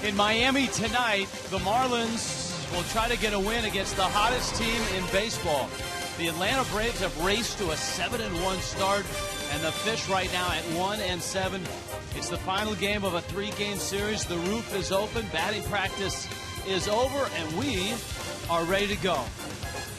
In Miami tonight, the Marlins will try to get a win against the hottest team in baseball. The Atlanta Braves have raced to a 7-1 start, and the Fish right now at 1-7. It's the final game of a 3-game series. The roof is open, batting practice is over, and we are ready to go.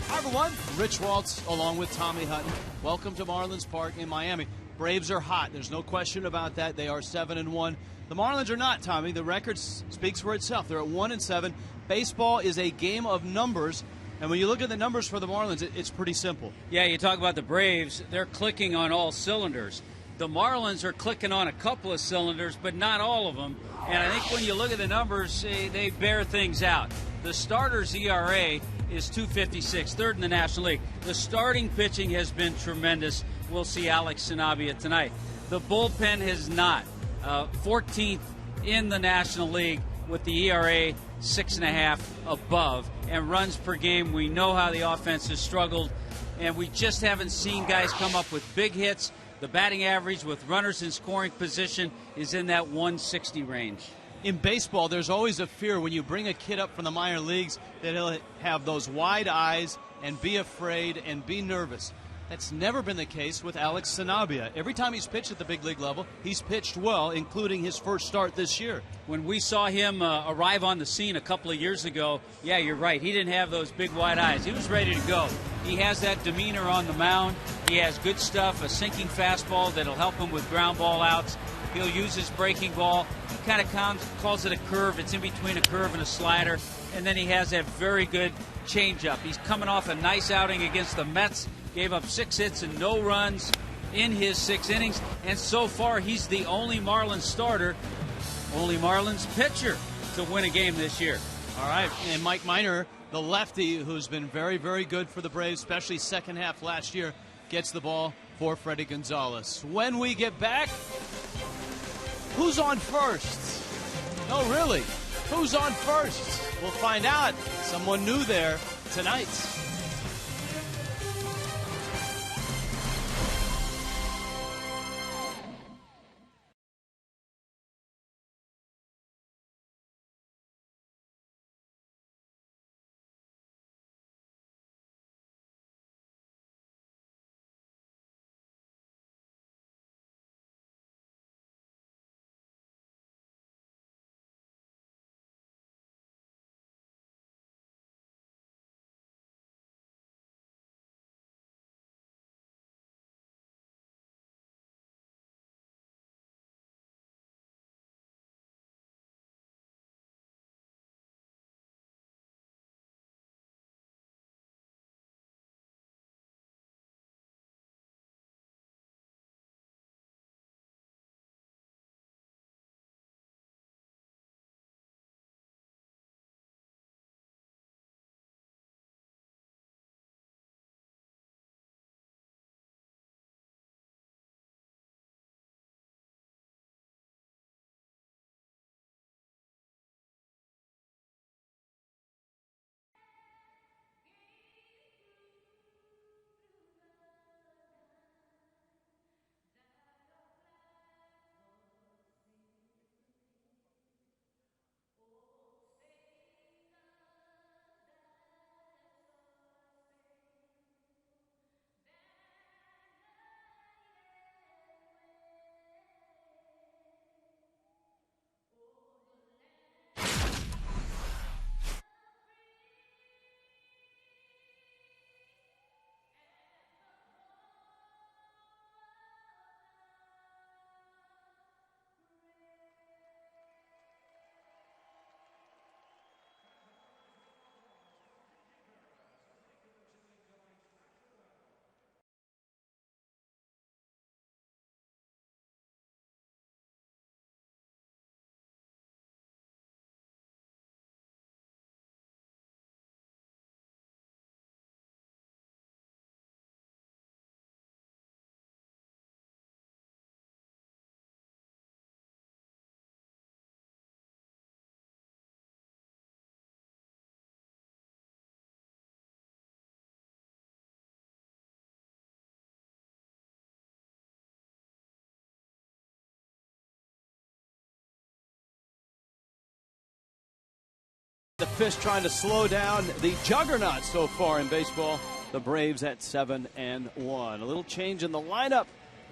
Hi everyone, Rich Waltz along with Tommy Hutton. Welcome to Marlins Park in Miami. Braves are hot, there's no question about that. They are 7-1. The Marlins are not, Tommy. The record speaks for itself. They're at 1-7. Baseball is a game of numbers, and when you look at the numbers for the Marlins, it's pretty simple. Yeah, you talk about the Braves, they're clicking on all cylinders. The Marlins are clicking on a couple of cylinders, but not all of them. And I think when you look at the numbers, they bear things out. The starters' ERA is .256, third in the National League. The starting pitching has been tremendous. We'll see Alex Sanabria tonight. The bullpen has not. 14th in the National League with the ERA 6.5 above, and runs per game. We know how the offense has struggled, and we just haven't seen guys come up with big hits. The batting average with runners in scoring position is in that 160 range. In baseball, there's always a fear when you bring a kid up from the minor leagues that he'll have those wide eyes and be afraid and be nervous. That's never been the case with Alex Sanabria. Every time he's pitched at the big league level, he's pitched well, including his first start this year. When we saw him arrive on the scene a couple of years ago, yeah, you're right. He didn't have those big wide eyes. He was ready to go. He has that demeanor on the mound. He has good stuff, a sinking fastball that'll help him with ground ball outs. He'll use his breaking ball. He kind of calls it a curve. It's in between a curve and a slider. And then he has that very good changeup. He's coming off a nice outing against the Mets. Gave up 6 hits and no runs in his 6 innings. And so far, he's the only Marlins starter, only Marlins pitcher to win a game this year. All right, and Mike Minor, the lefty, who's been very, very good for the Braves, especially second half last year, gets the ball for Freddie Gonzalez. When we get back, who's on first? No, really, who's on first? We'll find out. Someone new there tonight. The Fish trying to slow down the juggernaut so far in baseball. The Braves at 7-1. A little change in the lineup.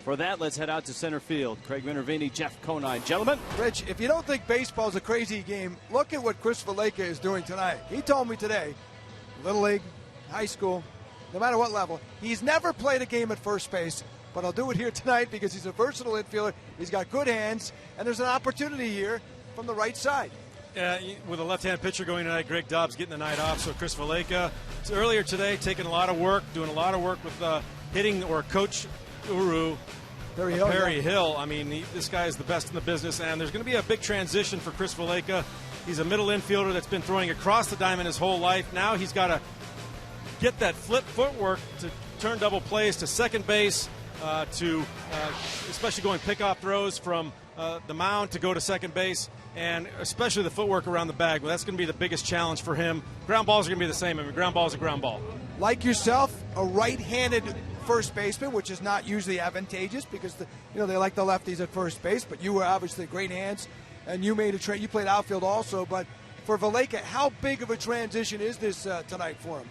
For that, let's head out to center field. Craig Minervini, Jeff Conine. Gentlemen. Rich, if you don't think baseball is a crazy game, look at what Chris Valaika is doing tonight. He told me today, Little League, high school, no matter what level, he's never played a game at first base, but I'll do it here tonight because he's a versatile infielder. He's got good hands, and there's an opportunity here from the right side. With a left-hand pitcher going tonight, Greg Dobbs getting the night off. So Chris Valaika, earlier today, taking a lot of work, doing a lot of work with hitting or Coach Uru, Perry Hill. I mean, this guy is the best in the business, and there's going to be a big transition for Chris Valaika. He's a middle infielder that's been throwing across the diamond his whole life. Now he's got to get that flip footwork to turn double plays to second base, especially going pickoff throws from the mound to go to second base, and especially the footwork around the bag. Well, that's going to be the biggest challenge for him. Ground balls are going to be the same. I mean, ground ball is a ground ball. Like yourself, a right-handed first baseman, which is not usually advantageous because they like the lefties at first base. But you were obviously great hands, and you made you played outfield also. But for Valaika, how big of a transition is this tonight for him?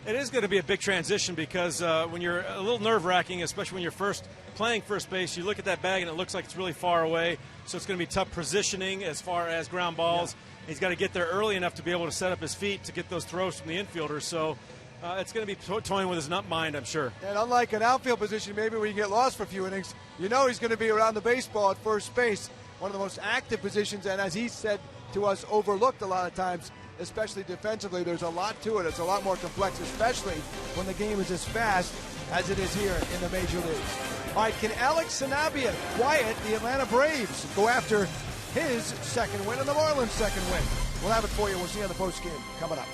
It is going to be a big transition because when you're a little nerve-wracking, especially when you're first playing first base, you look at that bag and it looks like it's really far away. So it's going to be tough positioning as far as ground balls. Yeah. He's got to get there early enough to be able to set up his feet to get those throws from the infielders. So it's going to be toying with his nut mind, I'm sure. And unlike an outfield position, maybe where you get lost for a few innings, he's going to be around the baseball at first base, one of the most active positions, and as he said to us, overlooked a lot of times. Especially defensively, there's a lot to it. It's a lot more complex, especially when the game is as fast as it is here in the major leagues. All right, can Alex Sanabia quiet the Atlanta Braves, go after his second win and the Marlins' second win? We'll have it for you. We'll see you on the postgame coming up.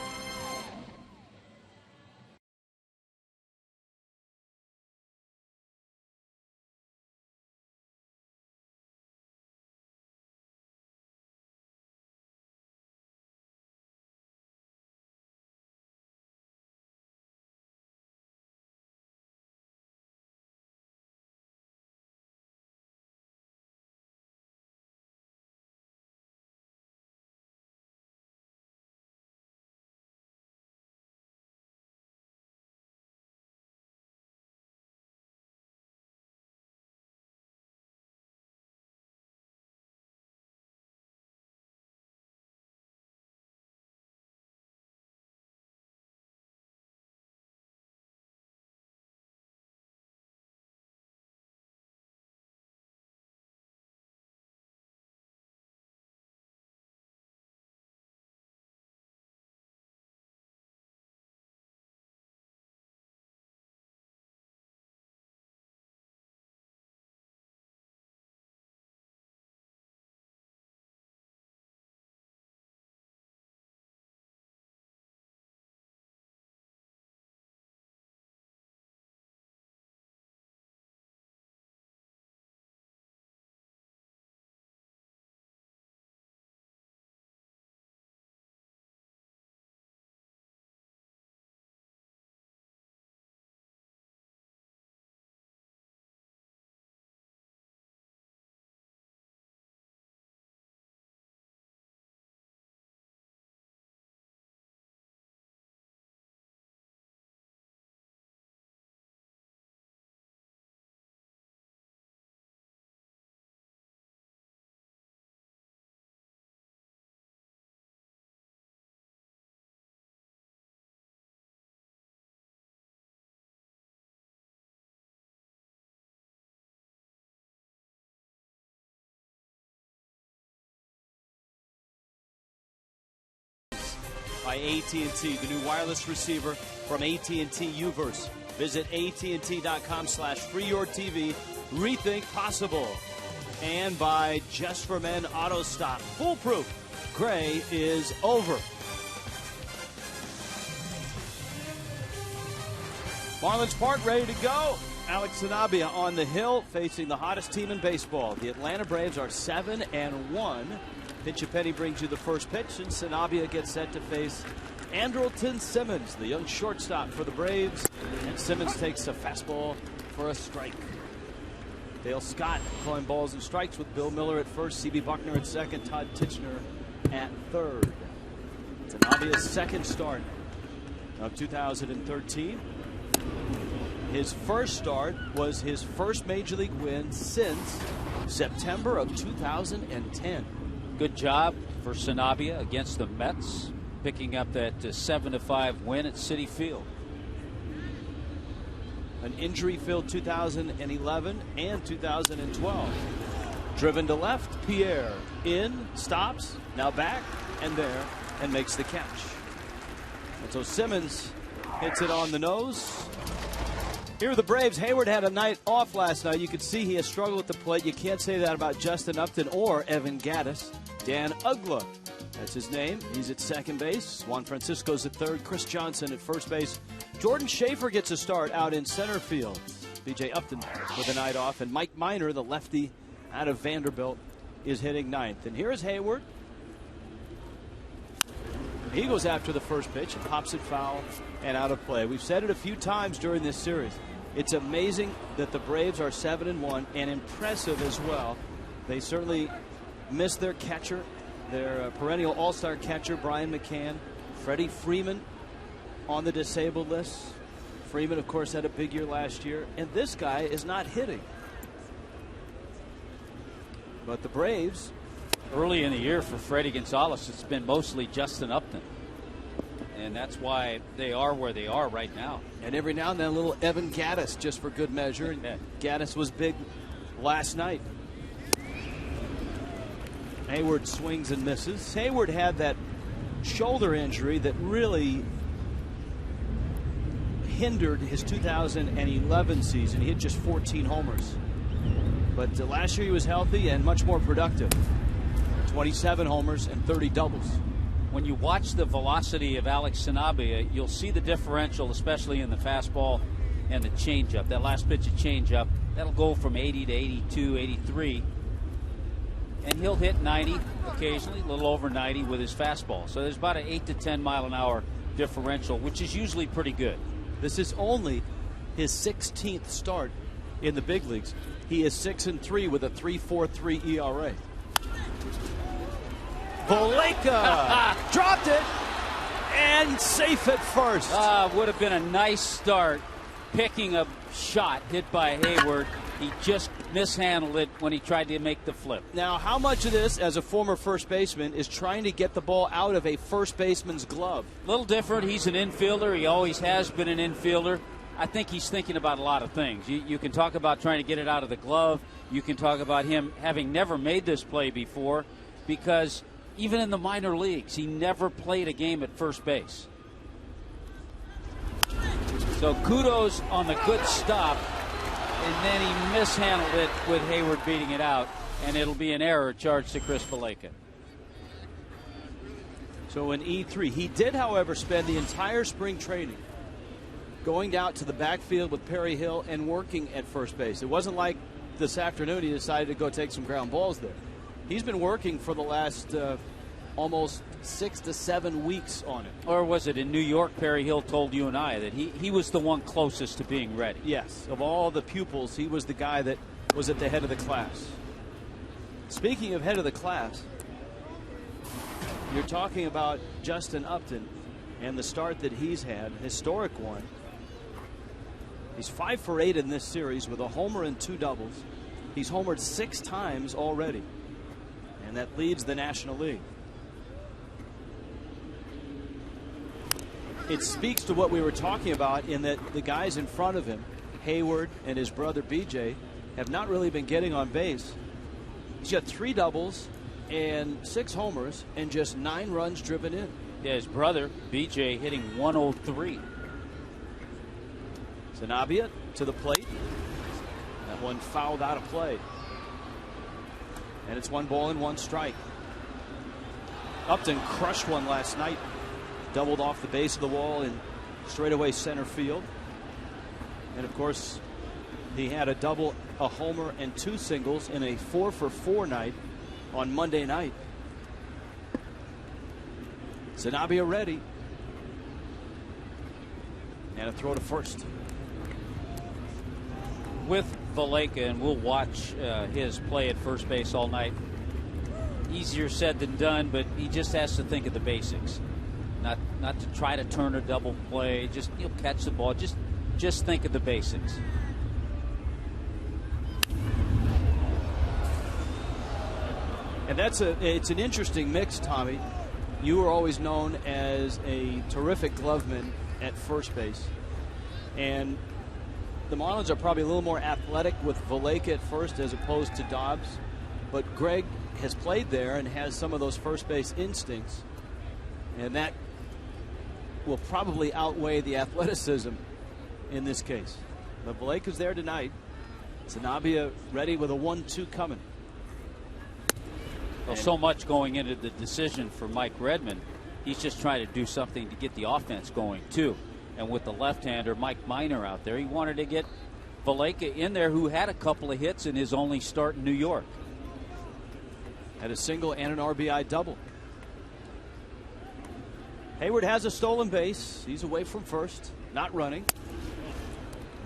By AT&T, the new wireless receiver from AT&T Uverse. Visit AT&T.com/freeyourtv. Rethink possible. And by Just for Men Auto Stop. Foolproof. Gray is over. Marlins Park ready to go. Alex Sanabia on the hill facing the hottest team in baseball. The Atlanta Braves are 7-1. Pinch-A-Penny brings you the first pitch, and Sanabia gets set to face Andrelton Simmons, the young shortstop for the Braves. And Simmons takes a fastball for a strike. Dale Scott calling balls and strikes with Bill Miller at first, C.B. Buckner at second, Todd Titchener at third. Sanabia's second start of 2013. His first start was his first major league win since September of 2010. Good job for Sanabia against the Mets, picking up that 7-5 win at Citi Field. An injury-filled 2011 and 2012. Driven to left, Pierre in, stops, now back and there, and makes the catch. And so Simmons hits it on the nose. Here are the Braves. Hayward had a night off last night. You could see he has struggled at the plate. You can't say that about Justin Upton or Evan Gattis. Dan Ugla, that's his name. He's at second base. Juan Francisco's at third. Chris Johnson at first base. Jordan Schaefer gets a start out in center field. B.J. Upton with a night off. And Mike Minor, the lefty out of Vanderbilt, is hitting ninth. And here is Hayward. He goes after the first pitch and pops it foul and out of play. We've said it a few times during this series. It's amazing that the Braves are 7-1 and impressive as well. They certainly missed their catcher, their perennial all-star catcher, Brian McCann. Freddie Freeman on the disabled list. Freeman, of course, had a big year last year. And this guy is not hitting. But the Braves, early in the year for Freddie Gonzalez, it's been mostly Justin Upton. And that's why they are where they are right now. And every now and then a little Evan Gattis just for good measure. And Gattis was big last night. Hayward swings and misses. Hayward had that shoulder injury that really hindered his 2011 season. He hit just 14 homers. But last year he was healthy and much more productive. 27 homers and 30 doubles. When you watch the velocity of Alex Sanabia, you'll see the differential, especially in the fastball and the changeup. That last pitch of changeup, that'll go from 80 to 82, 83. And he'll hit 90 occasionally, a little over 90 with his fastball. So there's about an 8 to 10 mile an hour differential, which is usually pretty good. This is only his 16th start in the big leagues. He is 6-3 with a 3.43 ERA. Valaika dropped it and safe at first. Would have been a nice start, picking a shot hit by Hayward. He just mishandled it when he tried to make the flip. Now, how much of this, as a former first baseman, is trying to get the ball out of a first baseman's glove? A little different. He's an infielder. He always has been an infielder. I think he's thinking about a lot of things. You can talk about trying to get it out of the glove. You can talk about him having never made this play before, because even in the minor leagues, he never played a game at first base. So kudos on the good stop, and then he mishandled it with Hayward beating it out, and it'll be an error charged to Chris Valaika. So in E3, he did, however, spend the entire spring training going out to the backfield with Perry Hill and working at first base. It wasn't like this afternoon he decided to go take some ground balls there. He's been working for the last almost 6 to 7 weeks on it. Or was it in New York, Perry Hill told you and I that he was the one closest to being ready? Yes. Of all the pupils, he was the guy that was at the head of the class. Speaking of head of the class, you're talking about Justin Upton and the start that he's had, historic one. He's 5 for 8 in this series with a homer and 2 doubles. He's homered 6 times already, and that leads the National League. It speaks to what we were talking about in that the guys in front of him, Hayward and his brother BJ, have not really been getting on base. He's got 3 doubles and 6 homers and just 9 runs driven in. Yeah, his brother BJ hitting 103. Sanabia to the plate. That one fouled out of play. And it's 1 ball and 1 strike. Upton crushed one last night. Doubled off the base of the wall in straightaway center field. And of course, he had a double, a homer, and 2 singles in a 4 for 4 night on Monday night. Sanabia ready. And a throw to first. With Valaika, and we'll watch his play at first base all night. Easier said than done, but he just has to think of the basics. not to try to turn a double play. Just catch the ball. Just think of the basics. And it's an interesting mix, Tommy. You were always known as a terrific gloveman at first base, and the Marlins are probably a little more athletic with Valaika at first as opposed to Dobbs, but Greg has played there and has some of those first base instincts, and that will probably outweigh the athleticism in this case. But Valaika's there tonight. Sanabia ready with a 1-2 coming. Well, so much going into the decision for Mike Redmond. He's just trying to do something to get the offense going, too. And with the left-hander, Mike Minor, out there, he wanted to get Valaika in there, who had a couple of hits in his only start in New York. Had a single and an RBI double. Hayward has a stolen base. He's away from first, not running.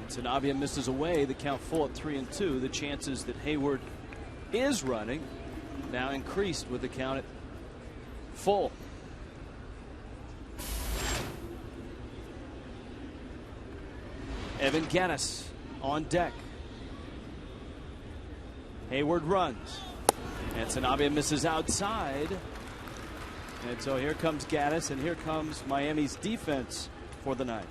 Sanabia misses away. The count full at 3-2. The chances that Hayward is running now increased with the count at full. Evan Gattis on deck. Hayward runs. And Sanabia misses outside. And so here comes Gattis, and here comes Miami's defense for the night.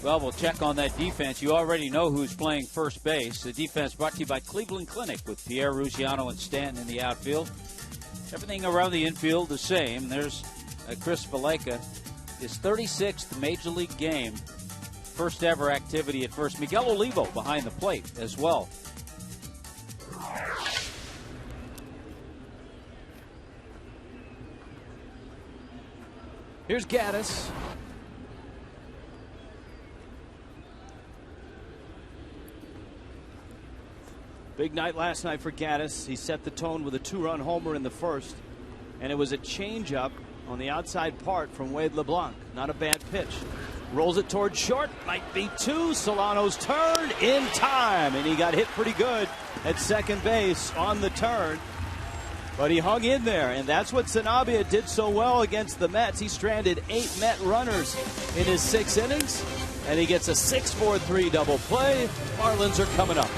Well, we'll check on that defense. You already know who's playing first base. The defense brought to you by Cleveland Clinic with Pierre Ruggiano and Stanton in the outfield. Everything around the infield the same. There's Chris Valaika, his 36th Major League game, first ever activity at first. Miguel Olivo behind the plate as well. Here's Gattis. Big night last night for Gattis. He set the tone with a 2-run homer in the first, and it was a changeup on the outside part from Wade LeBlanc. Not a bad pitch. Rolls it towards short. Might be two. Solano's turn in time, and he got hit pretty good at second base on the turn. But he hung in there, and that's what Sanabia did so well against the Mets. He stranded 8 Met runners in his 6 innings, and he gets a 6-4-3 double play. Marlins are coming up.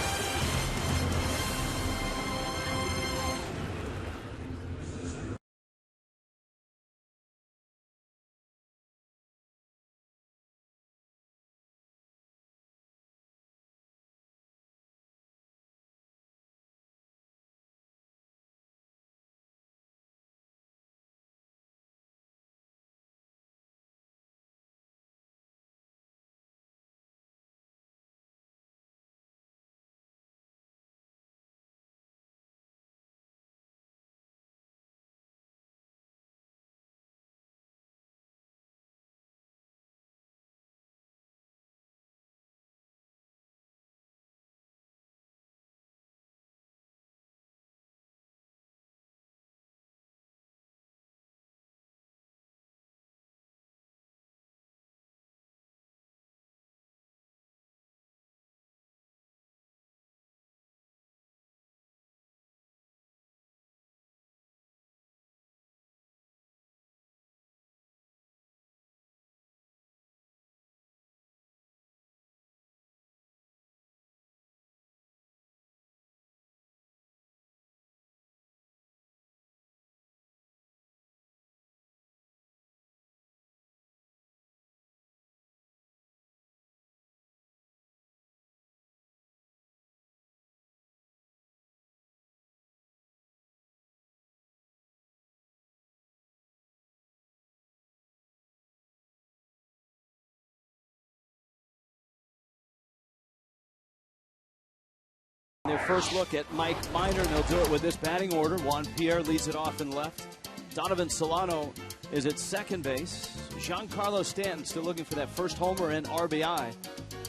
Their first look at Mike Minor, and they'll do it with this batting order. Juan Pierre leads it off in left. Donovan Solano is at second base. Giancarlo Stanton still looking for that first homer and RBI.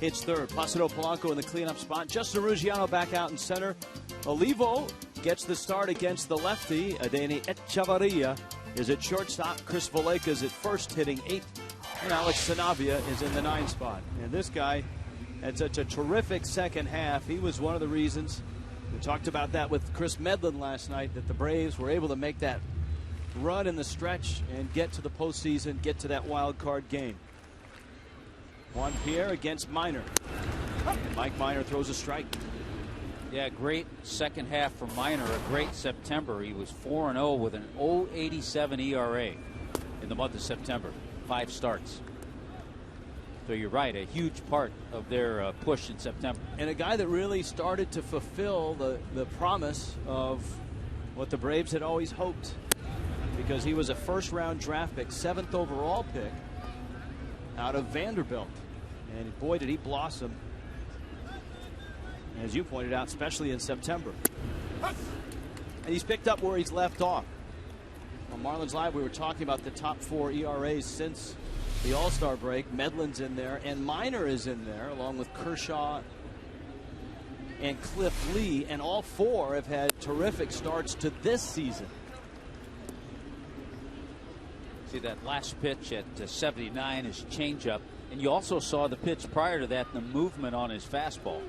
Hits third. Placido Polanco in the cleanup spot. Justin Ruggiano back out in center. Olivo gets the start against the lefty. Adeni Echevarria is at shortstop. Chris Valaika is at first, hitting 8. And Alex Sanabia is in the 9 spot. And this guy had such a terrific second half. He was one of the reasons, we talked about that with Chris Medlin last night, that the Braves were able to make that run in the stretch and get to the postseason, get to that wild card game. Juan Pierre against Minor. And Mike Minor throws a strike. Yeah, great second half for Minor. A great September. He was 4-0 with an 0.87 ERA in the month of September. 5 starts. So you're right, a huge part of their push in September. And a guy that really started to fulfill the promise of what the Braves had always hoped, because he was a first-round draft pick, 7th overall pick out of Vanderbilt. And boy, did he blossom, as you pointed out, especially in September. And he's picked up where he's left off. On Marlins Live, we were talking about the top 4 ERAs since the All-Star break. Medlin's in there, and Minor is in there, along with Kershaw and Cliff Lee, and all 4 have had terrific starts to this season. See that last pitch at 79 is changeup, and you also saw the pitch prior to that, the movement on his fastball.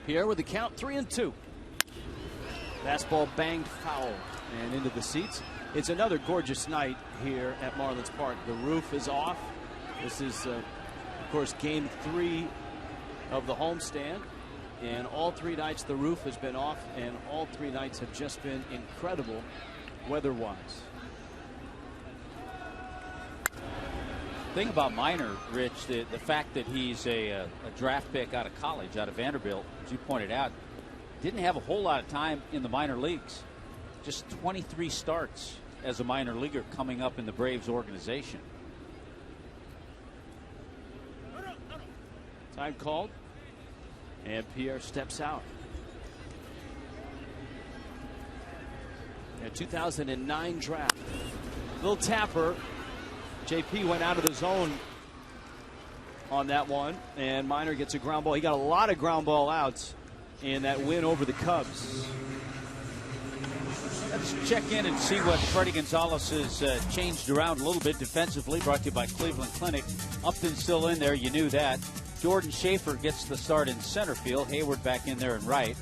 Pierre with the count, 3-2. Fastball banged foul and into the seats. It's another gorgeous night here at Marlins Park. The roof is off. This is, of course, game 3 of the homestand. And all 3 nights the roof has been off, and all 3 nights have just been incredible weather-wise. Thing about Minor, Rich, the fact that he's a draft pick out of college, out of Vanderbilt, as you pointed out, didn't have a whole lot of time in the minor leagues. Just 23 starts as a minor leaguer coming up in the Braves organization. Time called, and Pierre steps out. A 2009 draft. Little tapper. JP went out of the zone on that one, and Minor gets a ground ball. He got a lot of ground ball outs in that win over the Cubs. Let's check in and see what Freddie Gonzalez has changed around a little bit defensively. Brought to you by Cleveland Clinic. Upton's still in there. You knew that. Jordan Schaefer gets the start in center field. Hayward back in there in right.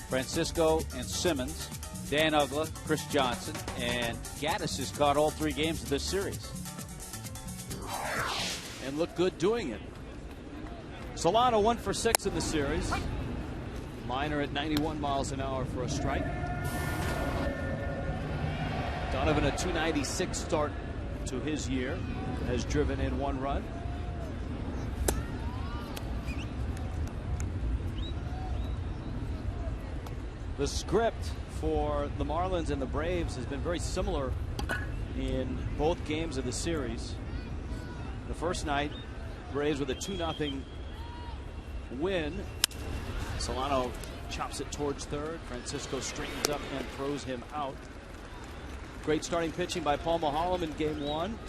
Francisco and Simmons. Dan Uggla, Chris Johnson, and Gattis has caught all 3 games of this series. And looked good doing it. Solano 1 for 6 in the series. Minor at 91 miles an hour for a strike. Donovan a 296 start to his year, has driven in 1 run. The script for the Marlins and the Braves has been very similar in both games of the series. The first night, Braves with a 2-0 win. Solano chops it towards third. Francisco straightens up and throws him out. Great starting pitching by Paul Maholm in game 1.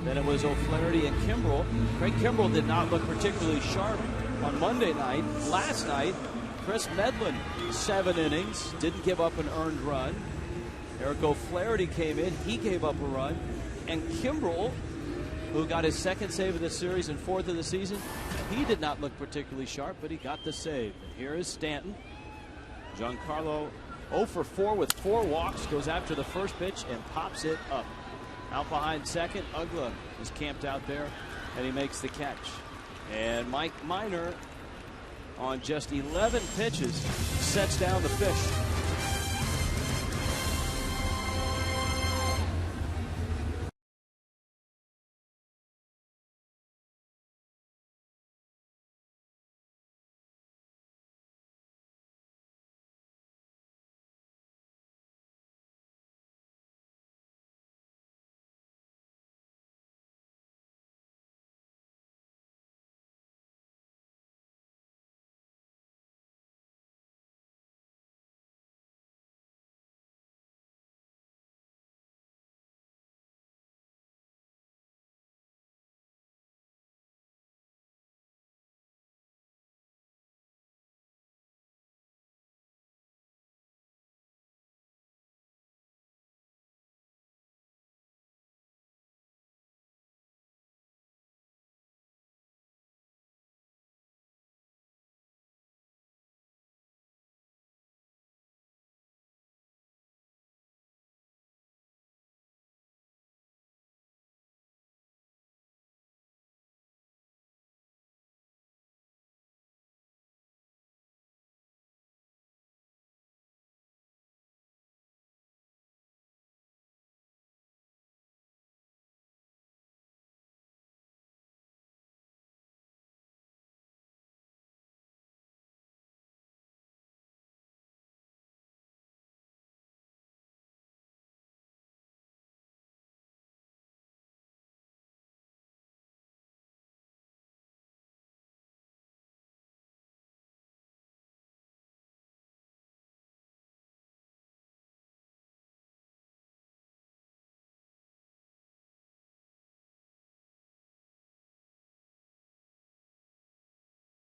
Then it was O'Flaherty and Kimbrel. Craig Kimbrel did not look particularly sharp on Monday night. Last night, Chris Medlin, 7 innings, didn't give up an earned run. Eric O'Flaherty came in, he gave up a run. And Kimbrel, who got his 2nd save of the series and 4th of the season, he did not look particularly sharp, but he got the save. And here is Stanton. Giancarlo 0 for 4 with 4 walks, goes after the first pitch and pops it up. Out behind second, Uggla is camped out there, and he makes the catch. And Mike Minor, on just 11 pitches, sets down the fish.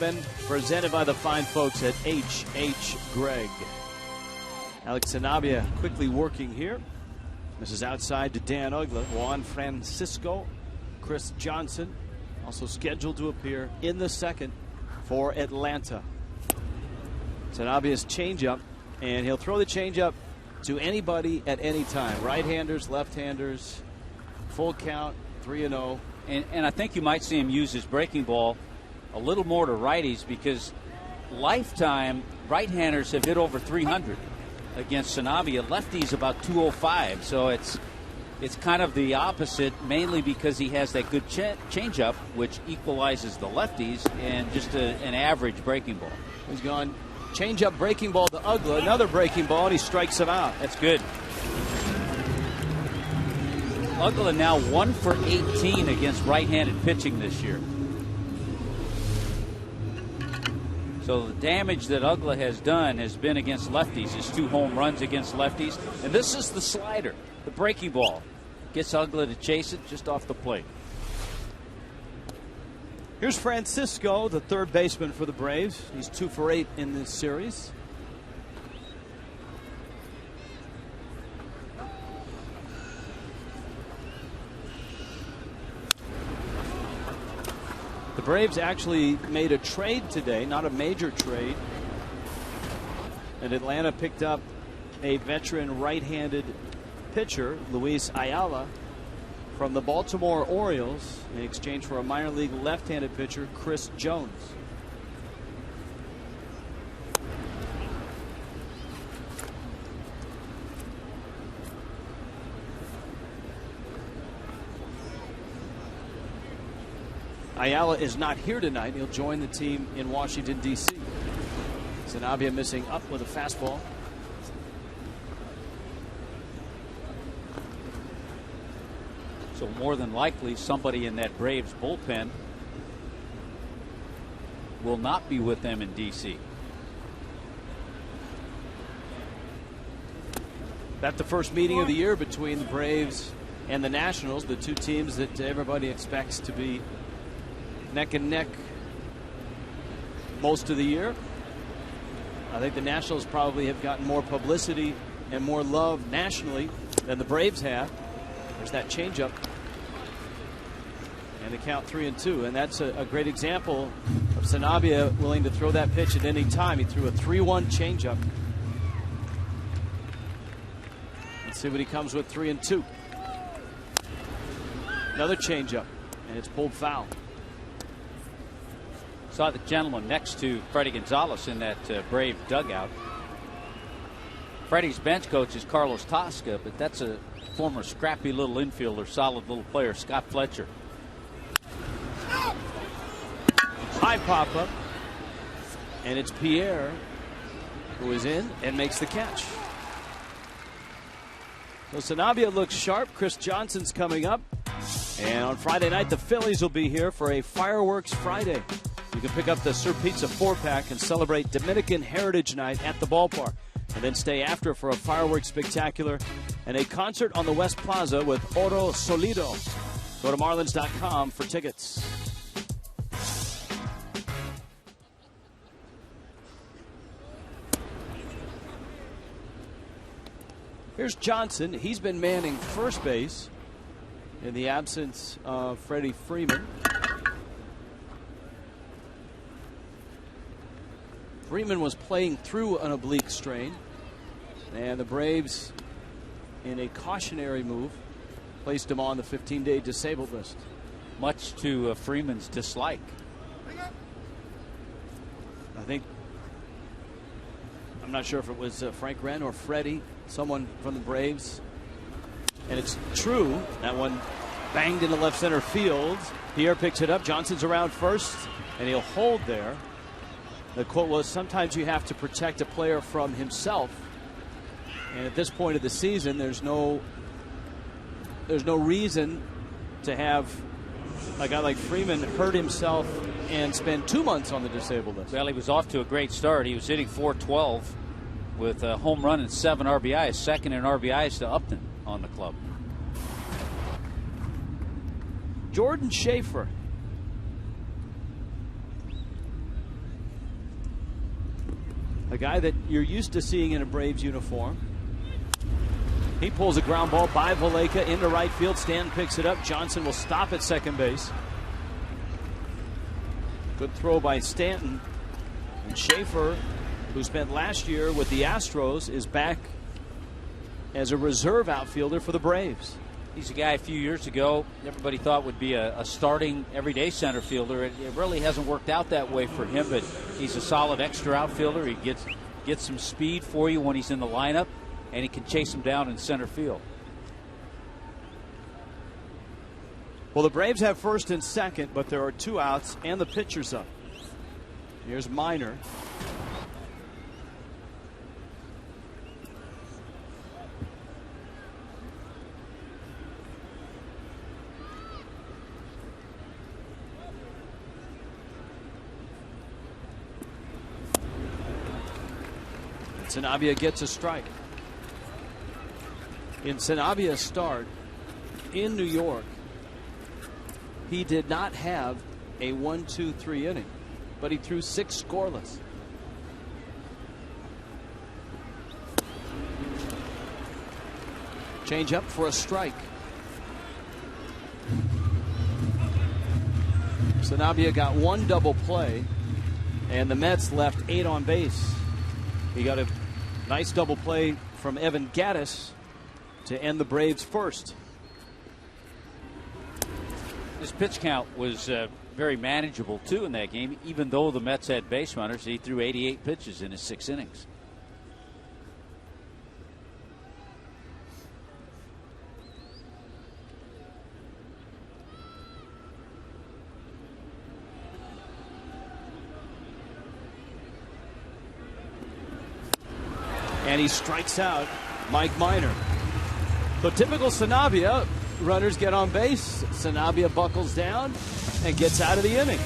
Been presented by the fine folks at H.H. Gregg. Alex Sanabia quickly working here. This is outside to Dan Uggla. Juan Francisco, Chris Johnson, also scheduled to appear in the second for Atlanta. Sanabia's changeup, and he'll throw the changeup to anybody at any time. Right-handers, left-handers, full count, 3-0. And I think you might see him use his breaking ball a little more to righties, because lifetime right-handers have hit over 300 against Sanabia. Lefties about 205, so it's kind of the opposite, mainly because he has that good changeup, which equalizes the lefties, and just an average breaking ball. He's gone changeup breaking ball to Uggla, another breaking ball, and he strikes him out. That's good. Uggla now 1 for 18 against right-handed pitching this year. So the damage that Uggla has done has been against lefties. His 2 home runs against lefties. And this is the slider, the breaking ball. Gets Uggla to chase it just off the plate. Here's Francisco, the third baseman for the Braves. He's 2 for 8 in this series. The Braves actually made a trade today, not a major trade. And Atlanta picked up a veteran right-handed pitcher, Luis Ayala, from the Baltimore Orioles in exchange for a minor league left-handed pitcher, Chris Jones. Ayala is not here tonight. He'll join the team in Washington, D.C. Sanabia missing up with a fastball. So more than likely somebody in that Braves bullpen will not be with them in D.C. That's the first meeting of the year between the Braves and the Nationals, the 2 teams that everybody expects to be neck and neck most of the year. I think the Nationals probably have gotten more publicity and more love nationally than the Braves have. There's that changeup. And the count 3-2. And that's a great example of Sanabia willing to throw that pitch at any time. He threw a 3-1 changeup. Let's see what he comes with. 3-2. Another changeup. And it's pulled foul. Saw the gentleman next to Freddie Gonzalez in that Brave dugout. Freddie's bench coach is Carlos Tosca, but that's a former scrappy little infielder, solid little player, Scott Fletcher. High pop-up. And it's Pierre who is in and makes the catch. So Sanabia looks sharp. Chris Johnson's coming up. And on Friday night, the Phillies will be here for a Fireworks Friday. You can pick up the Sir Pizza 4-pack and celebrate Dominican Heritage Night at the ballpark. And then stay after for a fireworks spectacular and a concert on the West Plaza with Oro Solido. Go to Marlins.com for tickets. Here's Johnson. He's been manning first base in the absence of Freddie Freeman. Freeman was playing through an oblique strain, and the Braves, in a cautionary move, placed him on the 15-day disabled list. Much to Freeman's dislike. I'm not sure if it was Frank Wren or Freddie, someone from the Braves. And it's true, that one banged into left center field. Pierre picks it up. Johnson's around first, and he'll hold there. The quote was, sometimes you have to protect a player from himself. And at this point of the season, there's no reason to have a guy like Freeman hurt himself and spend 2 months on the disabled list. Well, he was off to a great start. He was hitting .412 with a home run and 7 RBIs, second in RBIs to Upton on the club. Jordan Schaefer. a guy that you're used to seeing in a Braves uniform. He pulls a ground ball by Valaika into right field. Stanton picks it up. Johnson will stop at second base. Good throw by Stanton. And Schaefer, who spent last year with the Astros, is back as a reserve outfielder for the Braves. He's a guy a few years ago everybody thought would be a starting everyday center fielder. It really hasn't worked out that way for him, but he's a solid extra outfielder. He gets some speed for you when he's in the lineup, and he can chase him down in center field. Well, the Braves have first and second, but there are 2 outs and the pitcher's up. Here's Minor. Sanabia gets a strike. In Sanabia's start in New York, he did not have a 1-2-3 inning, but he threw 6 scoreless. Change up for a strike. Sanabia got 1 double play, and the Mets left 8 on base. He got a nice double play from Evan Gattis to end the Braves' first. His pitch count was very manageable, too, in that game. Even though the Mets had base runners, he threw 88 pitches in his 6 innings. And he strikes out Mike Minor. So typical Sanabia, runners get on base. Sanabia buckles down and gets out of the inning.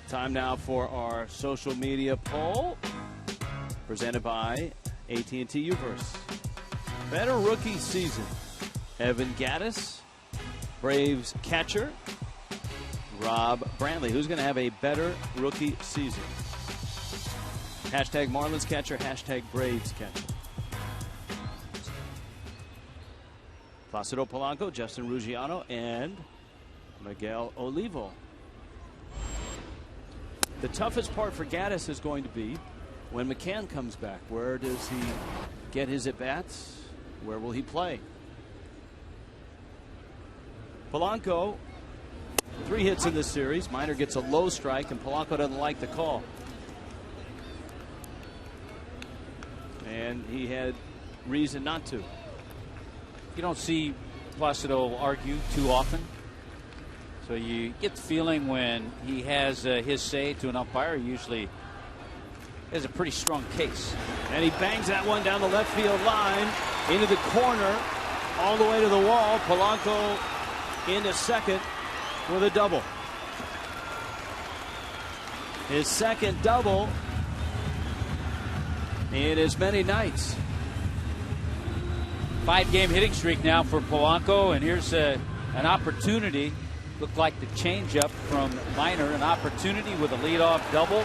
Time now for our social media poll, presented by AT&T Uverse. Better rookie season: Evan Gattis, Braves catcher Rob Brantley. Who's going to have a better rookie season? Hashtag Marlins catcher, hashtag Braves catcher. Placido Polanco, Justin Ruggiano, and Miguel Olivo. The toughest part for Gattis is going to be when McCann comes back. Where does he get his at-bats? Where will he play? Polanco, 3 hits in this series. Minor gets a low strike, and Polanco doesn't like the call. And he had reason not to. You don't see Placido argue too often. So you get the feeling when he has his say to an umpire, he usually has a pretty strong case. And he bangs that one down the left field line into the corner, all the way to the wall. Polanco into second with a double. His second double in as many nights. 5-game hitting streak now for Polanco, and here's an opportunity. Looked like the changeup from Minor, an opportunity with a leadoff double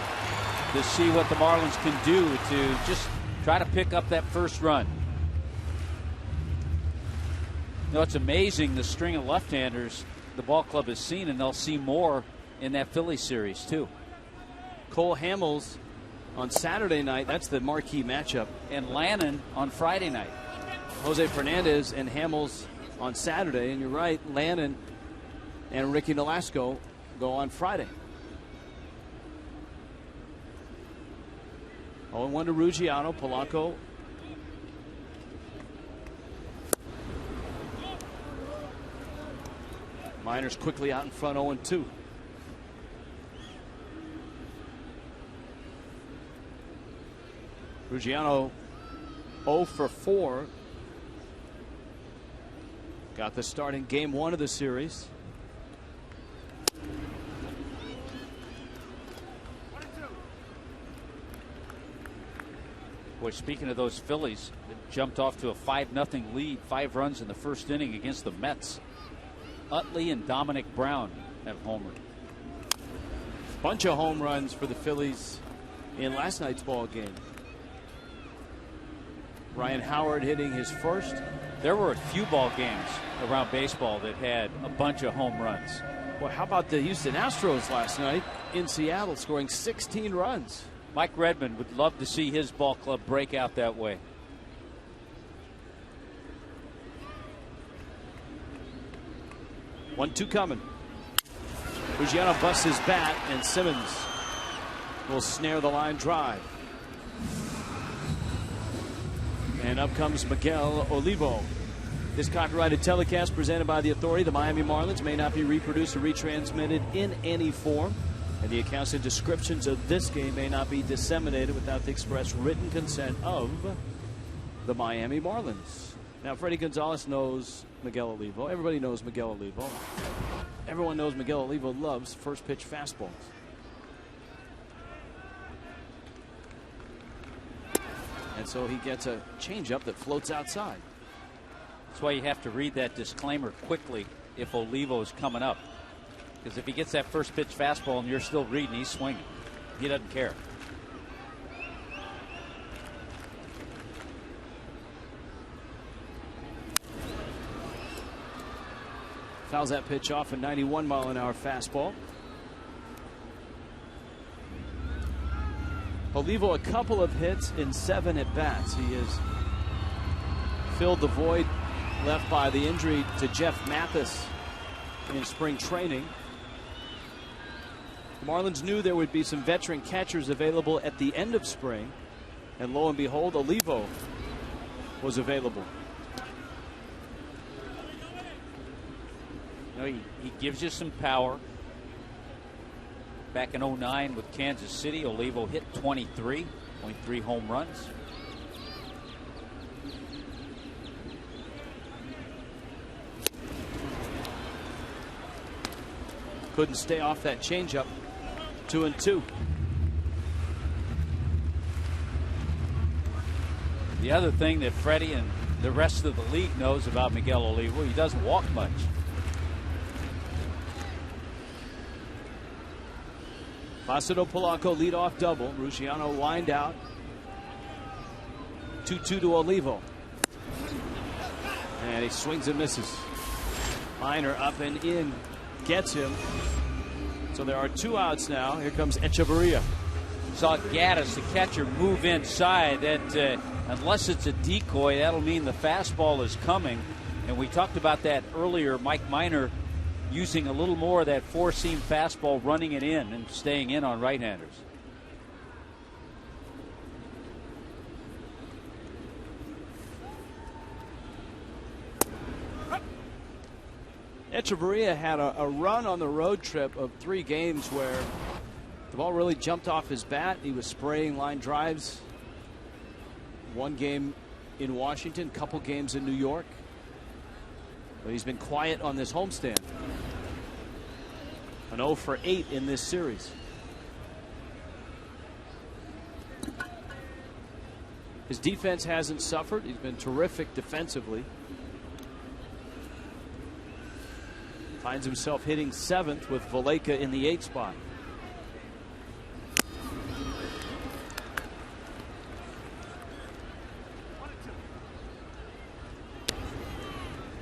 to see what the Marlins can do to just try to pick up that first run. You know, it's amazing the string of left-handers the ball club has seen, and they'll see more in that Philly series too. Cole Hamels on Saturday night, that's the marquee matchup. And Lannon on Friday night. Jose Fernandez and Hamels on Saturday, and you're right, Lannon and Ricky Nolasco go on Friday. 0-1 to Ruggiano. Polanco. Miners quickly out in front, 0-2. Ruggiano 0 for 4. Got the start in game 1 of the series. Boy, speaking of those Phillies, it jumped off to a 5-0 lead, 5 runs in the first inning against the Mets. Utley and Dominic Brown have homered. Bunch of home runs for the Phillies in last night's ball game. Ryan Howard hitting his first. There were a few ball games around baseball that had a bunch of home runs. Well, how about the Houston Astros last night in Seattle, scoring 16 runs? Mike Redmond would love to see his ball club break out that way. One-two coming. Ruggiano busts his bat, and Simmons will snare the line drive. And up comes Miguel Olivo. This copyrighted telecast presented by the Authority, the Miami Marlins, may not be reproduced or retransmitted in any form. And the accounts and descriptions of this game may not be disseminated without the express written consent of the Miami Marlins. Now, Freddie Gonzalez knows Miguel Olivo. Everybody knows Miguel Olivo. Everyone knows Miguel Olivo loves first pitch fastballs. And so he gets a changeup that floats outside. That's why you have to read that disclaimer quickly if Olivo is coming up. Because if he gets that first pitch fastball and you're still reading, he's swinging. He doesn't care. Fouls that pitch off, a 91-mile-an-hour fastball. Olivo a couple of hits in 7 at-bats. He has filled the void left by the injury to Jeff Mathis in spring training. The Marlins knew there would be some veteran catchers available at the end of spring, and lo and behold, Olivo was available. You know, he gives you some power. Back in 09 with Kansas City, Olivo hit 23, 0.3 home runs. Couldn't stay off that changeup. 2-2. The other thing that Freddie and the rest of the league knows about Miguel Olivo, he doesn't walk much. Placido Polanco leadoff double. Ruggiano lined out. 2-2 to Olivo. And he swings and misses. Minor up and in. Gets him. So there are 2 outs now. Here comes Echeverria. Saw Gattis, the catcher, move inside. That unless it's a decoy, that'll mean the fastball is coming. And we talked about that earlier. Mike Minor using a little more of that four-seam fastball, running it in and staying in on right-handers. Echeverria had a run on the road trip of 3 games where the ball really jumped off his bat. He was spraying line drives. 1 game in Washington, couple games in New York. But he's been quiet on this homestand. An 0 for 8 in this series. His defense hasn't suffered. He's been terrific defensively. Finds himself hitting 7th with Valaika in the 8th spot.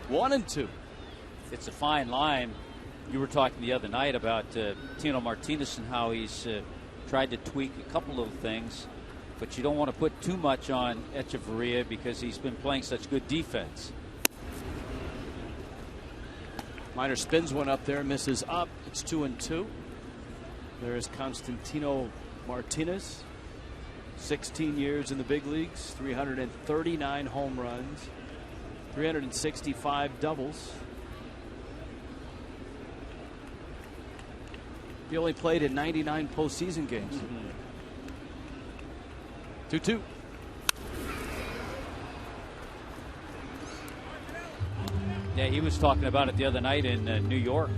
One and 2. It's a fine line. You were talking the other night about Tino Martinez and how he's tried to tweak a couple little things, but you don't want to put too much on Echeverria because he's been playing such good defense. Minor spins one up there, misses up. It's 2 and 2. There's Constantino Martinez. 16 years in the big leagues, 339 home runs, 365 doubles. He only played in 99 postseason games. 2-2. Yeah, he was talking about it the other night in New York.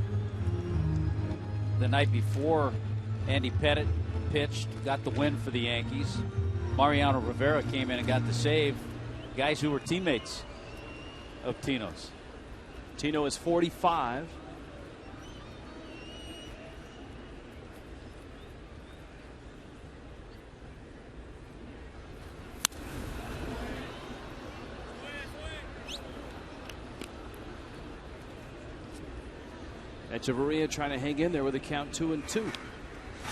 The night before, Andy Pettitte pitched, got the win for the Yankees. Mariano Rivera came in and got the save. Guys who were teammates of Tino's. Tino is 45. Echeverria trying to hang in there with a count 2 and 2.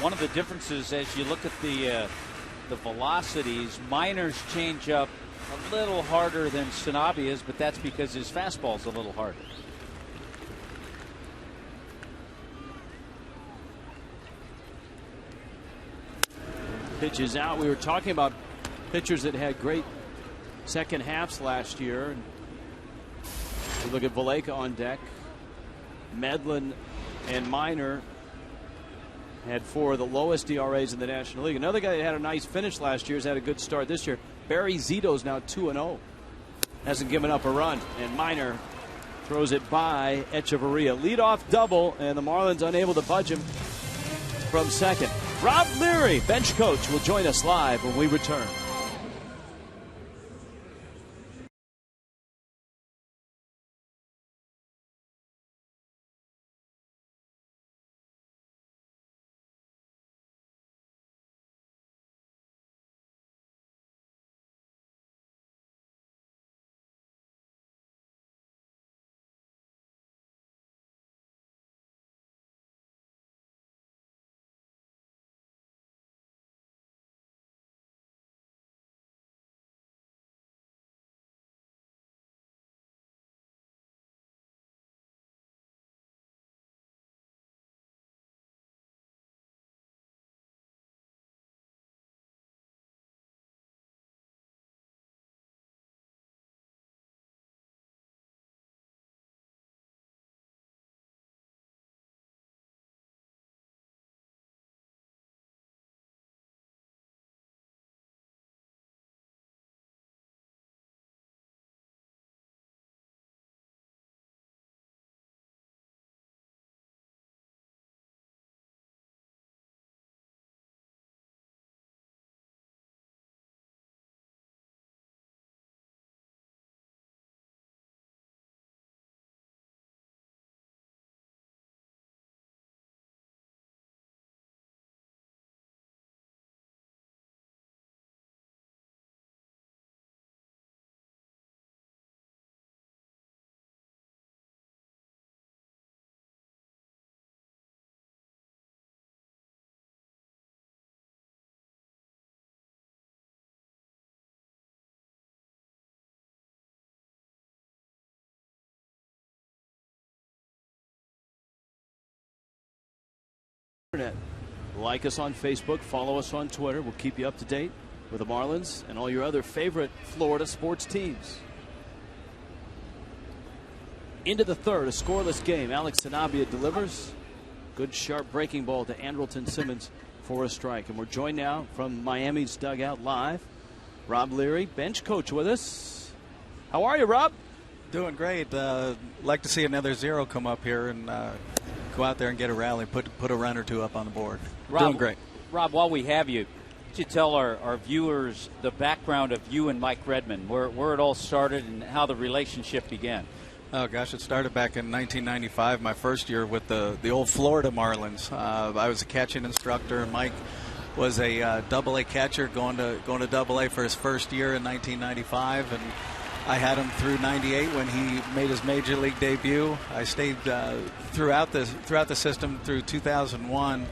One of the differences as you look at the velocities, Minor's change up a little harder than Sanabia's, but that's because his fastball's a little harder. Pitches out. We were talking about pitchers that had great second halves last year. And we look at Valaika on deck. Medlin and Minor had 4 of the lowest ERAs in the National League. Another guy that had a nice finish last year has had a good start this year. Barry Zito's now 2-0. Hasn't given up a run. And Minor throws it by Echeverria. Leadoff double, and the Marlins unable to budge him from second. Rob Leary, bench coach, will join us live when we return. Like us on Facebook, follow us on Twitter. We'll keep you up to date with the Marlins and all your other favorite Florida sports teams. Into the third, a scoreless game. Alex Sanabia delivers. Good sharp breaking ball to Andrelton Simmons for a strike. And we're joined now from Miami's dugout live. Rob Leary, bench coach with us. How are you, Rob? Doing great. Like to see another zero come up here and go out there and get a rally, put a run or two up on the board. Rob, Doing great. Rob, while we have you, could you tell our viewers the background of you and Mike Redmond, where it all started and how the relationship began? Oh, gosh, it started back in 1995, my first year with the old Florida Marlins. I was a catching instructor, and Mike was a Double-A catcher going to Double-A for his first year in 1995, and I had him through 98 when he made his major league debut. I stayed throughout the system through 2001,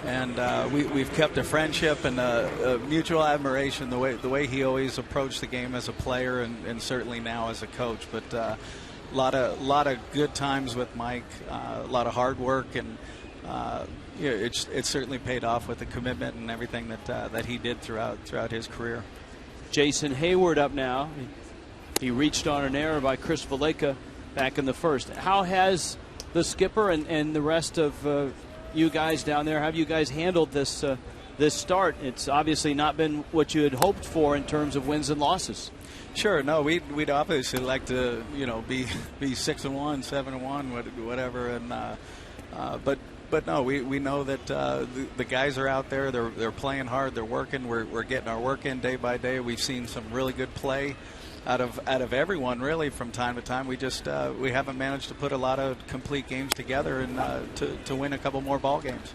and we've kept a friendship and a mutual admiration the way he always approached the game as a player and certainly now as a coach. But a lot of good times with Mike, a lot of hard work, and it certainly paid off with the commitment and everything that he did throughout his career. Jason Hayward up now. He reached on an error by Chris Valleca back in the first. How has the skipper and the rest of you guys down there, have you guys handled this start? It's obviously not been what you had hoped for in terms of wins and losses. Sure, no, we'd obviously like to be 6-1, 7-1, whatever, and but no, we know that the guys are out there. They're playing hard. They're working. We're getting our work in day by day. We've seen some really good play out of everyone really from time to time. We just we haven't managed to put a lot of complete games together and to win a couple more ball games.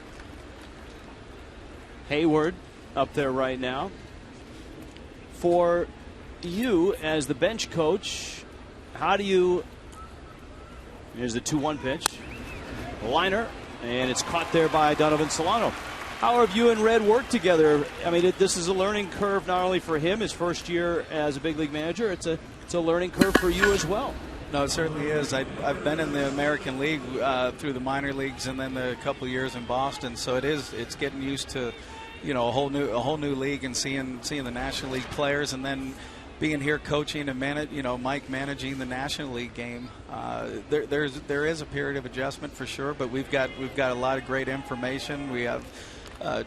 Hayward up there right now. For you as the bench coach, how do you? Here's the 2-1 pitch, liner, and it's caught there by Donovan Solano. How have you and Red worked together? I mean, this is a learning curve not only for him, his first year as a big league manager. It's a learning curve for you as well. No, it certainly is. I've been in the American League through the minor leagues and then a couple of years in Boston, so it's getting used to a whole new league and seeing the National League players, and then being here coaching and Mike managing the National League game. There is a period of adjustment for sure, but we've got a lot of great information. We have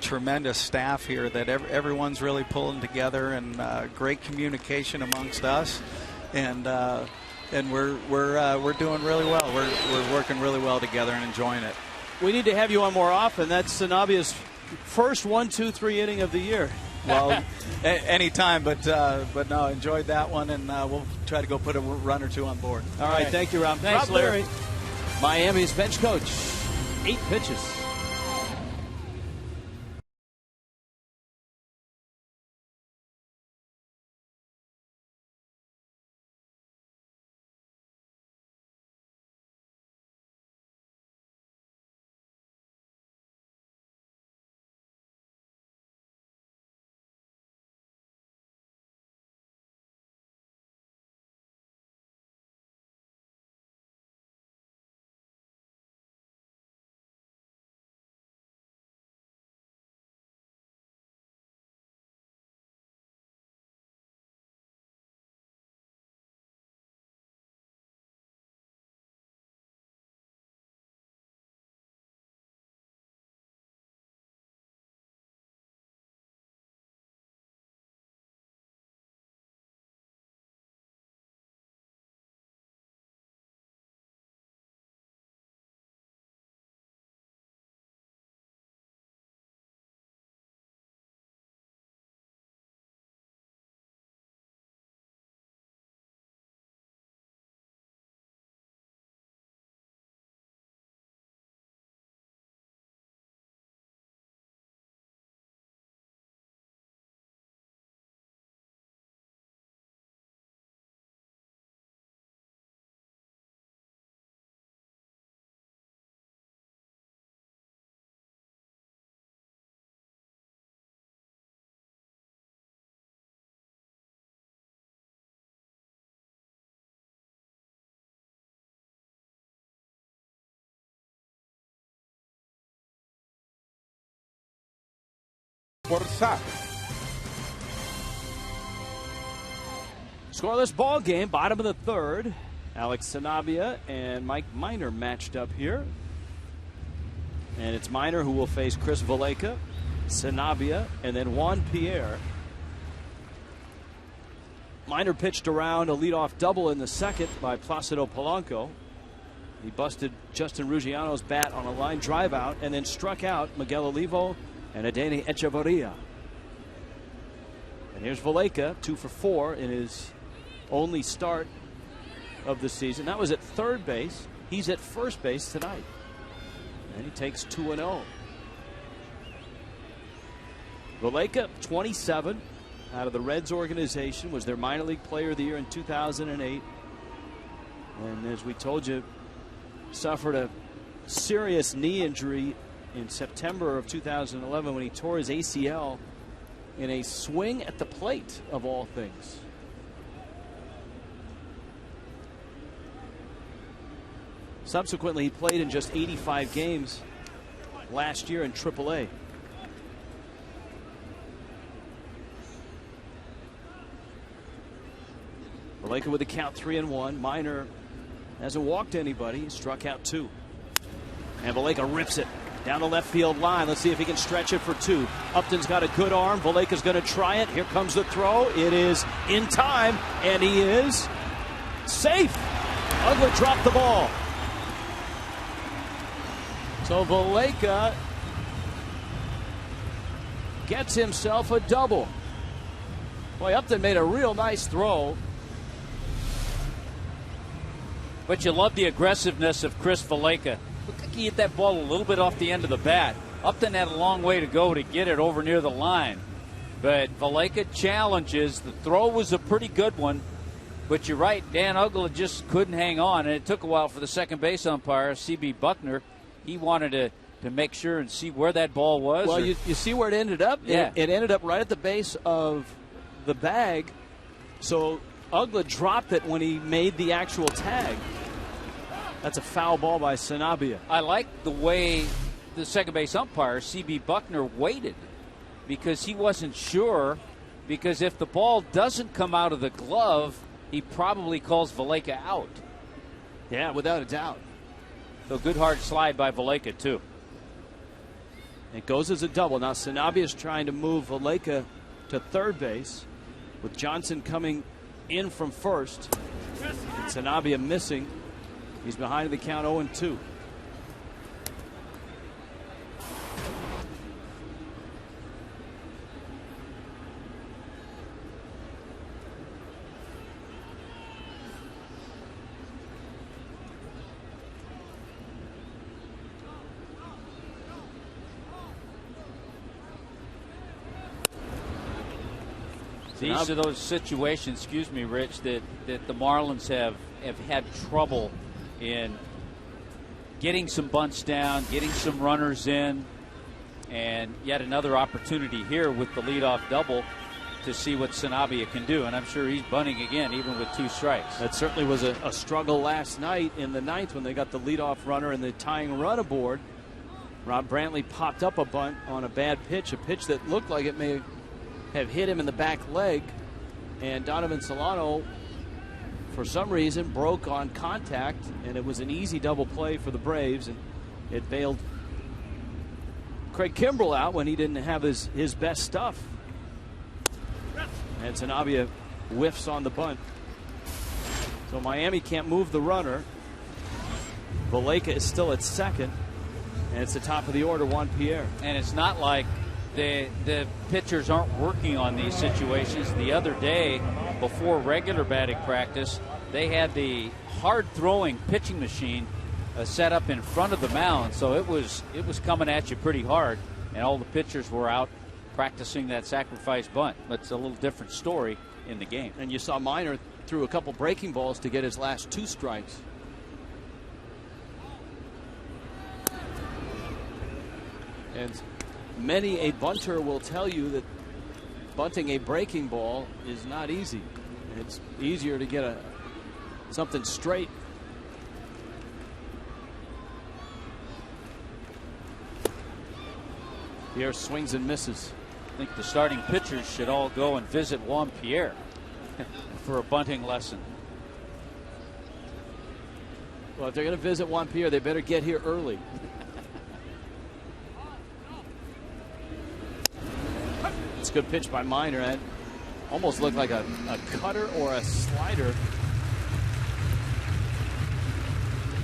tremendous staff here that everyone's really pulling together, and great communication amongst us, and we're doing really well. We're working really well together and enjoying it. We need to have you on more often. That's Sanabia's first 1-2-3 inning of the year. Well, anytime, but no, enjoyed that one, and we'll try to go put a run or two on board. All right, thank you, Rob. Thanks, Rob Leary, Miami's bench coach. 8 pitches. Scoreless ball game, bottom of the third. Alex Sanabia and Mike Minor matched up here. And it's Minor who will face Chris Valleca, Sanabia, and then Juan Pierre. Minor pitched around a leadoff double in the second by Placido Polanco. He busted Justin Ruggiano's bat on a line drive out and then struck out Miguel Olivo and Adeni Echevarria. And here's Valleca, 2 for 4 in his only start of the season. That was at third base. He's at first base tonight. And he takes 2-0. Valleca, 27, out of the Reds organization, was their minor league player of the year in 2008. And as we told you, suffered a serious knee injury in September of 2011 when he tore his ACL in a swing at the plate, of all things. Subsequently, he played in just 85 games last year in AAA. Valleca with the count 3-1. Minor hasn't walked anybody. He struck out 2. And Valleca rips it down the left field line. Let's see if he can stretch it for 2. Upton's got a good arm. Valleca's going to try it. Here comes the throw. It is in time, and he is safe. Uggla dropped the ball. So Valleca gets himself a double. Boy, Upton made a real nice throw. But you love the aggressiveness of Chris Valleca. Looked like he hit that ball a little bit off the end of the bat. Upton had a long way to go to get it over near the line. But Valleca challenges. The throw was a pretty good one. But you're right, Dan Uggla just couldn't hang on. And it took a while for the second base umpire, C.B. Buckner. He wanted to make sure and see where that ball was. Well, you see where it ended up? Yeah. It ended up right at the base of the bag. So Uggla dropped it when he made the actual tag. That's a foul ball by Sanabia. I like the way the second base umpire, C.B. Buckner, waited because he wasn't sure. Because if the ball doesn't come out of the glove, he probably calls Valleca out. Yeah, without a doubt. So good hard slide by Valleca, too. It goes as a double. Now Sanabia is trying to move Valleca to third base with Johnson coming in from first. Sanabia missing. He's behind the count 0-2. These are those situations, excuse me, Rich, that the Marlins have had trouble in getting some bunts down, getting some runners in, and yet another opportunity here with the leadoff double to see what Sanabia can do. And I'm sure he's bunting again, even with 2 strikes. That certainly was a struggle last night in the 9th when they got the leadoff runner and the tying run aboard. Rob Brantley popped up a bunt on a bad pitch, a pitch that looked like it may have hit him in the back leg, and Donovan Solano for some reason broke on contact, and it was an easy double play for the Braves, and it bailed Craig Kimbrell out when he didn't have his best stuff. And Sanabia whiffs on the bunt. So Miami can't move the runner. Valleca is still at second, and it's the top of the order, Juan Pierre. And it's not like the pitchers aren't working on these situations. The other day, before regular batting practice, they had the hard-throwing pitching machine set up in front of the mound, so it was coming at you pretty hard, and all the pitchers were out practicing that sacrifice bunt. But it's a little different story in the game. And you saw Minor threw a couple breaking balls to get his last 2 strikes. And many a bunter will tell you that bunting a breaking ball is not easy. It's easier to get something straight. Pierre swings and misses. I think the starting pitchers should all go and visit Juan Pierre for a bunting lesson. Well, if they're going to visit Juan Pierre, they better get here early. It's a good pitch by Minor. That almost looked like a cutter or a slider.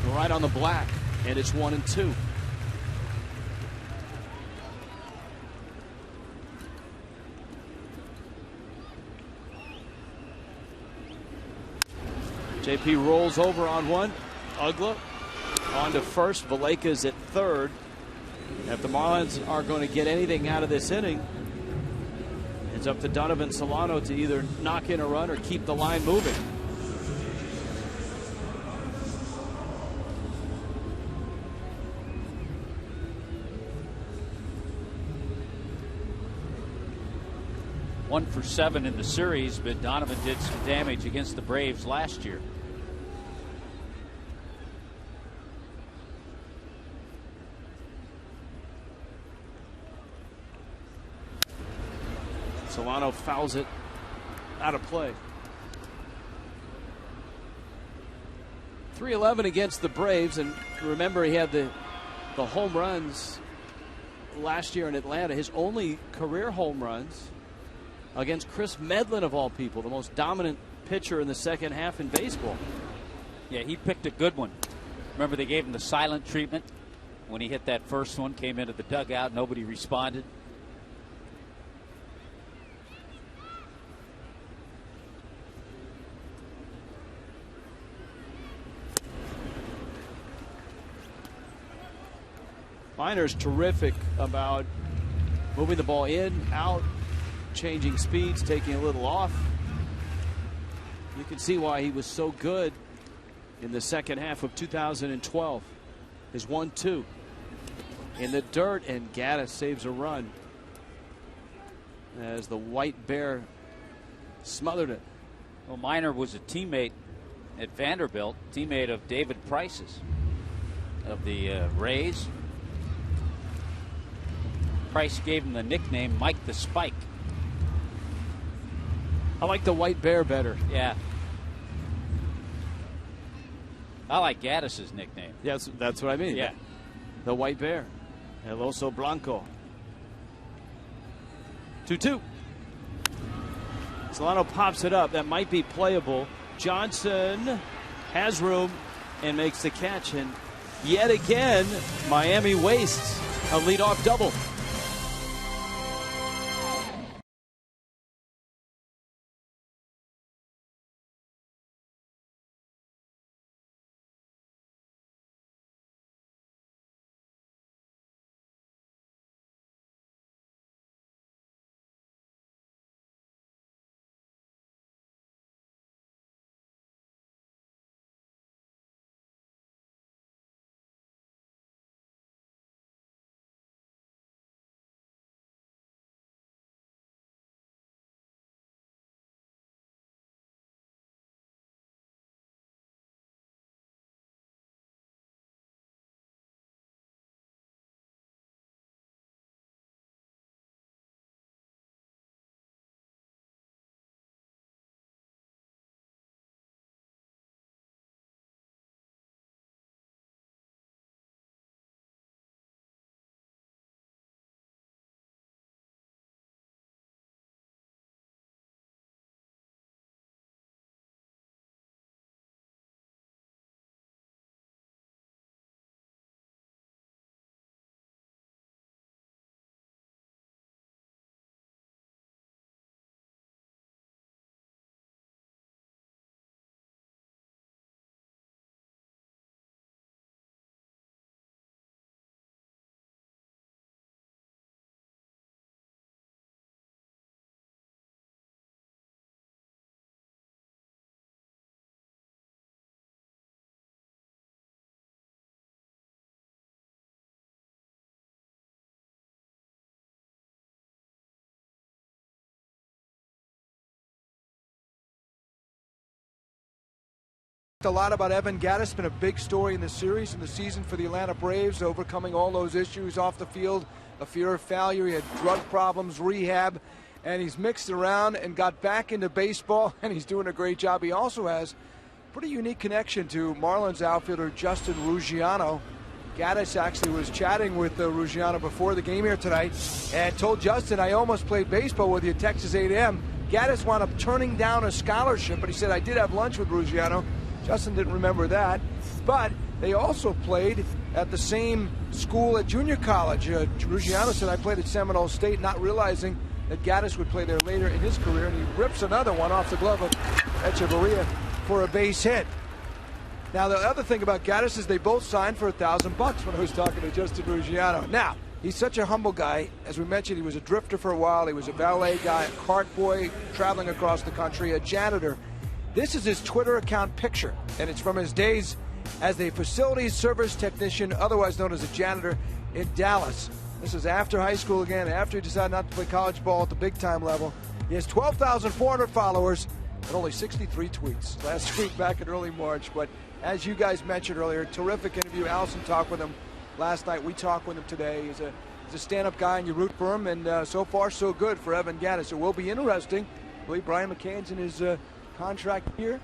Right on the black, and it's 1-2. JP rolls over on one. Ugla on to first. Valleca's at third. If the Marlins are going to get anything out of this inning, it's up to Donovan Solano to either knock in a run or keep the line moving. One for 7 in the series, but Donovan did some damage against the Braves last year. Solano fouls it out of play. 3-11 against the Braves, and remember he had the home runs last year in Atlanta. His only career home runs against Chris Medlin, of all people, the most dominant pitcher in the second half in baseball. Yeah, he picked a good one. Remember they gave him the silent treatment when he hit that first one, came into the dugout, nobody responded. Minor's terrific about moving the ball in, out, changing speeds, taking a little off. You can see why he was so good in the second half of 2012. His 1-2 in the dirt, and Gattis saves a run as the White Bear smothered it. Well, Minor was a teammate at Vanderbilt, teammate of David Price's of the Rays. Price gave him the nickname Mike the Spike. I like the White Bear better. Yeah. I like Gattis' nickname. Yes, that's what I mean. Yeah. The White Bear. El Oso Blanco. 2-2. Solano pops it up. That might be playable. Johnson has room and makes the catch. And yet again, Miami wastes a leadoff double. A lot about Evan Gattis, been a big story in the series and the season for the Atlanta Braves, overcoming all those issues off the field, a fear of failure. He had drug problems, rehab, and he's mixed around and got back into baseball, and he's doing a great job. He also has pretty unique connection to Marlins outfielder Justin Ruggiano. Gattis actually was chatting with Ruggiano before the game here tonight and told Justin, I almost played baseball with you at Texas A&M. Gattis wound up turning down a scholarship, but he said, I did have lunch with Ruggiano. Justin didn't remember that. But they also played at the same school at junior college. Ruggiano said, I played at Seminole State, not realizing that Gattis would play there later in his career, and he rips another one off the glove of Echeverria for a base hit. Now, the other thing about Gattis is they both signed for $1,000 when I was talking to Justin Ruggiano. Now, he's such a humble guy. As we mentioned, he was a drifter for a while. He was a valet guy, a cart boy, traveling across the country, a janitor. This is his Twitter account picture, and it's from his days as a facilities service technician, otherwise known as a janitor, in Dallas. This is after high school again, after he decided not to play college ball at the big-time level. He has 12,400 followers and only 63 tweets. Last tweet back in early March, but as you guys mentioned earlier, terrific interview. Allison talked with him last night. We talked with him today. He's a stand-up guy, and you root for him, and so far so good for Evan Gattis. It will be interesting. I believe Brian McCann's in his contract here,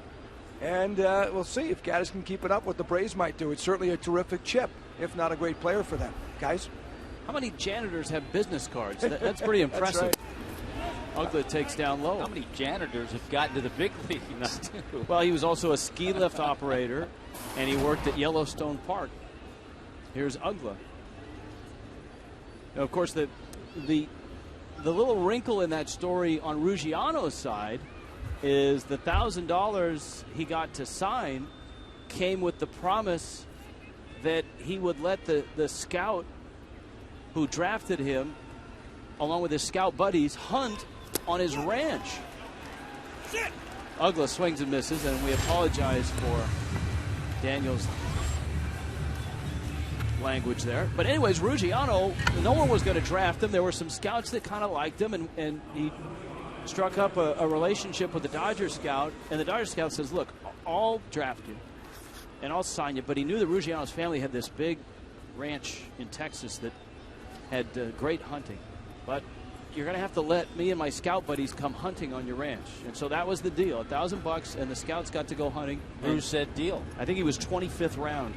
and we'll see if Gattis can keep it up, what the Braves might do. It's certainly a terrific chip, if not a great player for them. Guys? How many janitors have business cards? That's pretty impressive. That's right. Ugla takes down low. How many janitors have gotten to the big leagues? Well, he was also a ski lift operator, and he worked at Yellowstone Park. Here's Ugla. Now, of course, the little wrinkle in that story on Ruggiano's side is the $1,000 he got to sign came with the promise that he would let the scout who drafted him, along with his scout buddies, hunt on his ranch. Ugla swings and misses, and we apologize for Daniel's language there. But anyways, Ruggiano, no one was going to draft him. There were some scouts that kind of liked him, and he struck up a relationship with the Dodger scout, and the Dodger scout says, look, I'll draft you and I'll sign you. But he knew that Ruggiano's family had this big ranch in Texas that had great hunting. But you're going to have to let me and my scout buddies come hunting on your ranch. And so that was the deal, $1,000, and the scouts got to go hunting. Who said deal? I think he was 25th round.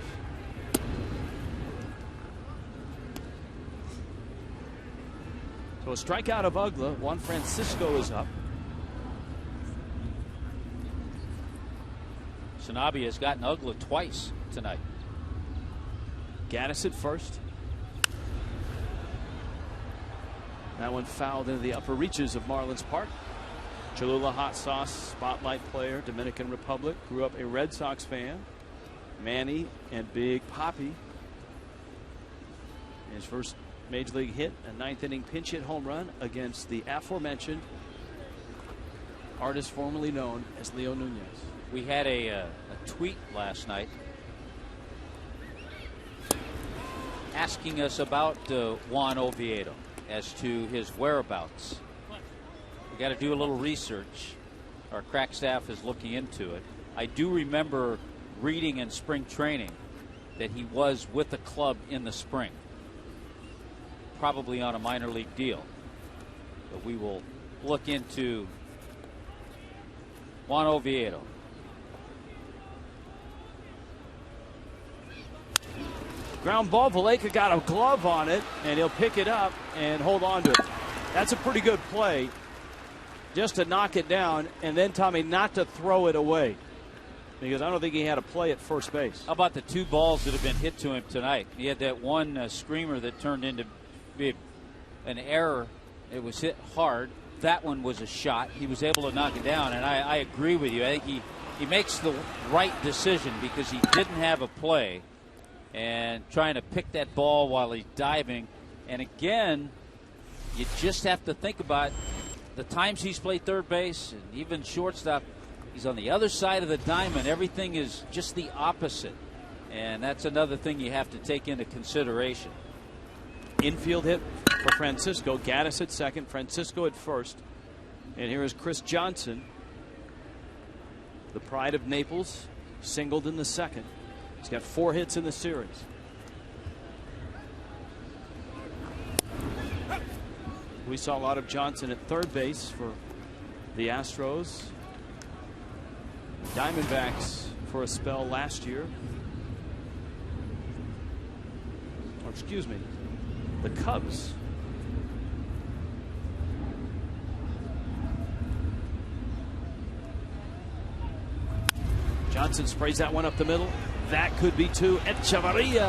So a strikeout of Ugla. Juan Francisco is up. Sanabia has gotten Ugla twice tonight. Gattis at first. That one fouled into the upper reaches of Marlins Park. Cholula hot sauce spotlight player, Dominican Republic. Grew up a Red Sox fan. Manny and Big Papi. His first major league hit, a ninth inning pinch hit home run against the aforementioned artist formerly known as Leo Nunez. We had a tweet last night asking us about Juan Oviedo as to his whereabouts. We got to do a little research. Our crack staff is looking into it. I do remember reading in spring training that he was with the club in the spring, probably on a minor league deal. But we will look into Juan Oviedo. Ground ball. Valaika got a glove on it, and he'll pick it up and hold on to it. That's a pretty good play, just to knock it down, and then, Tommy, not to throw it away, because I don't think he had a play at first base. How about the two balls that have been hit to him tonight? He had that one screamer that turned into an error. It was hit hard. That one was a shot. He was able to knock it down, and I agree with you. I think he makes the right decision because he didn't have a play, and trying to pick that ball while he's diving. And again, you just have to think about the times he's played third base and even shortstop. He's on the other side of the diamond. Everything is just the opposite, and that's another thing you have to take into consideration. Infield hit for Francisco. Gattis at second, Francisco at first. And here is Chris Johnson, the pride of Naples, singled in the second. He's got 4 hits in the series. We saw a lot of Johnson at third base for the Astros. Diamondbacks for a spell last year. Or excuse me, the Cubs. Johnson sprays that one up the middle. That could be two. Echevarria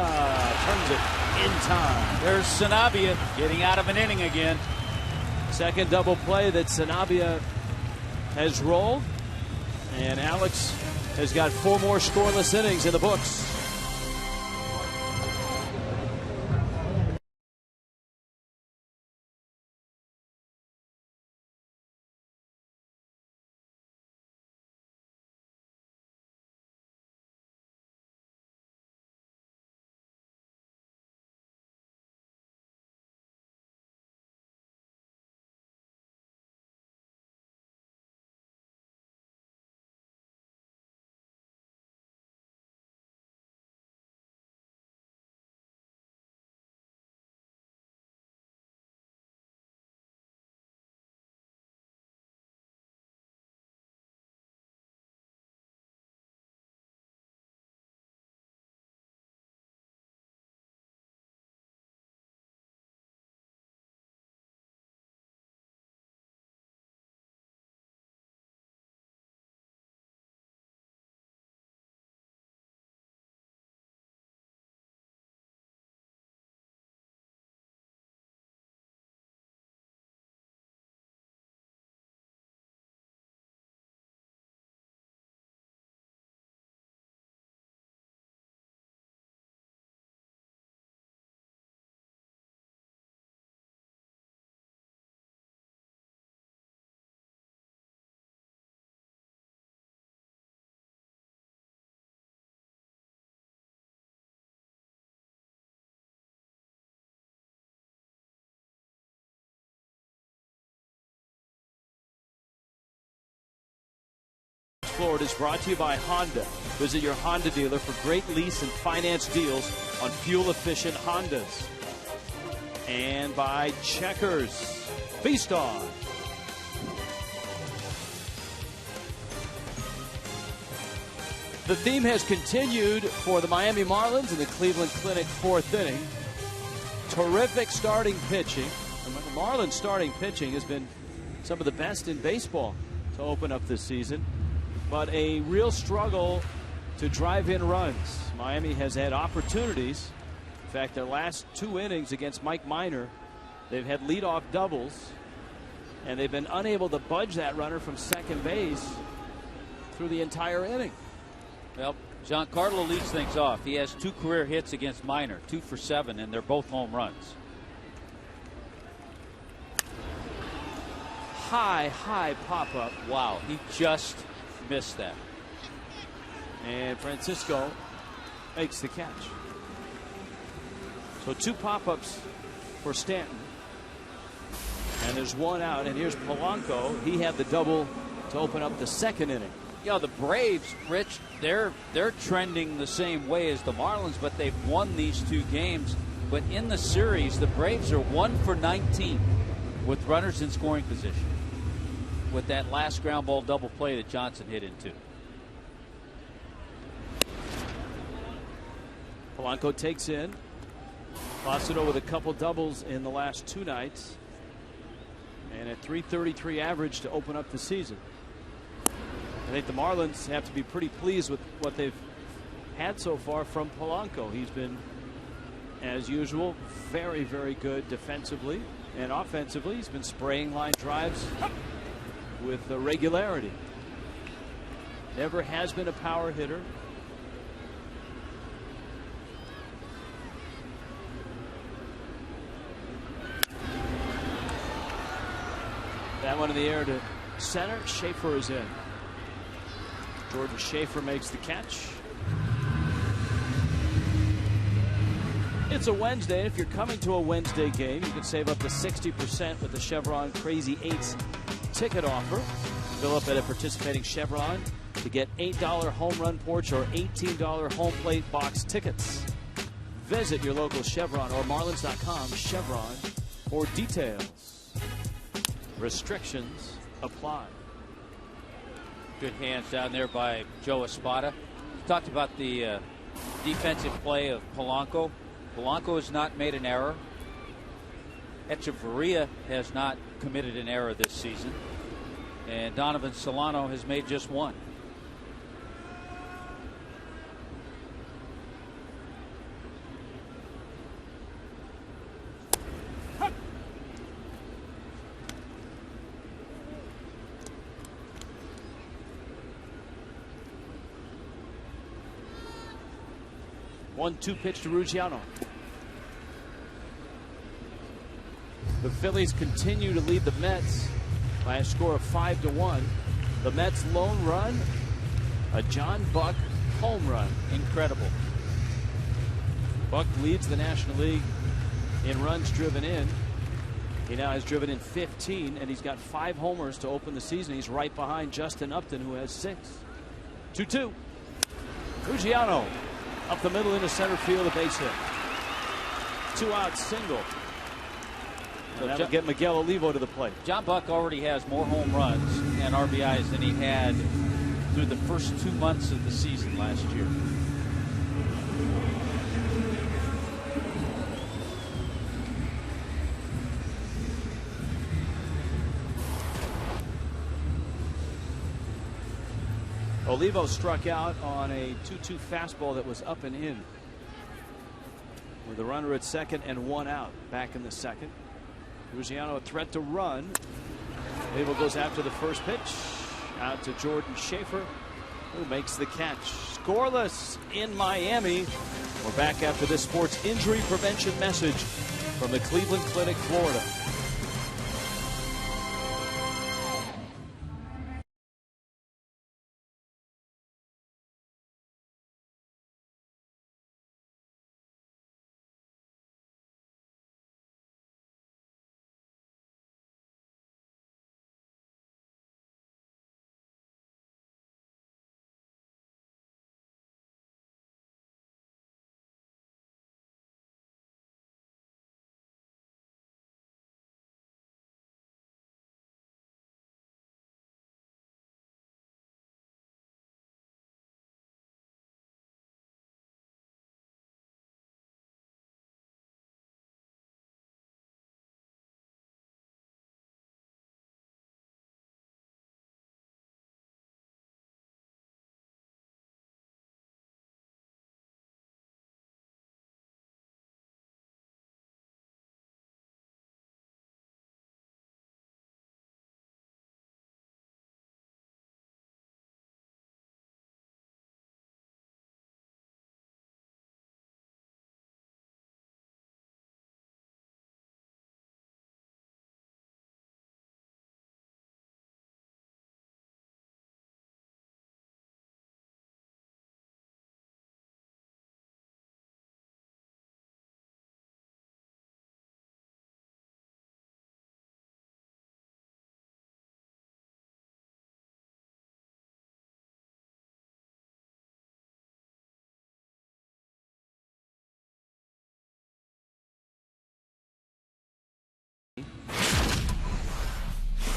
turns it in time. There's Sanabia getting out of an inning again. Second double play that Sanabia has rolled. And Alex has got 4 more scoreless innings in the books. Florida is brought to you by Honda. Visit your Honda dealer for great lease and finance deals on fuel-efficient Hondas. And by Checkers. Feast on. The theme has continued for the Miami Marlins in the Cleveland Clinic 4th inning. Terrific starting pitching. And the Marlins starting pitching has been some of the best in baseball to open up this season. But a real struggle to drive in runs. Miami has had opportunities. In fact, their last 2 innings against Mike Minor, they've had leadoff doubles, and they've been unable to budge that runner from second base through the entire inning. Well, Giancarlo leads things off. He has 2 career hits against Minor, 2 for 7, and they're both home runs. High pop-up. Wow, he just missed that. And Francisco makes the catch. So 2 pop-ups for Stanton. And there's 1 out. And here's Polanco. He had the double to open up the 2nd inning. Yeah, the Braves, Rich, they're trending the same way as the Marlins, but they've won these 2 games. But in the series, the Braves are 1 for 19 with runners in scoring position, with that last ground ball double play that Johnson hit into. Polanco takes in. Placido with a couple doubles in the last 2 nights. And a .333 average to open up the season. I think the Marlins have to be pretty pleased with what they've had so far from Polanco. He's been, as usual, very, very good defensively and offensively. He's been spraying line drives with regularity. Never has been a power hitter. That one in the air to center. Schaefer is in. Jordan Schaefer makes the catch. It's a Wednesday. If you're coming to a Wednesday game, you can save up to 60% with the Chevron Crazy 8s ticket offer. Fill up at a participating Chevron to get $8 home run porch or $18 home plate box tickets. Visit your local Chevron or Marlins.com Chevron for details. Restrictions apply. Good hands down there by Joe Espada. talked about the defensive play of Polanco. Polanco has not made an error. Echeverria has not committed an error this season. And Donovan Solano has made just one. One-two pitch to Ruggiano. The Phillies continue to lead the Mets by a score of 5-1. The Mets' lone run, a John Buck home run. Incredible. Buck leads the National League in runs driven in. He now has driven in 15, and he's got 5 homers to open the season. He's right behind Justin Upton, who has 6. 2-2. Ruggiano up the middle into center field, a base hit. 2-out single. So that'll get Miguel Olivo to the plate. John Buck already has more home runs and RBIs than he had through the first 2 months of the season last year. Olivo struck out on a 2-2 fastball that was up and in, with a runner at second and 1 out back in the second. Ruggiano a threat to run. Olivo goes after the first pitch. Out to Jordan Schaefer, who makes the catch. Scoreless in Miami. We're back after this sports injury prevention message from the Cleveland Clinic, Florida.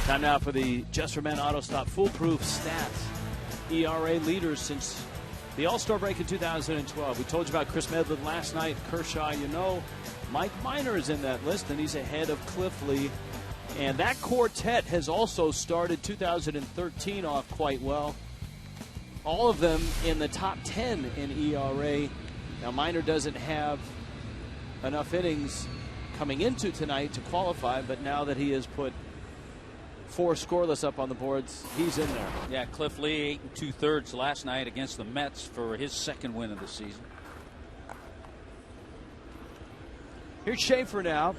Time now for the Just for Men Auto Stop Foolproof Stats. ERA leaders since the All-Star break in 2012. We told you about Chris Medlin last night. Kershaw, you know. Mike Minor is in that list, and he's ahead of Cliff Lee. And that quartet has also started 2013 off quite well. All of them in the top 10 in ERA. Now, Minor doesn't have enough innings coming into tonight to qualify, but now that he has put 4 scoreless up on the boards, he's in there. Yeah, Cliff Lee 8 2/3 last night against the Mets for his second win of the season. Here's Schaefer now.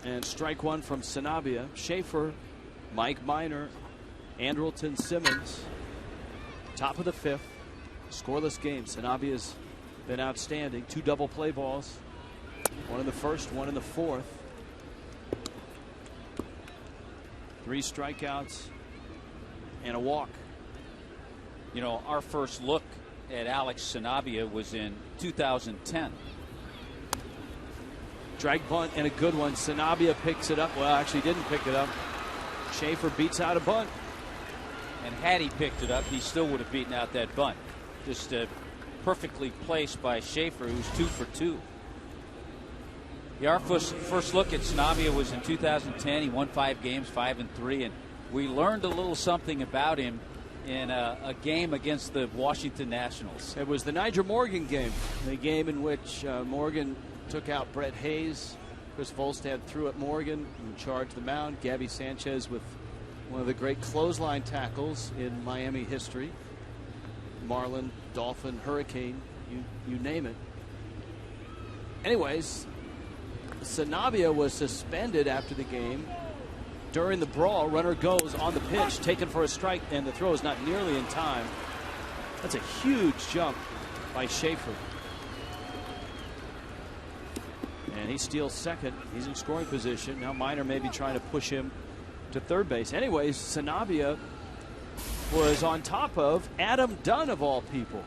And strike one from Sanabia. Schaefer, Mike Minor, Andrelton Simmons. Top of the 5th. Scoreless game. Sanabia's been outstanding. 2 double play balls. 1 in the first, 1 in the 4th. 3 strikeouts and a walk. You know, our first look at Alex Sanabia was in 2010. Drag bunt and a good one. Sanabia picks it up. Well, actually didn't pick it up. Schaefer beats out a bunt. And had he picked it up, he still would have beaten out that bunt. Just perfectly placed by Schaefer, who's 2 for 2. Yeah, our first look at Sanabia was in 2010. He won 5 games, 5-3, and we learned a little something about him in a game against the Washington Nationals. It was the Niger Morgan game, the game in which Morgan took out Brett Hayes. Chris Volstad threw at Morgan and charged the mound. Gabby Sanchez with one of the great clothesline tackles in Miami history. Marlin, Dolphin, Hurricane, you name it. Anyways, Sanabia was suspended after the game. During the brawl, runner goes on the pitch, taken for a strike, and the throw is not nearly in time. That's a huge jump by Schaefer. And he steals second. He's in scoring position. Now Minor may be trying to push him to third base. Anyways, Sanabia was on top of Adam Dunn, of all people.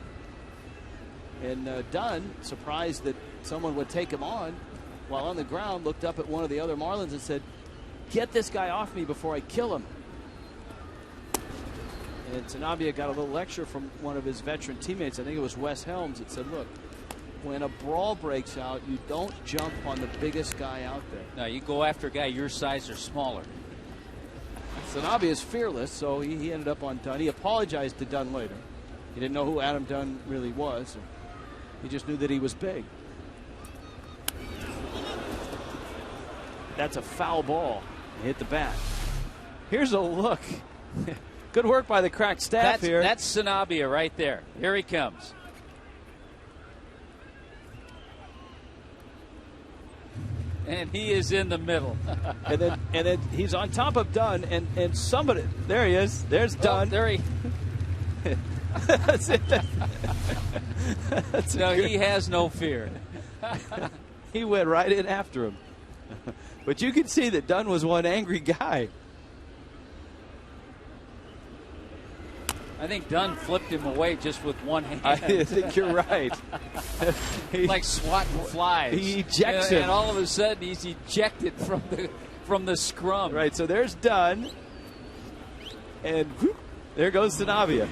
And Dunn, surprised that someone would take him on, while on the ground, looked up at one of the other Marlins and said, "Get this guy off me before I kill him." And Sanabia got a little lecture from one of his veteran teammates. I think it was Wes Helms that said, "Look, when a brawl breaks out, you don't jump on the biggest guy out there. No, you go after a guy your size or smaller." Sanabia is fearless, so he ended up on Dunn. He apologized to Dunn later. He didn't know who Adam Dunn really was. He just knew that he was big. That's a foul ball. It hit the bat. Here's a look. Good work by the crack staff here. That's Sanabia right there. Here he comes. And he is in the middle. and then he's on top of Dunn, and somebody, there he is. There's Dunn. Oh, there he. That's it. No, he has no fear. He went right in after him. But you can see that Dunn was one angry guy. I think Dunn flipped him away just with one hand. I think you're right. Like swatting flies. He ejects him. And all of a sudden he's ejected from the scrum. Right, so there's Dunn. And whoop, there goes Sanabia.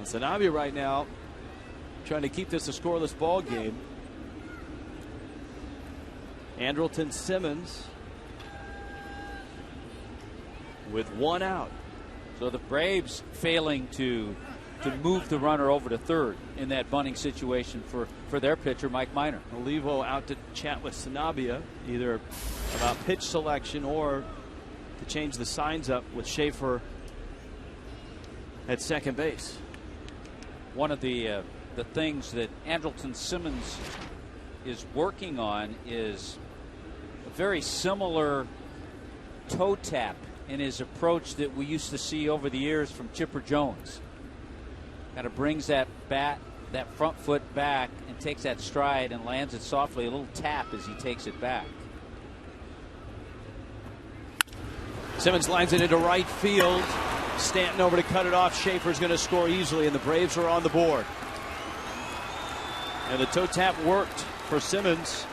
Sanabia right now trying to keep this a scoreless ball game. Andrelton Simmons with one out. So the Braves failing to move the runner over to third in that bunting situation for their pitcher, Mike Minor. Olivo out to chat with Sanabia, either about pitch selection or to change the signs up with Schaefer at second base. One of the things that Andrelton Simmons is working on is a very similar toe tap in his approach that we used to see over the years from Chipper Jones. Kind of brings that front foot back and takes that stride and lands it softly, a little tap as he takes it back. Simmons lines it into right field. Stanton over to cut it off. Schaefer's going to score easily, and the Braves are on the board. And the toe tap worked for Simmons,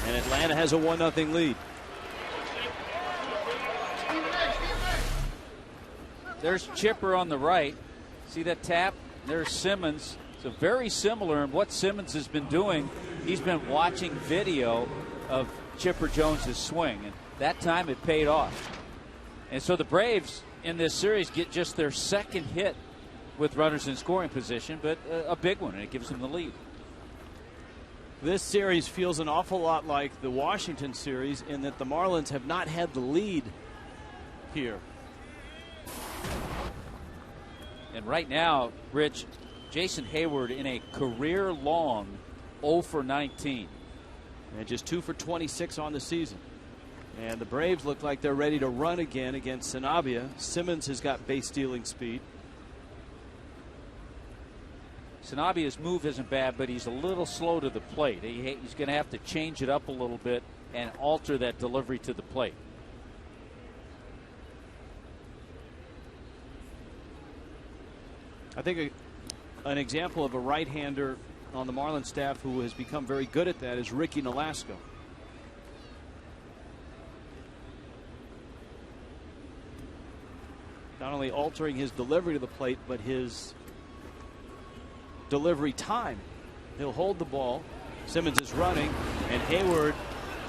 and Atlanta has a 1-0 lead. There's Chipper on the right. See that tap? There's Simmons. So very similar in what Simmons has been doing. He's been watching video of Chipper Jones' swing, and that time it paid off. And so the Braves in this series get just their second hit with runners in scoring position, but a big one, and it gives them the lead. This series feels an awful lot like the Washington series in that the Marlins have not had the lead here. And right now, Rich, Jason Hayward in a career-long 0 for 19. And just 2 for 26 on the season. And the Braves look like they're ready to run again against Sanabia. Simmons has got base-stealing speed. Sanabia's move isn't bad, but he's a little slow to the plate. He's going to have to change it up a little bit and alter that delivery to the plate. I think an example of a right-hander on the Marlins staff who has become very good at that is Ricky Nolasco. Not only altering his delivery to the plate, but his delivery time. He'll hold the ball. Simmons is running, and Hayward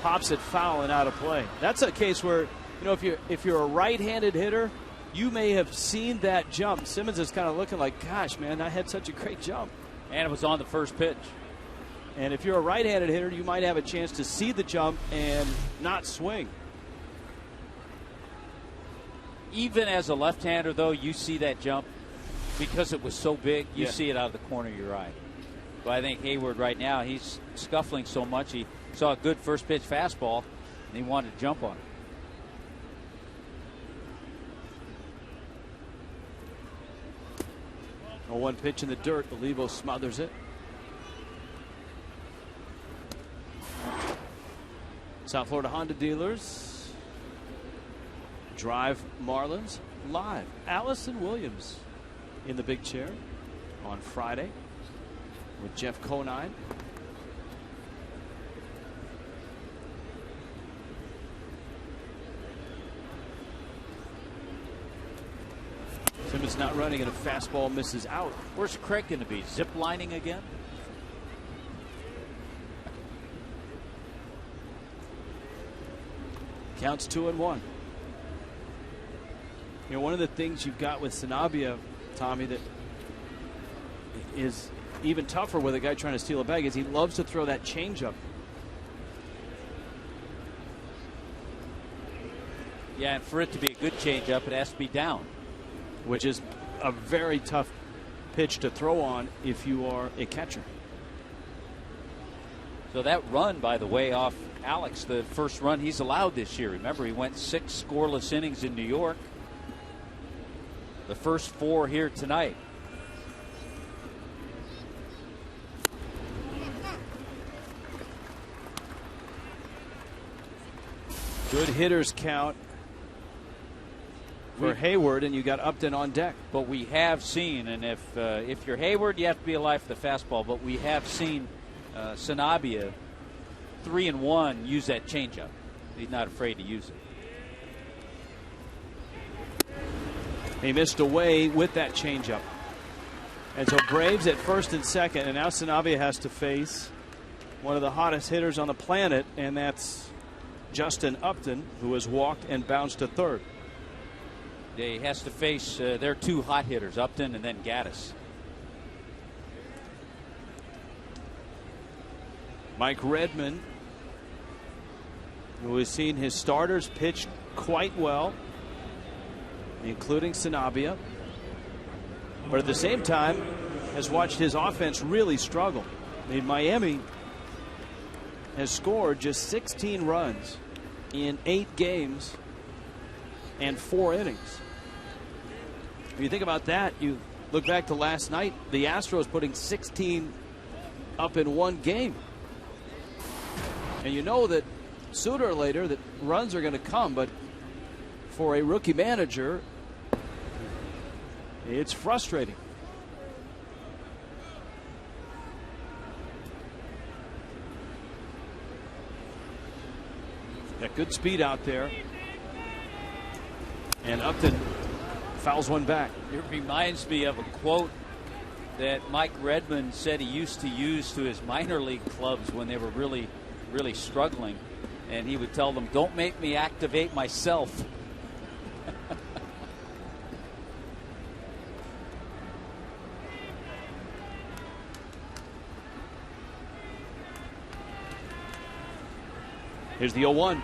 pops it foul and out of play. That's a case where, you know, if you're a right-handed hitter, you may have seen that jump. Simmons is kind of looking like, gosh, man, I had such a great jump. And it was on the first pitch. And if you're a right-handed hitter, you might have a chance to see the jump and not swing. Even as a left-hander, though, you see that jump because it was so big. You see it out of the corner of your eye. But I think Hayward right now, he's scuffling so much. He saw a good first-pitch fastball, and he wanted to jump on it. A one pitch in the dirt. Olivo smothers it. South Florida Honda dealers drive Marlins live. Allison Williams in the big chair on Friday with Jeff Conine. Simmons not running and a fastball misses out. Where's Craig going to be? Zip lining again? Counts 2-1. You know, one of the things you've got with Sanabia, Tommy, that is even tougher with a guy trying to steal a bag is he loves to throw that changeup. Yeah, and for it to be a good changeup, it has to be down. Which is a very tough pitch to throw on if you are a catcher. So that run, by the way, off Alex, the first run he's allowed this year. Remember, he went 6 scoreless innings in New York. The first 4 here tonight. Good hitters count for Hayward, and you got Upton on deck. But we have seen, and if you're Hayward, you have to be alive for the fastball. But we have seen Sanabia 3-1 use that changeup. He's not afraid to use it. He missed away with that changeup. And so Braves at first and second, and now Sanabia has to face one of the hottest hitters on the planet, and that's Justin Upton, who has walked and bounced to third. He has to face their 2 hot hitters, Upton and then Gattis. Mike Redmond, who has seen his starters pitch quite well, including Sanabia, but at the same time has watched his offense really struggle. I mean, Miami has scored just 16 runs in 8 games and 4 innings. If you think about that, you look back to last night, the Astros putting 16 up in 1 game. And you know that sooner or later that runs are going to come, but for a rookie manager, it's frustrating. Got good speed out there. And Upton fouls one back. It reminds me of a quote that Mike Redmond said he used to use to his minor league clubs when they were really, really struggling. And he would tell them, "Don't make me activate myself." Here's the 0-1.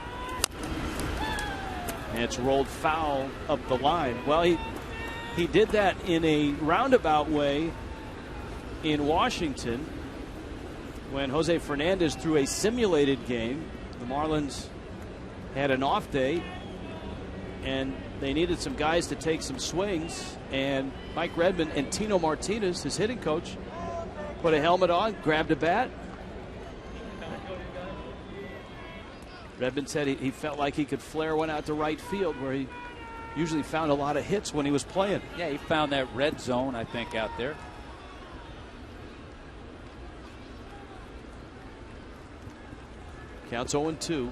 And it's rolled foul up the line. Well, he did that in a roundabout way in Washington when Jose Fernandez threw a simulated game. The Marlins had an off day, and they needed some guys to take some swings. And Mike Redmond and Tino Martinez, his hitting coach, put a helmet on, grabbed a bat. Redmond said he felt like he could flare one out to right field, where he usually found a lot of hits when he was playing. Yeah, he found that red zone, I think, out there. Counts 0-2.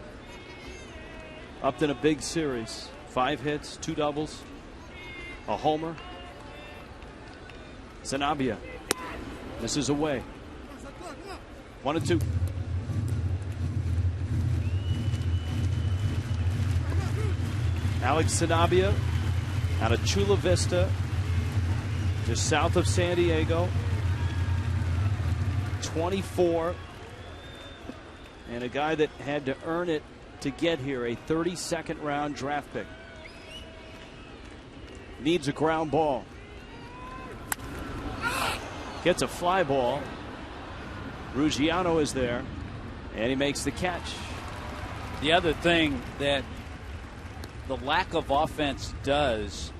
Upton a big series. 5 hits, 2 doubles, a homer. Sanabia misses away. 1-2. Alex Sanabia out of Chula Vista, just south of San Diego. 24. And a guy that had to earn it to get here, a 32nd round draft pick. Needs a ground ball. Gets a fly ball. Ruggiano is there, and he makes the catch. The other thing that the lack of offense does,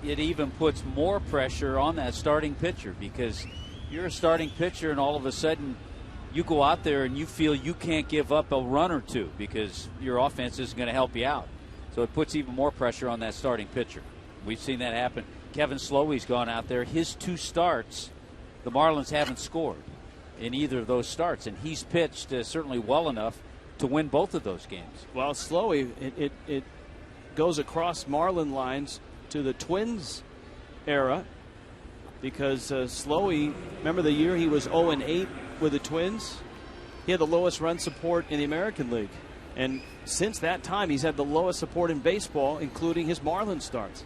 it even puts more pressure on that starting pitcher, because you're a starting pitcher and all of a sudden you go out there and you feel you can't give up a run or two because your offense isn't going to help you out. So it puts even more pressure on that starting pitcher. We've seen that happen. Kevin Slowey's gone out there. His 2 starts, the Marlins haven't scored in either of those starts, and he's pitched certainly well enough to win both of those games. Well, Slowey, it goes across Marlin lines to the Twins era, because Slowey, remember the year he was 0-8 with the Twins? He had the lowest run support in the American League. And since that time, he's had the lowest support in baseball, including his Marlins starts.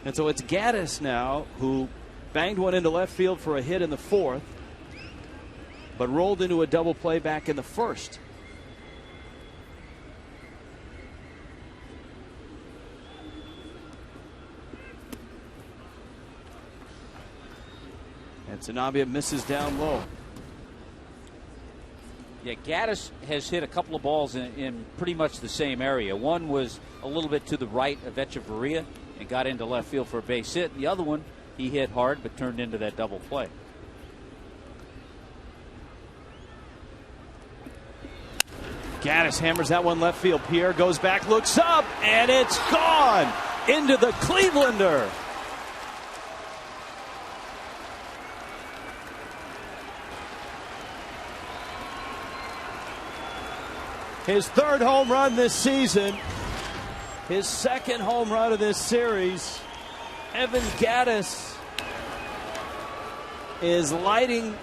And so it's Gattis now, who banged one into left field for a hit in the 4th, but rolled into a double play back in the 1st. And Sanabia misses down low. Yeah, Gattis has hit a couple of balls in pretty much the same area. One was a little bit to the right of Echeverria and got into left field for a base hit. The other one, he hit hard but turned into that double play. Gattis hammers that one left field. Pierre goes back, looks up, and it's gone into the Clevelander. His 3rd home run this season. His 2nd home run of this series. Evan Gattis is lighting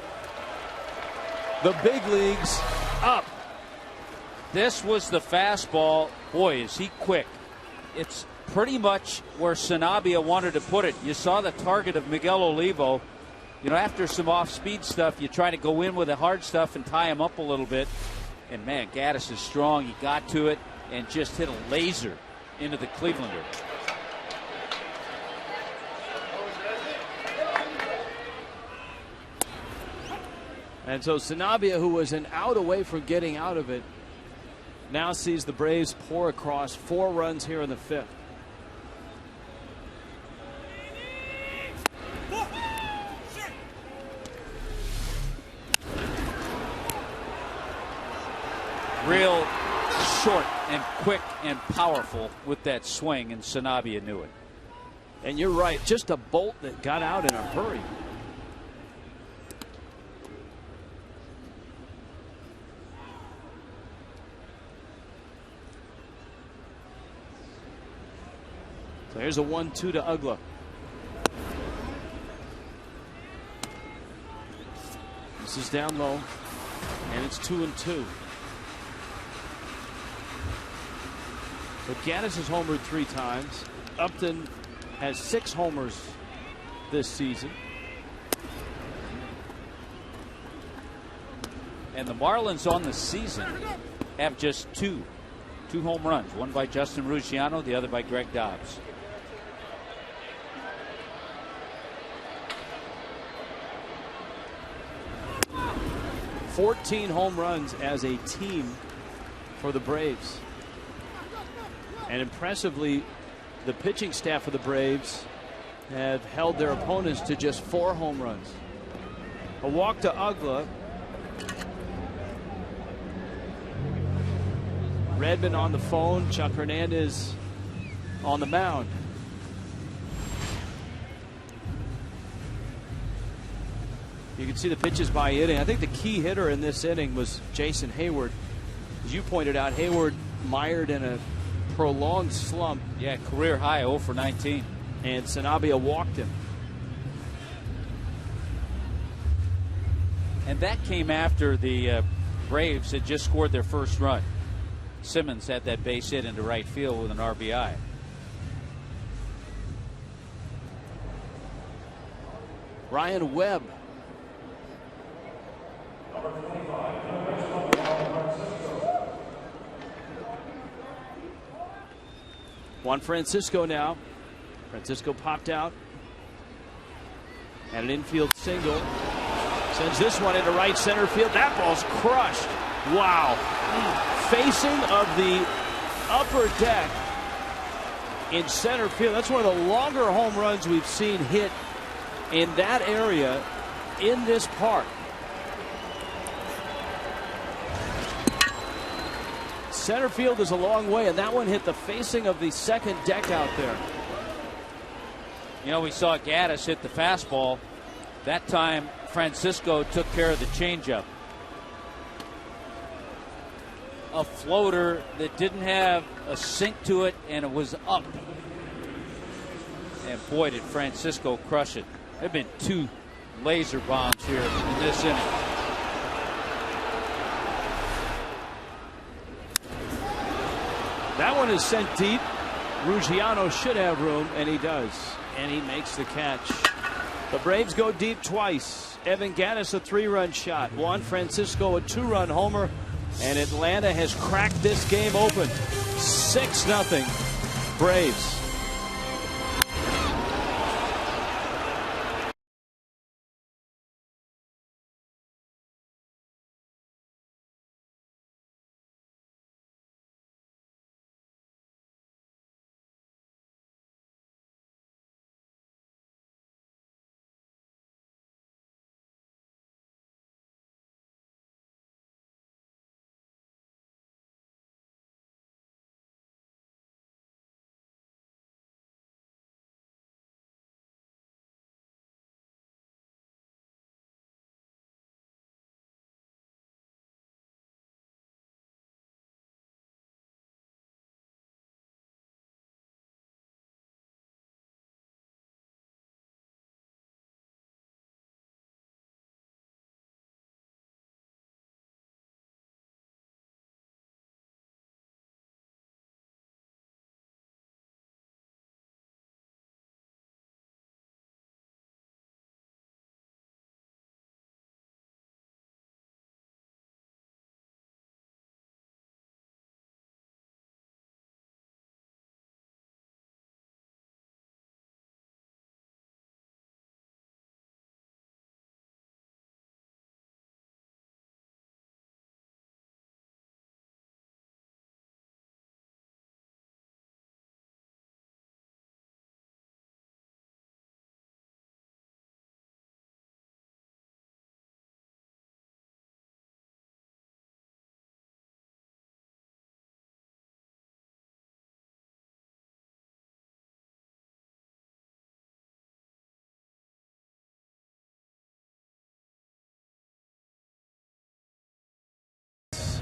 the big leagues up. This was the fastball. Boy, is he quick. It's pretty much where Sanabia wanted to put it. You saw the target of Miguel Olivo. You know, after some off-speed stuff, you try to go in with the hard stuff and tie him up a little bit. And, man, Gattis is strong. He got to it and just hit a laser into the Clevelander. And so Sanabia, who was an out away from getting out of it, now sees the Braves pour across 4 runs here in the 5th. Real short and quick and powerful with that swing, and Sanabia knew it. And you're right, just a bolt that got out in a hurry. So here's a 1-2 to Ugla. This is down low, and it's 2-2. So Gattis has homered 3 times. Upton has 6 homers this season. And the Marlins on the season have just two home runs. One by Justin Ruggiano, the other by Greg Dobbs. "14 home runs as a team for the Braves. And impressively, the pitching staff of the Braves have held their opponents to just 4 home runs. A walk to Ugla. Redmond on the phone. Chuck Hernandez on the mound. You can see the pitches by inning. I think the key hitter in this inning was Jason Hayward. As you pointed out, Hayward mired in a prolonged slump. Yeah, career high, 0 for 19. And Sanabria walked him. And that came after the Braves had just scored their first run. Simmons had that base hit into right field with an RBI. Ryan Webb. Juan Francisco now. Francisco popped out. And an infield single. Sends this one into right center field. That ball's crushed. Wow. Facing of the upper deck in center field. That's one of the longer home runs we've seen hit in that area in this park. Center field is a long way, and that one hit the facing of the second deck out there. You know, we saw Gattis hit the fastball. That time, Francisco took care of the changeup. A floater that didn't have a sink to it, and it was up. And boy, did Francisco crush it. There have been 2 laser bombs here in this inning. That one is sent deep. Ruggiano should have room, and he does. And he makes the catch. The Braves go deep twice. Evan Gattis a 3-run shot. Juan Francisco a 2-run homer. And Atlanta has cracked this game open. 6-0 Braves.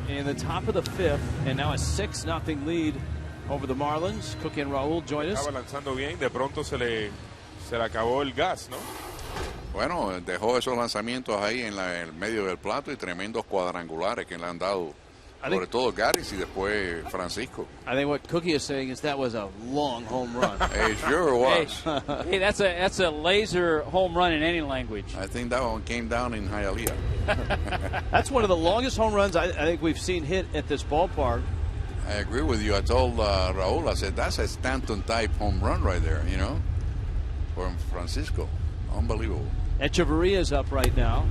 In the top of the 5th, and now a 6-0 lead over the Marlins. Cookie and Raúl join us. Estaba lanzando bien, de pronto se le acabó el gas, ¿no? Bueno, dejó esos lanzamientos ahí en el medio del plato y tremendos cuadrangulares que le han dado, sobre todo Gattis y después Francisco. I think what Cookie is saying is that was a long home run. It sure was. Hey, that's a laser home run in any language. I think that one came down in Hialeah. That's one of the longest home runs I think we've seen hit at this ballpark. I agree with you. I told Raúl, I said, that's a Stanton-type home run right there, you know, from Francisco. Unbelievable. Echeverria's up right now.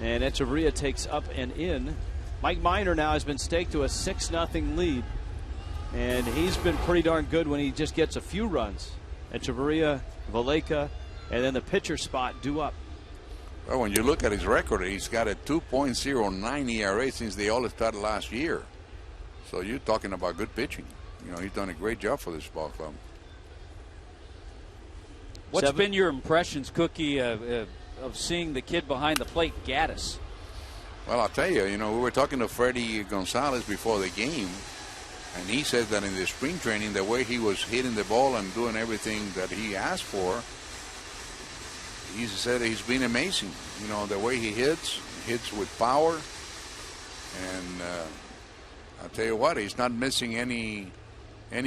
And Echeverria takes up and in. Mike Minor now has been staked to a 6-0 lead. And he's been pretty darn good when he just gets a few runs. Echeverria, Valleca, and then the pitcher spot due up. Well, when you look at his record, he's got a 2.09 ERA since they all started last year. So you're talking about good pitching. You know, he's done a great job for this ball club. What's been your impressions, Cookie, of seeing the kid behind the plate, Gattis? Well, I'll tell you, we were talking to Freddie Gonzalez before the game, and he said that in the spring training, the way he was hitting the ball and doing everything that he asked for, he said he's been amazing. The way he hits with power, and I'll tell you what, he's not missing any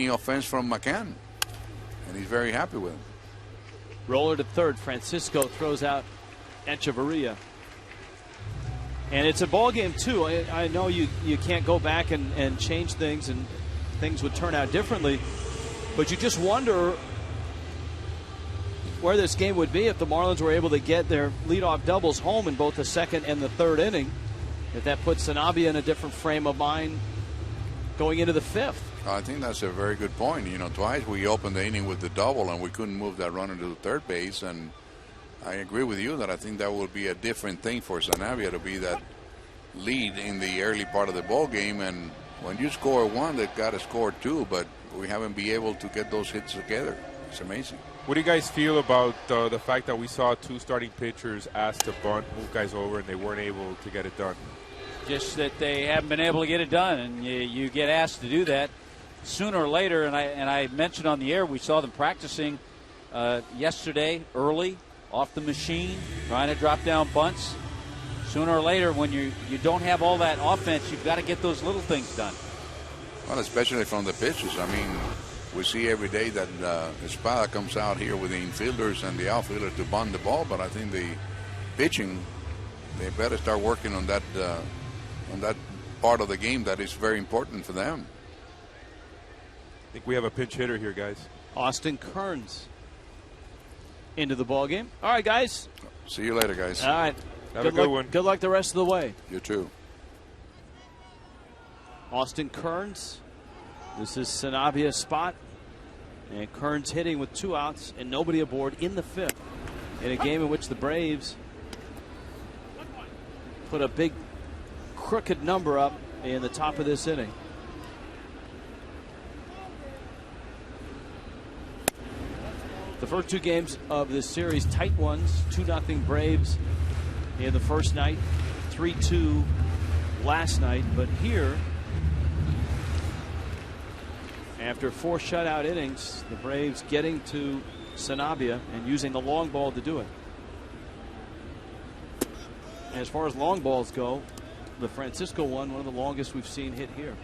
offense from McCann, and he's very happy with him. Roller to third. Francisco throws out Echeverria. And it's a ball game, too. I know you can't go back and change things, and things would turn out differently. But you just wonder where this game would be if the Marlins were able to get their leadoff doubles home in both the second and the third inning. If that puts Sanabria in a different frame of mind going into the fifth. I think that's a very good point. Twice we opened the inning with the double, and we couldn't move that runner to the third base. And I agree with you that I think that will be a different thing for Sanabria to be that lead in the early part of the ball game. And when you score one, they've got to score two, but we haven't been able to get those hits together. It's amazing. What do you guys feel about the fact that we saw two starting pitchers asked to bunt, move guys over, and they weren't able to get it done? Just that they haven't been able to get it done, and you get asked to do that sooner or later. And I mentioned on the air, we saw them practicing yesterday early off the machine, trying to drop down bunts. Sooner or later, when you don't have all that offense, you've got to get those little things done. Well, especially from the pitchers. I mean, we see every day that Espada comes out here with the infielders and the outfielders to bunt the ball, but I think the pitching, they better start working on that part of the game that is very important for them. I think we have a pinch hitter here, guys. Austin Kearns into the ball game. All right, guys. See you later, guys. All right. Have a good one. Good luck the rest of the way. You too. Austin Kearns. This is Sanabia's spot. And Kearns hitting with 2 outs and nobody aboard in the fifth. In a game in which the Braves put a big crooked number up in the top of this inning. The first 2 games of this series, tight ones. 2-0 Braves in the first night, 3-2 last night. But here, after 4 shutout innings, the Braves getting to Sanabia and using the long ball to do it. And as far as long balls go, the Francisco one of the longest we've seen hit here.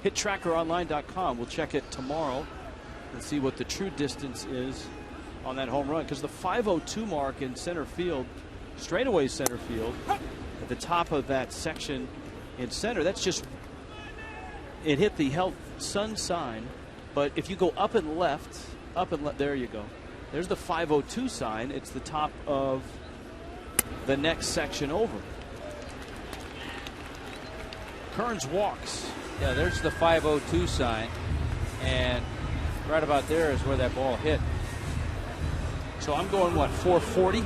HitTrackerOnline.com. We'll check it tomorrow and see what the true distance is on that home run, because the 502 mark in center field, straightaway center field, at the top of that section in center, that's just, it hit the health sun sign. But if you go up and left, there you go. There's the 502 sign. It's the top of the next section over. Kearns walks. Yeah, there's the 502 sign, and right about there is where that ball hit. So I'm going, 440?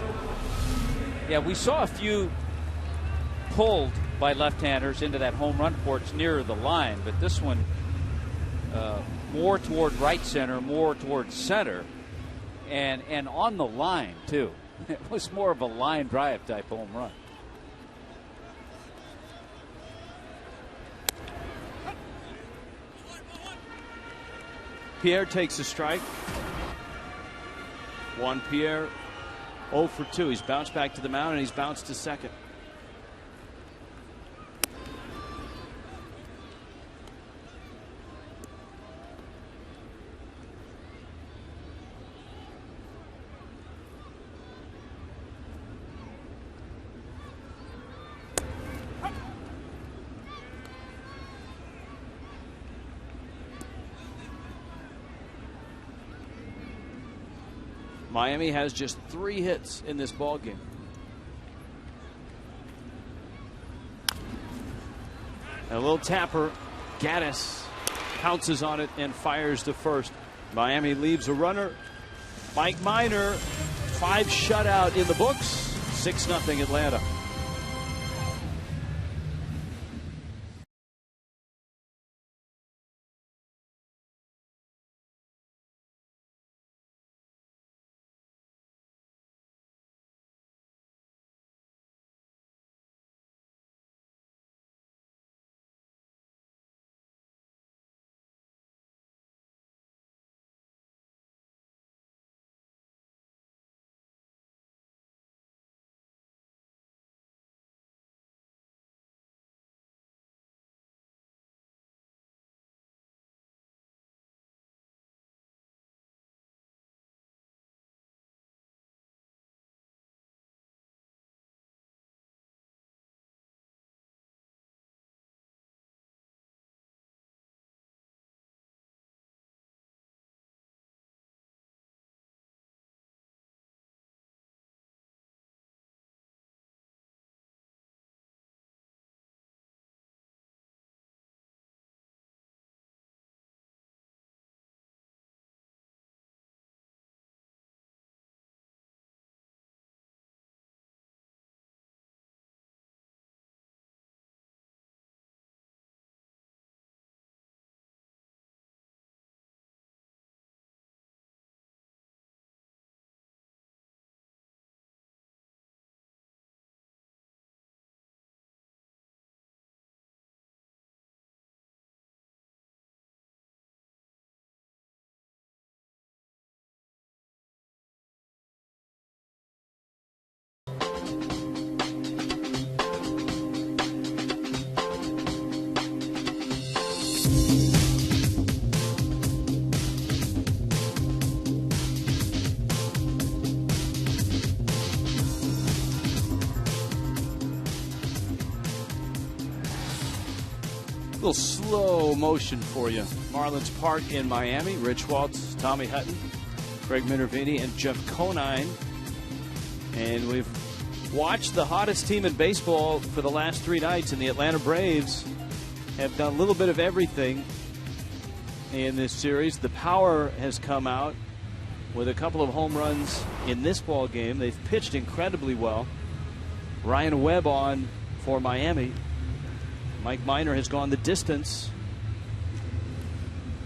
Yeah, we saw a few pulled by left-handers into that home run porch nearer the line, but this one more toward right center, more toward center, and on the line, too. It was more of a line drive type home run. Pierre takes a strike. Juan Pierre 0 for 2. He's bounced back to the mound, and he's bounced to second. Miami has just 3 hits in this ball game. A little tapper. Gattis pounces on it and fires to first. Miami leaves a runner. Mike Minor, 5 shutout in the books. 6-0 Atlanta. Little slow motion for you. Marlins Park in Miami. Rich Waltz, Tommy Hutton, Craig Minervini, and Jeff Conine. And we've watched the hottest team in baseball for the last 3 nights, and the Atlanta Braves have done a little bit of everything in this series. The power has come out with a couple of home runs in this ball game. They've pitched incredibly well. Ryan Webb on for Miami. Mike Minor has gone the distance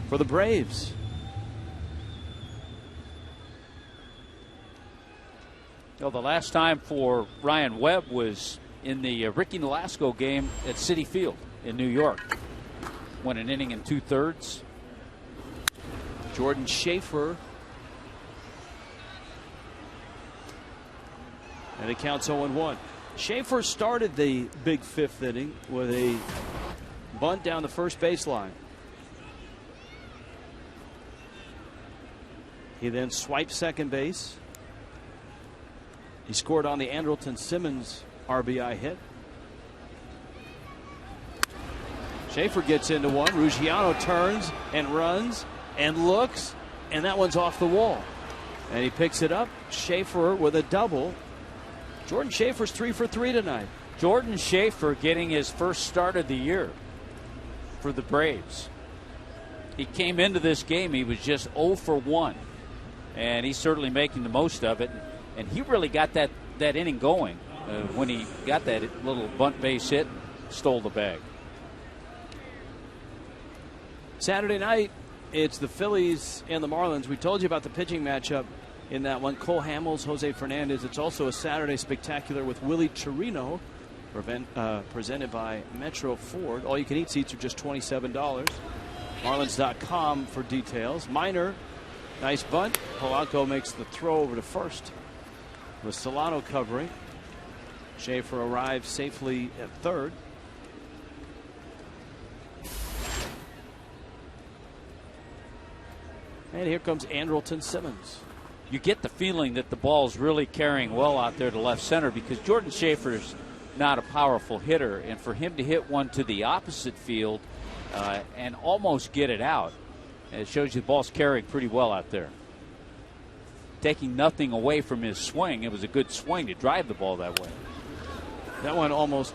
for the Braves. Well, the last time for Ryan Webb was in the Ricky Nolasco game at Citi Field in New York. Won an inning in 2/3. Jordan Schaefer. And it counts 0-1. Schaefer started the big 5th inning with a bunt down the first baseline. He then swiped second base. He scored on the Andrelton Simmons RBI hit. Schaefer gets into one. Ruggiano turns and runs and looks, and that one's off the wall. And he picks it up. Schaefer with a double. Jordan Schaefer's 3 for 3 tonight. Jordan Schaefer getting his first start of the year for the Braves. He came into this game, he was just 0 for 1. And he's certainly making the most of it. And he really got that inning going when he got that little bunt base hit, stole the bag. Saturday night, it's the Phillies and the Marlins. We told you about the pitching matchup in that one. Cole Hamels, Jose Fernandez. It's also a Saturday spectacular with Willie Chirino, presented by Metro Ford. All-you-can-eat seats are just $27. Marlins.com for details. Minor, nice bunt. Polanco makes the throw over to first with Solano covering. Schaefer arrives safely at third. And here comes Andrelton Simmons. You get the feeling that the ball's really carrying well out there to left center because Jordan Schaefer's not a powerful hitter, and for him to hit one to the opposite field and almost get it out, it shows you the ball's carrying pretty well out there. Taking nothing away from his swing. It was a good swing to drive the ball that way. That one almost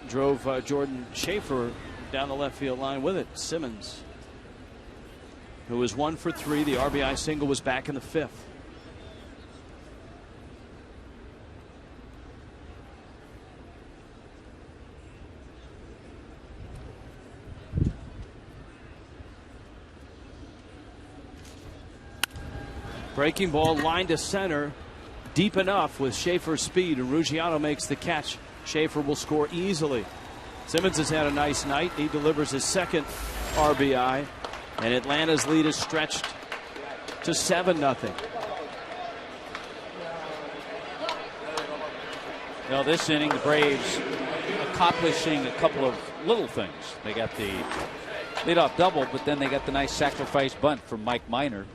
drove Jordan Schaefer down the left field line with it. Simmons, who was 1 for 3. The RBI single was back in the 5th. Breaking ball line to center, deep enough with Schaefer's speed, and Ruggiano makes the catch. Schaefer will score easily. Simmons has had a nice night. He delivers his second RBI. And Atlanta's lead is stretched to 7-0. Now this inning, the Braves accomplishing a couple of little things. They got the leadoff double, but then they got the nice sacrifice bunt from Mike Minor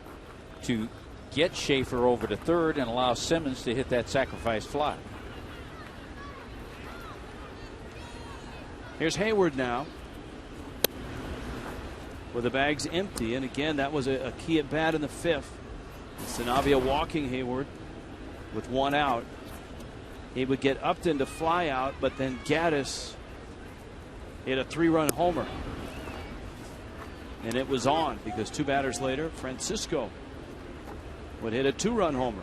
to get Schaefer over to third and allow Simmons to hit that sacrifice fly. Here's Hayward now, with the bags empty, and again that was a key at bat in the 5th. Sanavia walking Hayward with 1 out. He would get Upton to fly out, but then Gattis hit a 3-run homer, and it was on because 2 batters later Francisco would hit a 2-run homer.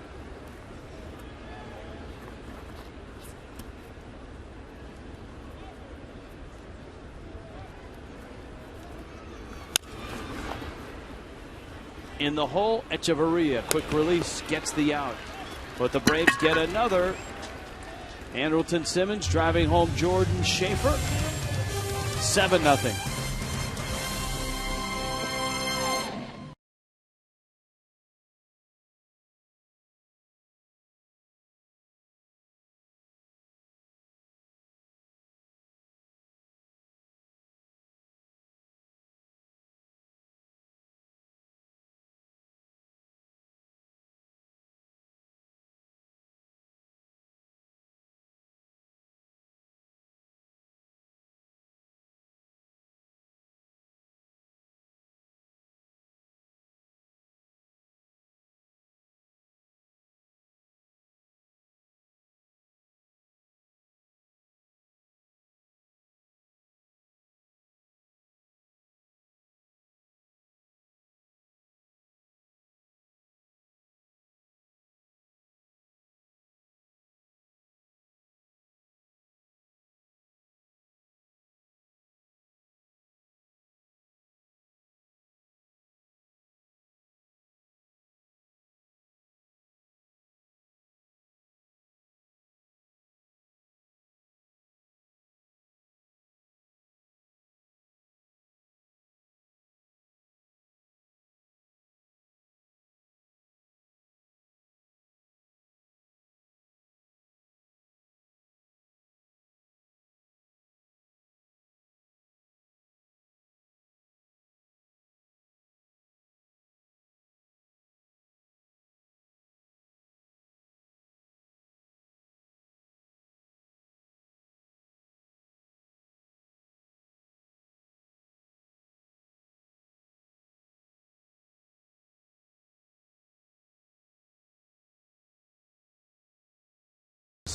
In the hole, Echeverria, quick release, gets the out. But the Braves get another. Andrelton Simmons driving home Jordan Schaefer. 7-0.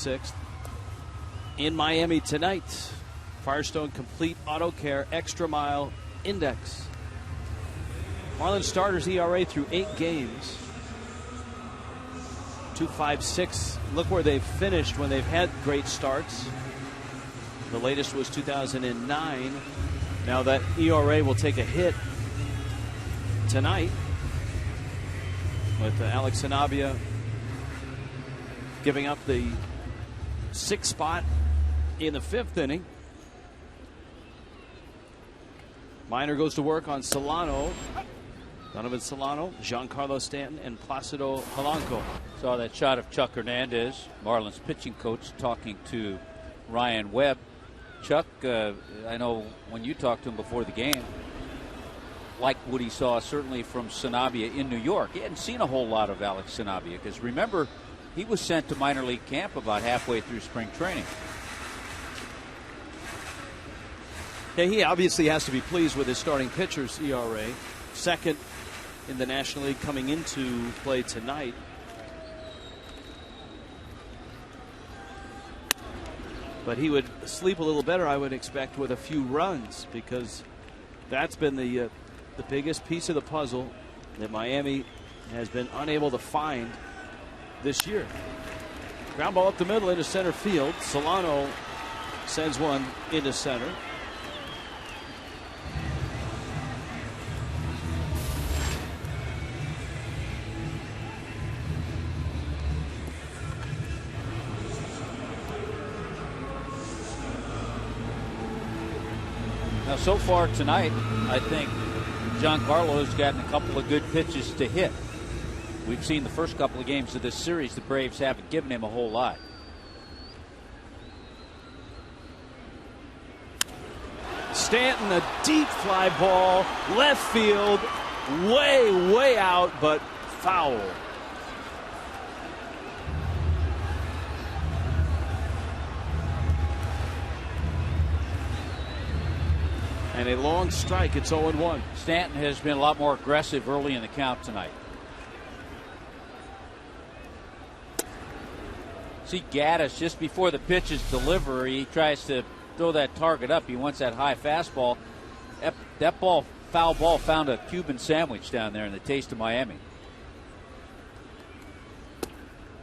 6th. In Miami tonight, Firestone Complete Auto Care Extra Mile Index. Marlins starters ERA through 8 games. 2.56. Look where they've finished when they've had great starts. The latest was 2009. Now that ERA will take a hit tonight with Alex Sanabia giving up the 6th spot in the 5th inning. Minor goes to work on Solano. Donovan Solano, Giancarlo Stanton, and Placido Polanco. Saw that shot of Chuck Hernandez, Marlins pitching coach, talking to Ryan Webb. Chuck, I know when you talked to him before the game, liked what he saw certainly from Sanabia in New York. He hadn't seen a whole lot of Alex Sanabia because remember, he was sent to minor league camp about halfway through spring training. Yeah, he obviously has to be pleased with his starting pitcher's ERA. 2nd in the National League coming into play tonight. But he would sleep a little better, I would expect, with a few runs, because that's been the biggest piece of the puzzle that Miami has been unable to find this year. Ground ball up the middle into center field. Solano sends one into center. Now, so far tonight, I think Giancarlo has gotten a couple of good pitches to hit. We've seen the first couple of games of this series, the Braves haven't given him a whole lot. Stanton, a deep fly ball, left field, way out, but foul. And a long strike. It's 0-1. Stanton has been a lot more aggressive early in the count tonight. See Gattis just before the pitch is delivered, he tries to throw that target up. He wants that high fastball. That ball, foul ball, found a Cuban sandwich down there in the Taste of Miami.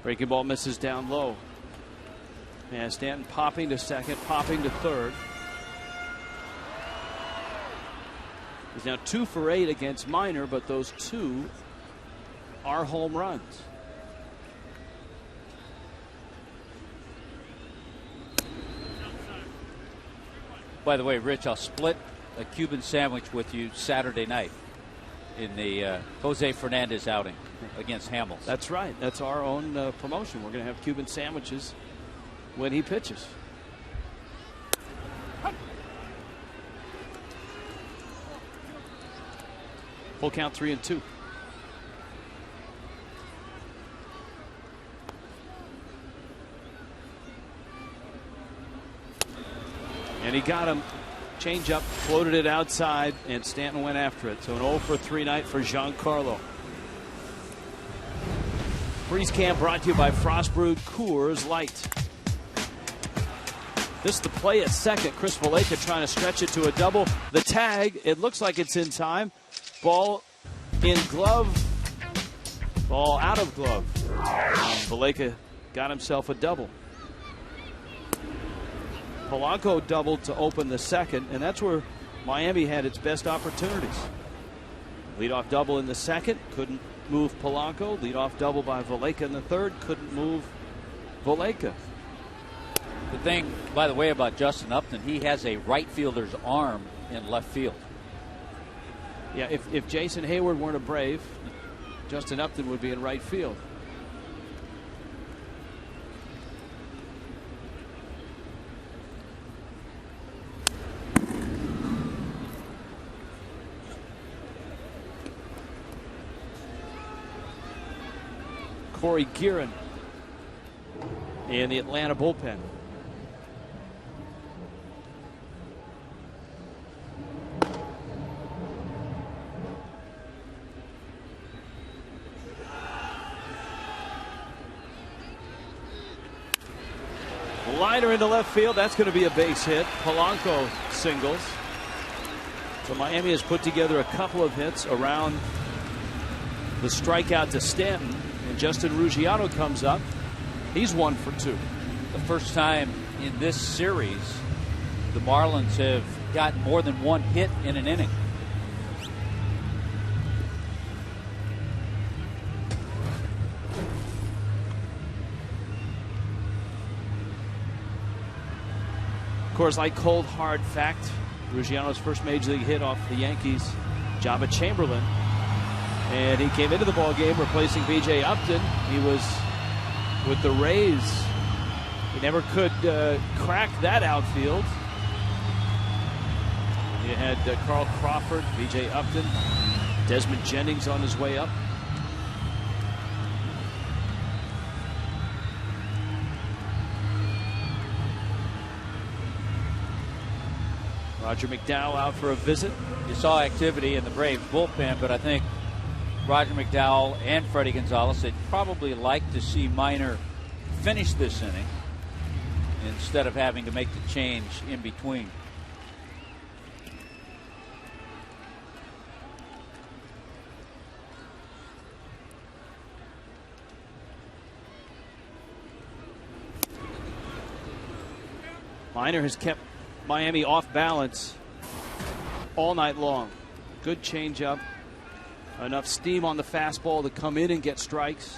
Breaking ball misses down low. And Stanton popping to second, popping to third. He's now 2 for 8 against Minor, but those 2 are home runs. By the way, Rich, I'll split a Cuban sandwich with you Saturday night in the Jose Fernandez outing against Hamels. That's right. That's our own promotion. We're going to have Cuban sandwiches when he pitches. Full count, 3-2. And he got him. Change up, floated it outside, and Stanton went after it. So an 0 for 3 night for Giancarlo. Freeze Cam brought to you by Frost Brewed Coors Light. This is the play at second. Chris Valaika trying to stretch it to a double. The tag, it looks like it's in time. Ball in glove. Ball out of glove. Valaika got himself a double. Polanco doubled to open the second, and that's where Miami had its best opportunities. Leadoff double in the second, couldn't move Polanco. Leadoff double by Valaika in the third, couldn't move Valaika. The thing, by the way, about Justin Upton, he has a right fielder's arm in left field. Yeah, if Jason Hayward weren't a Brave, Justin Upton would be in right field. Corey Guerin in the Atlanta bullpen. Liner into left field. That's going to be a base hit. Polanco singles. So Miami has put together a couple of hits around the strikeout to Stanton. And Justin Ruggiano comes up. He's 1 for 2. The first time in this series, the Marlins have gotten more than one hit in an inning. Of course, like cold hard fact, Ruggiano's first major league hit off the Yankees, Jabba Chamberlain. And he came into the ball game replacing B.J. Upton. He was with the Rays. He never could crack that outfield. You had Carl Crawford, B.J. Upton, Desmond Jennings on his way up. Roger McDowell out for a visit. You saw activity in the Braves bullpen, but I think Roger McDowell and Freddie Gonzalez, they'd probably like to see Minor finish this inning instead of having to make the change in between. Minor has kept Miami off balance all night long. Good changeup. Enough steam on the fastball to come in and get strikes.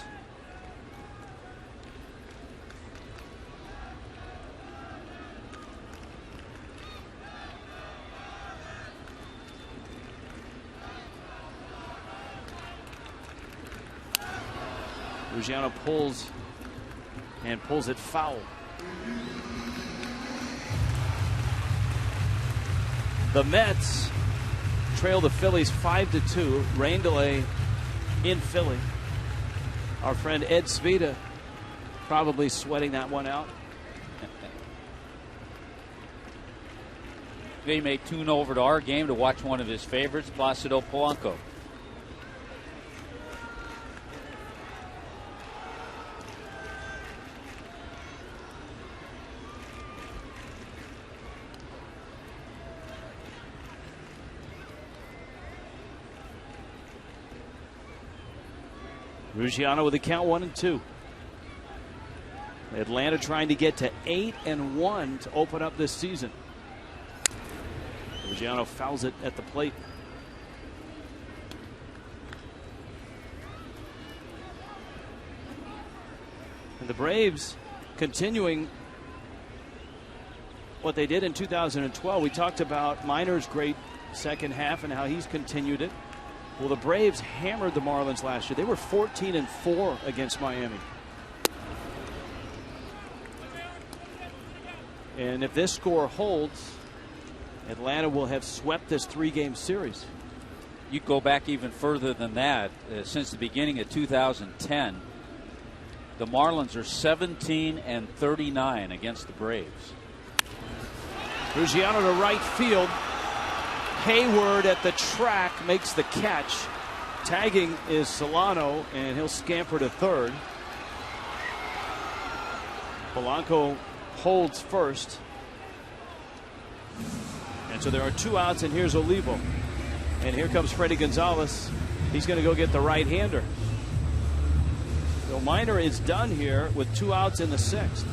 Ruggiano pulls it foul. The Mets trail the Phillies 5-2. Rain delay in Philly. Our friend Ed Svita probably sweating that one out. They may tune over to our game to watch one of his favorites, Placido Polanco. Ruggiano with the count 1-2. Atlanta trying to get to 8-1 to open up this season. Ruggiano fouls it at the plate. And the Braves continuing what they did in 2012. We talked about Minor's great second half and how he's continued it. Well, the Braves hammered the Marlins last year. They were 14-4 against Miami. And if this score holds, Atlanta will have swept this 3-game series. You go back even further than that. Since the beginning of 2010, the Marlins are 17-39 against the Braves. Ruggiano to right field. Hayward at the track makes the catch. Tagging is Solano, and he'll scamper to third. Polanco holds first. And so there are 2 outs, and here's Olivo. And here comes Freddie Gonzalez. He's going to go get the right-hander. So Minor is done here with 2 outs in the 6th.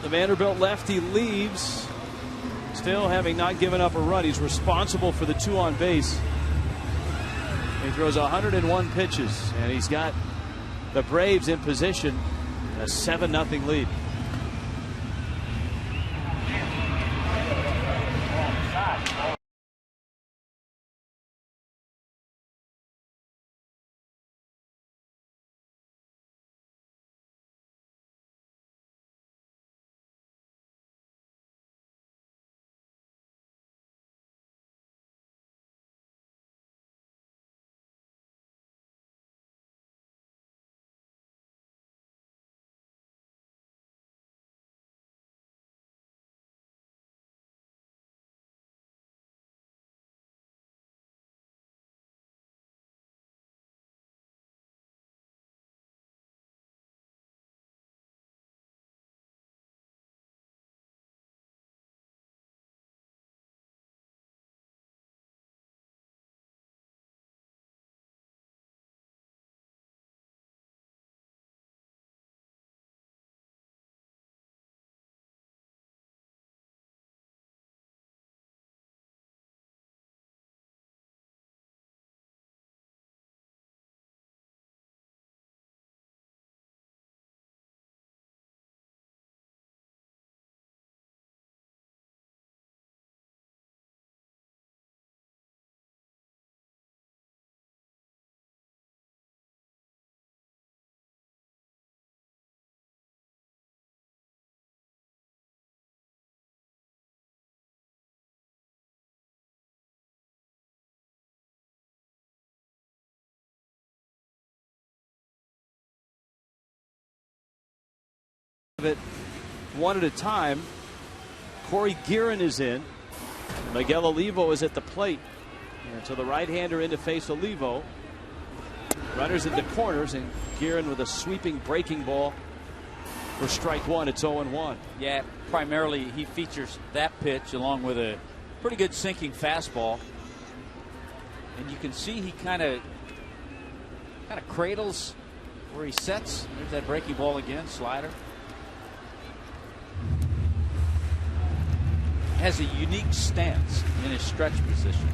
The Vanderbilt lefty leaves, still having not given up a run. He's responsible for the 2 on base. He throws 101 pitches, and he's got the Braves in position, a 7-0 lead. it one at a time. Corey Guerin is in. Miguel Olivo is at the plate. And so the right-hander in to face Olivo. Runners in the corners, and Guerin with a sweeping breaking ball for strike one. It's 0-1. Yeah, primarily he features that pitch along with a pretty good sinking fastball. And you can see he kind of cradles where he sets. There's that breaking ball again, slider. Has a unique stance in his stretch position.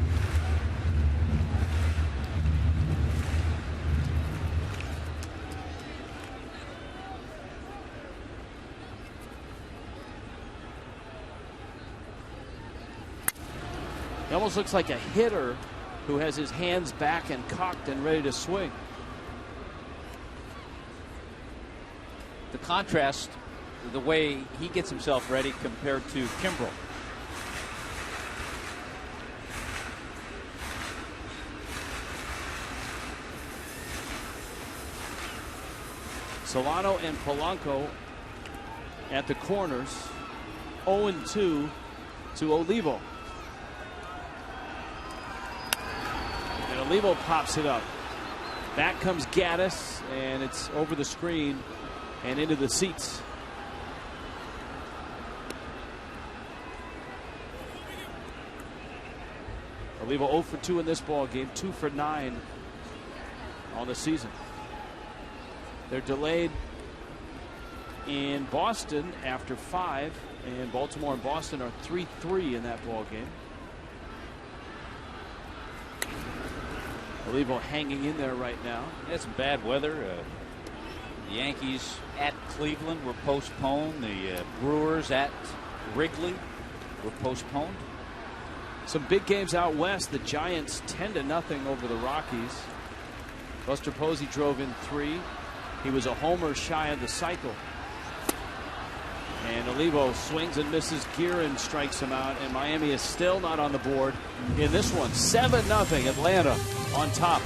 He almost looks like a hitter who has his hands back and cocked and ready to swing. The contrast, the way he gets himself ready compared to Kimbrel. Solano and Polanco at the corners. 0-2 to Olivo. And Olivo pops it up. Back comes Gattis, and it's over the screen and into the seats. Olivo 0 for 2 in this ball game, 2 for 9 on the season. They're delayed in Boston after 5, and Baltimore and Boston are 3-3 in that ball game. Olivo hanging in there right now. Had some bad weather. The Yankees at Cleveland were postponed. The Brewers at Wrigley were postponed. Some big games out west. The Giants 10-0 over the Rockies. Buster Posey drove in 3. He was a homer shy of the cycle. And Olivo swings and misses. Guerin strikes him out, and Miami is still not on the board in this one. 7-0 Atlanta on top.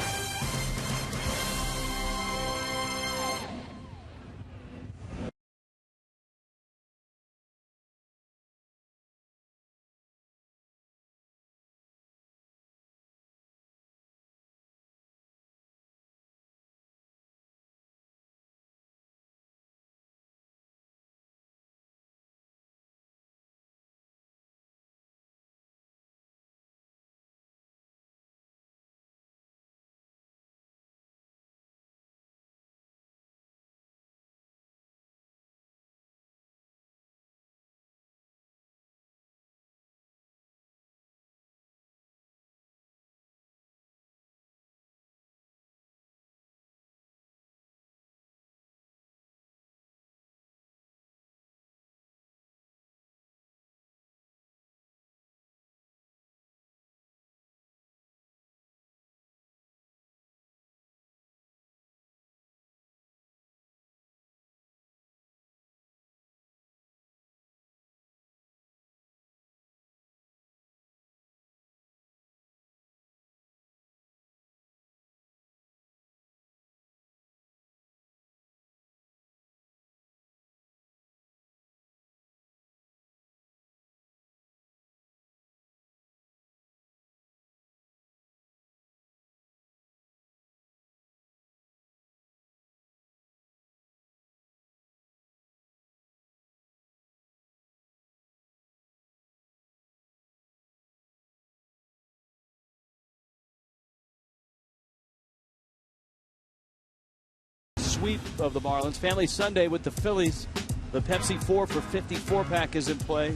Sweep of the Marlins. Family Sunday with the Phillies. The Pepsi 4 for 54 pack is in play.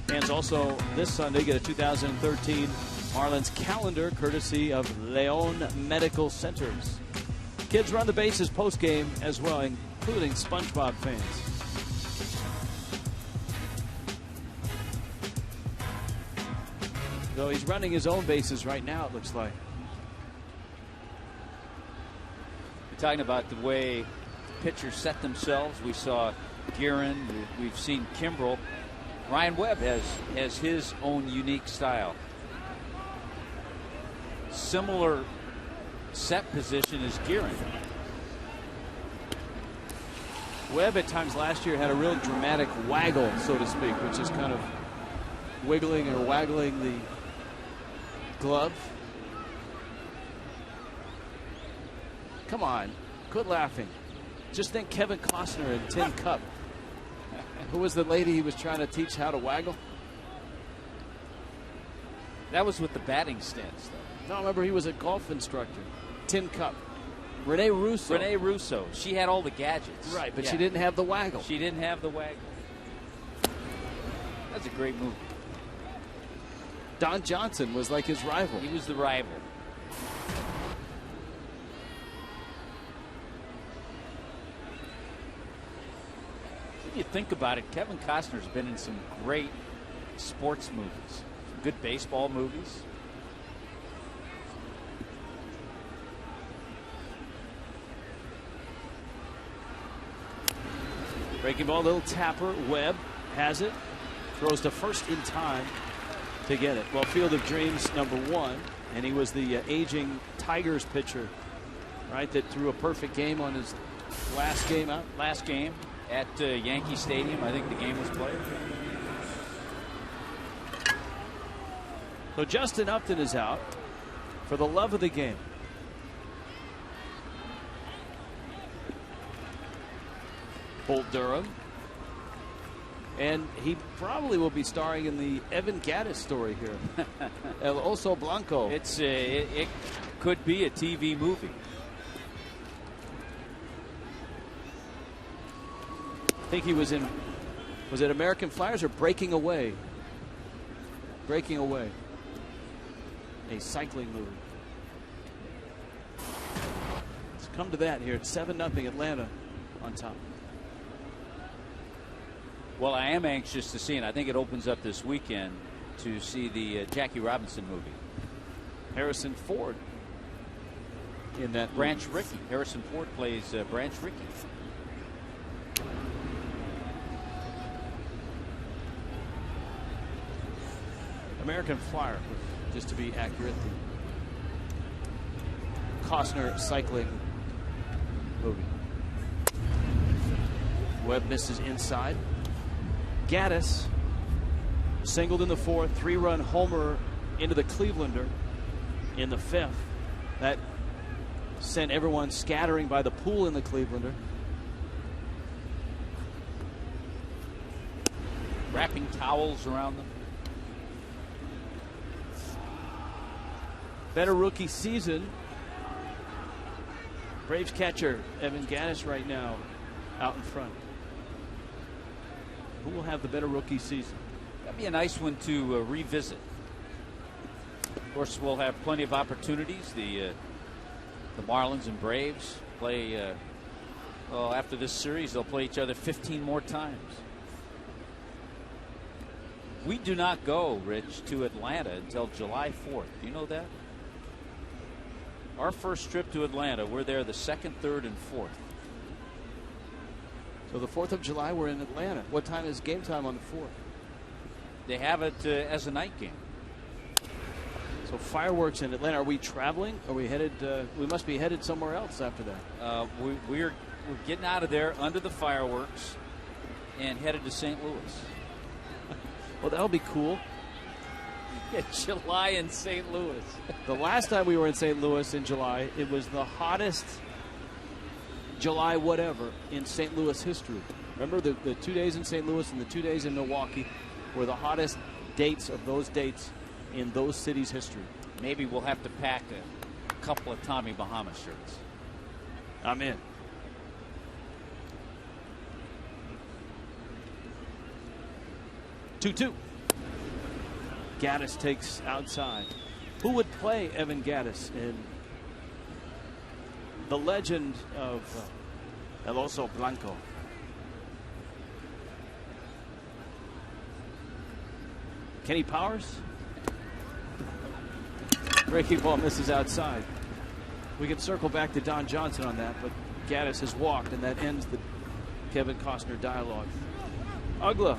Fans also this Sunday get a 2013 Marlins calendar courtesy of Leon Medical Centers. Kids run the bases post game as well, including SpongeBob fans. Though he's running his own bases right now, it looks like. Talking about the way pitchers set themselves. We saw Guerin. We've seen Kimbrel. Ryan Webb has his own unique style. Similar set position as Guerin. Webb at times last year had a real dramatic waggle, so to speak, which is kind of wiggling or waggling the glove. Come on, quit laughing. Just think Kevin Costner in Tin Cup. Who was the lady he was trying to teach how to waggle? That was with the batting stance, though. No, remember he was a golf instructor. Tin Cup. Renee Russo. Renee Russo. She had all the gadgets. Right, but she didn't have the waggle. She didn't have the waggle. That's a great movie. Don Johnson was like his rival. He was the rival. If you think about it, Kevin Costner's been in some great sports movies, some good baseball movies. Breaking ball, little tapper. Webb has it. Throws to first in time to get it. Well, Field of Dreams #1, and he was the aging Tigers pitcher, right, that threw a perfect game on his last game out. Last game at Yankee Stadium, I think the game was played. So Justin Upton is out for the love of the game. Holt Durham. And he probably will be starring in the Evan Gattis story here. El Oso Blanco. It could be a TV movie. I think he was in, was it American Flyers or Breaking Away? Breaking Away. A cycling movie. Let's come to that here. It's 7-0 Atlanta on top. Well, I am anxious to see, and I think it opens up this weekend to see the Jackie Robinson movie. Harrison Ford in that Branch Rickey. Harrison Ford plays Branch Rickey. American Flyer, just to be accurate. The Costner cycling movie. Webb misses inside. Gattis singled in the 4th, 3-run homer into the Clevelander in the 5th. That sent everyone scattering by the pool in the Clevelander. Wrapping towels around them. Better rookie season. Braves catcher Evan Gattis right now out in front. Who will have the better rookie season? That'd be a nice one to revisit. Of course, we'll have plenty of opportunities. The Marlins and Braves play. Well, after this series, they'll play each other 15 more times. We do not go, Rich, to Atlanta until July 4th. Do you know that? Our first trip to Atlanta, we're there the 2nd, 3rd, and 4th. So the 4th of July, we're in Atlanta. What time is game time on the 4th? They have it as a night game. So fireworks in Atlanta. Are we traveling? Are we headed? We must be headed somewhere else after that. We're getting out of there under the fireworks and headed to St. Louis. Well, that'll be cool. Yeah, July in St. Louis. The last time we were in St. Louis in July, it was the hottest July whatever in St. Louis history. Remember the 2 days in St. Louis and the 2 days in Milwaukee were the hottest dates of those dates in those cities' history. Maybe we'll have to pack a couple of Tommy Bahama shirts. I'm in. Two. Gattis takes outside. Who would play Evan Gattis in the legend of El Oso Blanco? Kenny Powers? Breaking ball misses outside. We can circle back to Don Johnson on that, but Gattis has walked, and that ends the Kevin Costner dialogue. Ugla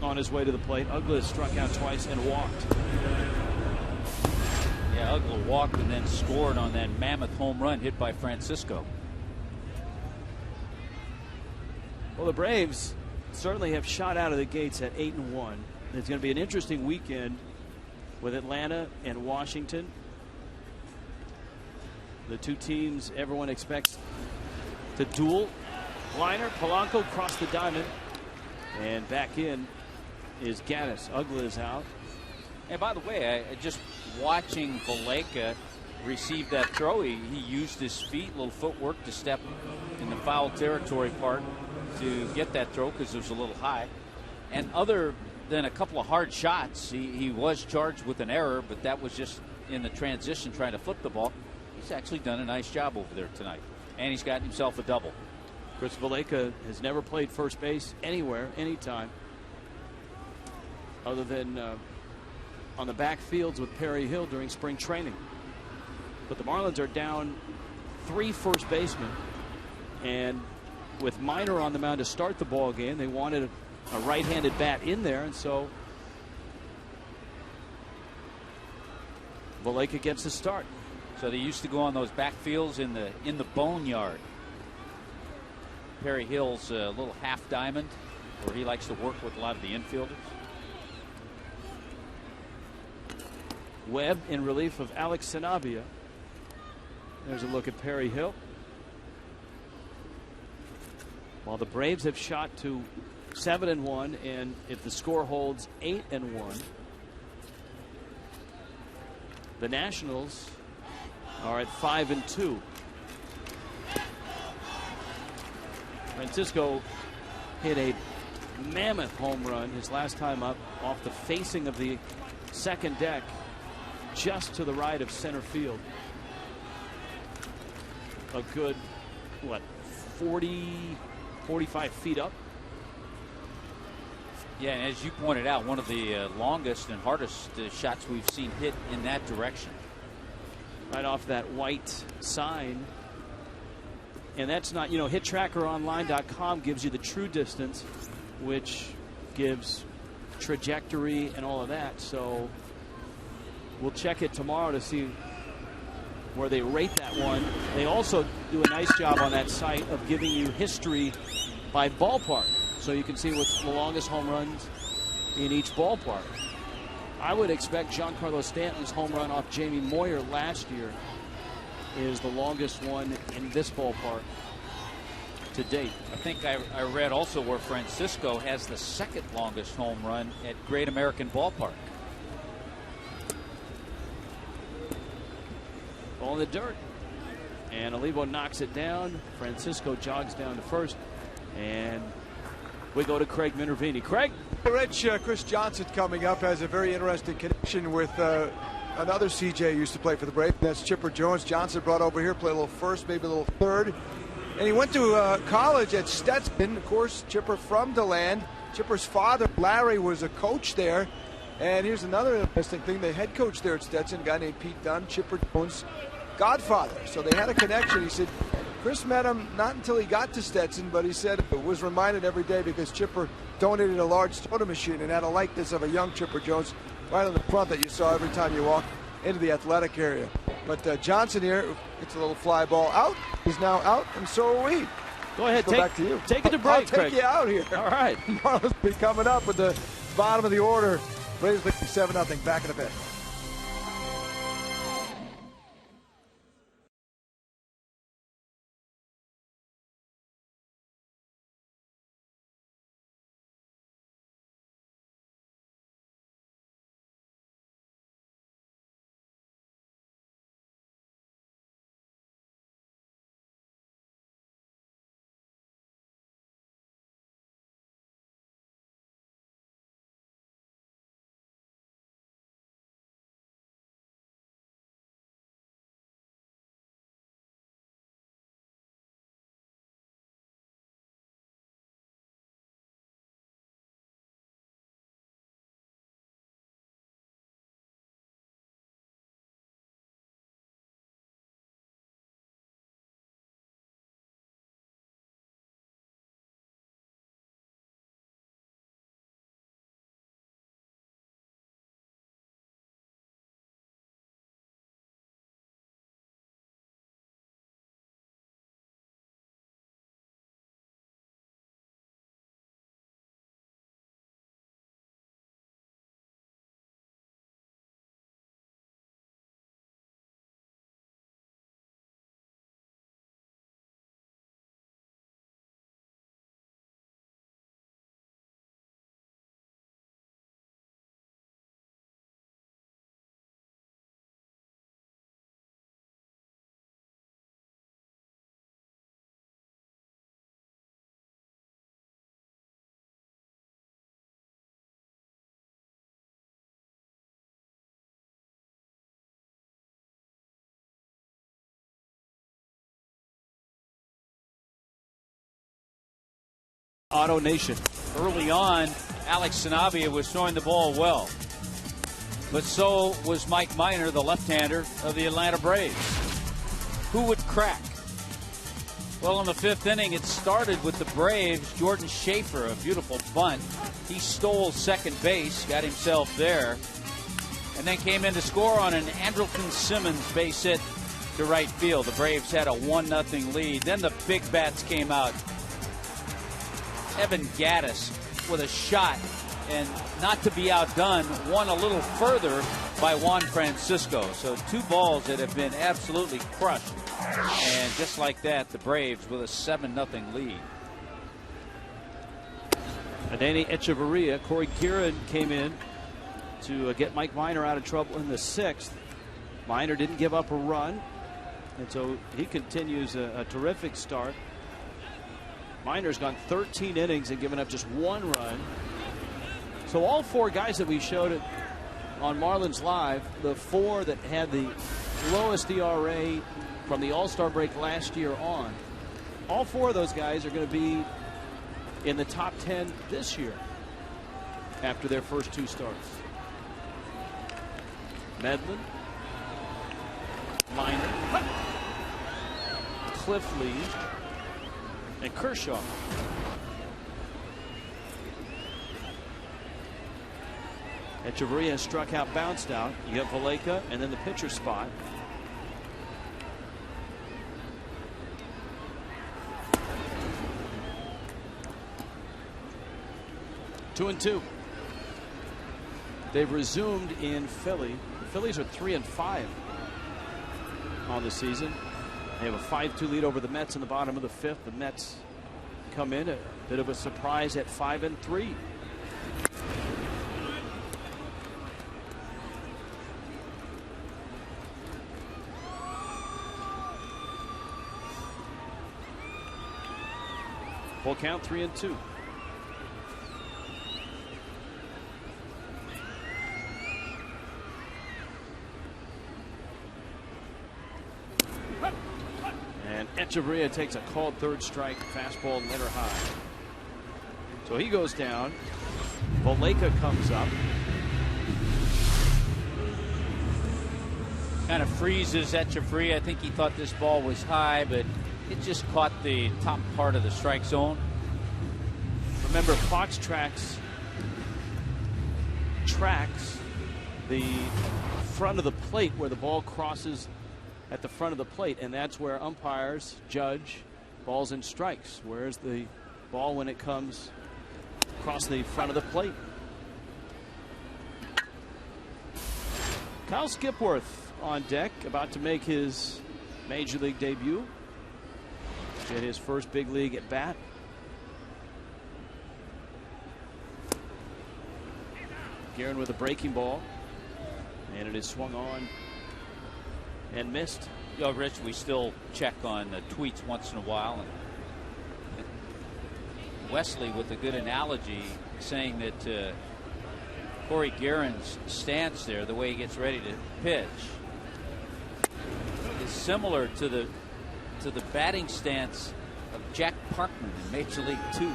on his way to the plate. Ugla has struck out twice and walked. Yeah, Ugla walked and then scored on that mammoth home run hit by Francisco. Well, the Braves certainly have shot out of the gates at 8-1. It's going to be an interesting weekend with Atlanta and Washington. The two teams everyone expects to duel. Liner, Polanco cross the diamond. And back in is Gattis. Ugla is out. And by the way, just watching Valaika receive that throw, he used his feet, little footwork to step in the foul territory part to get that throw because it was a little high. And other than a couple of hard shots, he was charged with an error, but that was just in the transition trying to flip the ball. He's actually done a nice job over there tonight. And he's got himself a double. Chris Valaika has never played first base anywhere, anytime, other than on the backfields with Perry Hill during spring training. But the Marlins are down 3 first basemen, and with Minor on the mound to start the ball game, they wanted a right-handed bat in there, and so Valaika gets the start. So they used to go on those backfields in the boneyard. Perry Hill's a little half diamond where he likes to work with a lot of the infielders. Webb in relief of Alex Sanabia. There's a look at Perry Hill. While the Braves have shot to 7-1, and if the score holds 8-1, the Nationals are at 5-2. Francisco hit a mammoth home run his last time up off the facing of the second deck, just to the right of center field. A good, 45 feet up. Yeah, and as you pointed out, one of the longest and hardest shots we've seen hit in that direction. Right off that white sign. And that's not, HitTrackerOnline.com gives you the true distance, which gives trajectory and all of that. So we'll check it tomorrow to see where they rate that one. They also do a nice job on that site of giving you history by ballpark, so you can see what's the longest home runs in each ballpark. I would expect Giancarlo Stanton's home run off Jamie Moyer last year is the longest one in this ballpark to date. I think I read also where Francisco has the second longest home run at Great American Ballpark. Ball in the dirt. And Olivo knocks it down. Francisco jogs down to first. And we go to Craig Minervini. Craig? Rich, Chris Johnson coming up has a very interesting connection with another CJ who used to play for the Braves. That's Chipper Jones. Johnson brought over here, played a little first, maybe a little third. And he went to college at Stetson. Of course, Chipper from DeLand. Chipper's father, Larry, was a coach there. And here's another interesting thing. The head coach there at Stetson, a guy named Pete Dunn, Chipper Jones' godfather. So they had a connection. He said Chris met him not until he got to Stetson, but he said it was reminded every day because Chipper donated a large soda machine and had a likeness of a young Chipper Jones right on the front that you saw every time you walked into the athletic area. But Johnson here gets a little fly ball out. He's now out, and so are we. Go ahead, back to you. Take it to break, I'll take Craig. you out here. All right. Marlins be coming up with the bottom of the order. Braves leading 7-0. Back in a bit. Auto Nation. Early on, Alex Sanabria was throwing the ball well. But so was Mike Minor, the left-hander of the Atlanta Braves. Who would crack? Well, in the 5th inning, it started with the Braves. Jordan Schaefer, a beautiful bunt. He stole second base, got himself there, and then came in to score on an Andrelton Simmons base hit to right field. The Braves had a 1-0 lead. Then the big bats came out. Evan Gattis with a shot, and not to be outdone, one a little further by Juan Francisco. So 2 balls that have been absolutely crushed. And just like that, the Braves with a 7-0 lead. Danny Echeverria, Corey Guerin came in to get Mike Minor out of trouble in the 6th. Minor didn't give up a run, and so he continues a terrific start. Minor's gone 13 innings and given up just 1 run. So all 4 guys that we showed on Marlins Live, the 4 that had the lowest ERA from the All-Star break last year on, all 4 of those guys are going to be in the top 10 this year after their first 2 starts. Medlin, Minor, Cliff Lee, and Kershaw. Echeverria struck out, bounced out. You get Valleca and then the pitcher spot. Two and 2. They've resumed in Philly. The Phillies are 3-5 on the season. They have a 5-2 lead over the Mets in the bottom of the 5th. The Mets come in a bit of a surprise at 5-3. Full count, 3-2. And Echeverria takes a called 3rd strike, fastball letter high. So he goes down. Valleca comes up. Kind of freezes Echeverria. I think he thought this ball was high, but it just caught the top part of the strike zone. Remember, Fox tracks the front of the plate where the ball crosses at the front of the plate, and that's where umpires judge balls and strikes. Where's the ball when it comes across the front of the plate? Kyle Skipworth on deck, about to make his major league debut. Get his first big league at bat. Guerin with a breaking ball, and it is swung on and missed. You know, Rich, we still check on the tweets once in a while, and Wesley with a good analogy saying that Corey Guerin's stance there, the way he gets ready to pitch, is similar to the batting stance of Jack Parkman in Major League 2.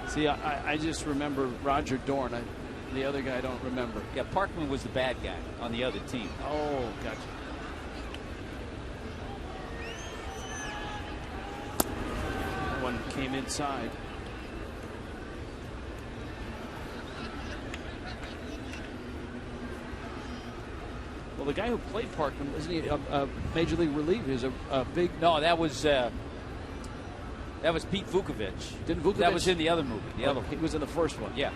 See, I just remember Roger Dorn. The other guy I don't remember. Yeah, Parkman was the bad guy on the other team. Oh, gotcha. That one came inside. Well, the guy who played Parkman, wasn't he a major league reliever? He was a big. No, that was Pete Vukovich. Didn't Vukovich? That was in the other movie. The other he was in the first one. Yeah,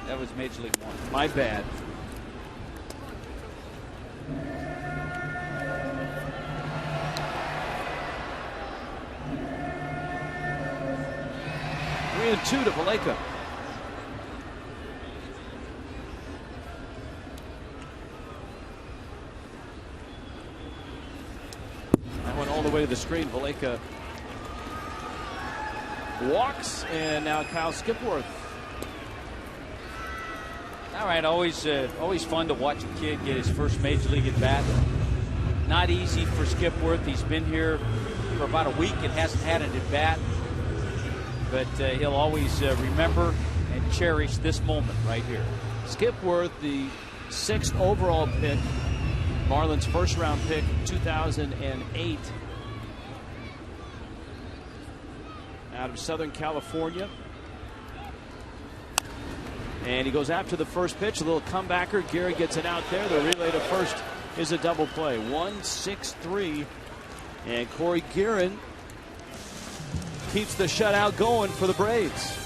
that was Major League 1. My bad. Three and 2 to Valleca. That went all the way to the screen. Valleca walks, and now Kyle Skipworth. All right, always fun to watch a kid get his first major league at bat. Not easy for Skipworth. He's been here for about a week and hasn't had it at bat. But he'll always remember and cherish this moment right here. Skipworth, the 6th overall pick, Marlins first-round pick, 2008, out of Southern California. And he goes after the first pitch, a little comebacker. Gary gets it out there. The relay to first is a double play. 1-6-3. And Corey Guerin keeps the shutout going for the Braves.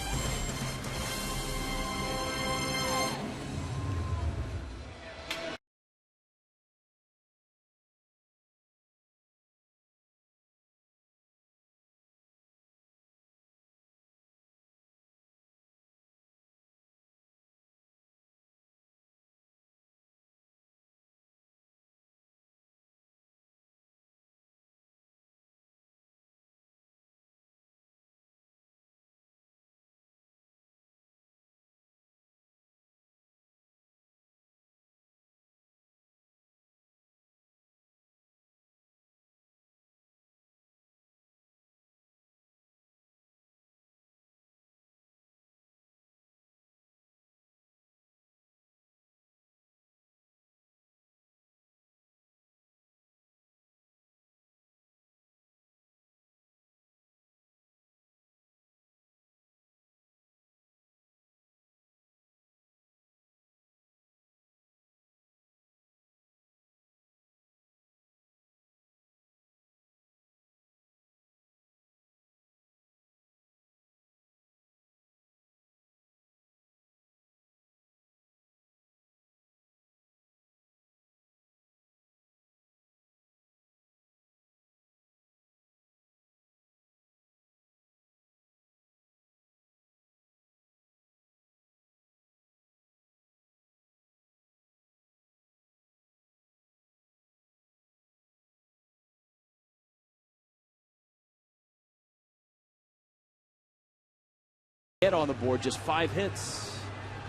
Hit on the board, just 5 hits,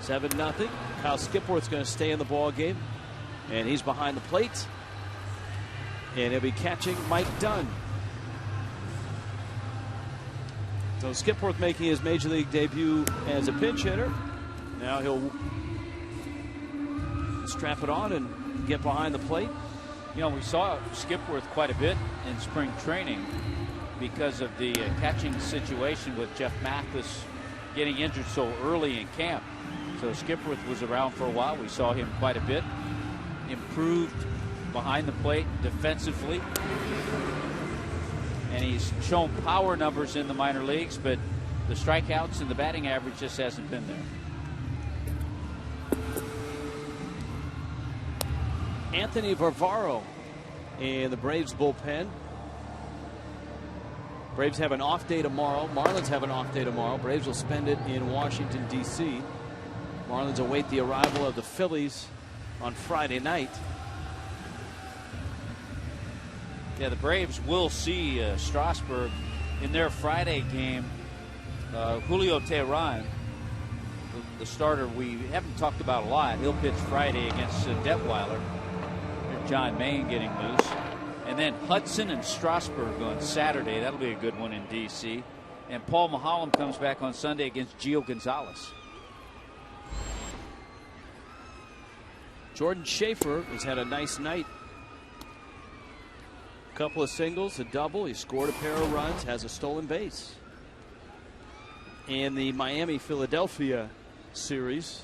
7-0. Kyle Skipworth's going to stay in the ball game, and he's behind the plate, and he'll be catching Mike Dunn. So Skipworth making his major league debut as a pinch hitter. Now he'll strap it on and get behind the plate. You know, we saw Skipworth quite a bit in spring training because of the catching situation with Jeff Mathis getting injured so early in camp. So Skipworth was around for a while. We saw him quite a bit. Improved behind the plate defensively. And he's shown power numbers in the minor leagues, but the strikeouts and the batting average just hasn't been there. Anthony Varvaro in the Braves bullpen. Braves have an off day tomorrow. Marlins have an off day tomorrow. Braves will spend it in Washington, D.C. Marlins await the arrival of the Phillies on Friday night. Yeah, the Braves will see Strasburg in their Friday game. Julio Teheran, the starter we haven't talked about a lot, he'll pitch Friday against Detweiler. John Maine getting loose. And then Hudson and Strasburg on Saturday. That'll be a good one in D.C. And Paul Maholm comes back on Sunday against Gio Gonzalez. Jordan Schaefer has had a nice night. A couple of singles, a double. He scored a pair of runs, has a stolen base. In the Miami-Philadelphia series,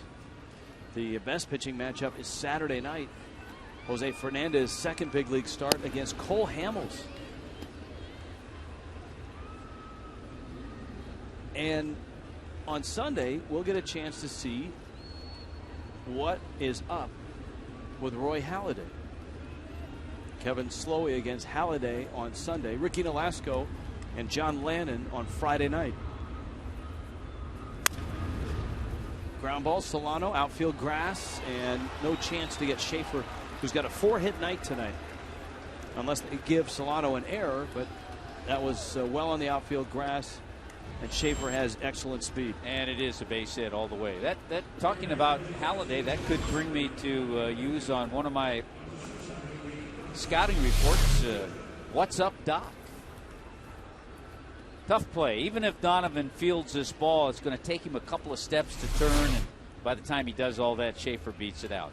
the best pitching matchup is Saturday night. Jose Fernandez's second big league start against Cole Hamels. And on Sunday, we'll get a chance to see what is up with Roy Halladay. Kevin Slowey against Halladay on Sunday. Ricky Nolasco and John Lannon on Friday night. Ground ball, Solano, outfield grass, and no chance to get Schaefer, who's got a 4-hit night tonight. Unless they give Solano an error, but that was well on the outfield grass, and Schaefer has excellent speed. And it is a base hit all the way. That talking about Halladay, that could bring me to use on one of my scouting reports. What's up, Doc? Tough play. Even if Donovan fields this ball, it's going to take him a couple of steps to turn, and by the time he does all that, Schaefer beats it out.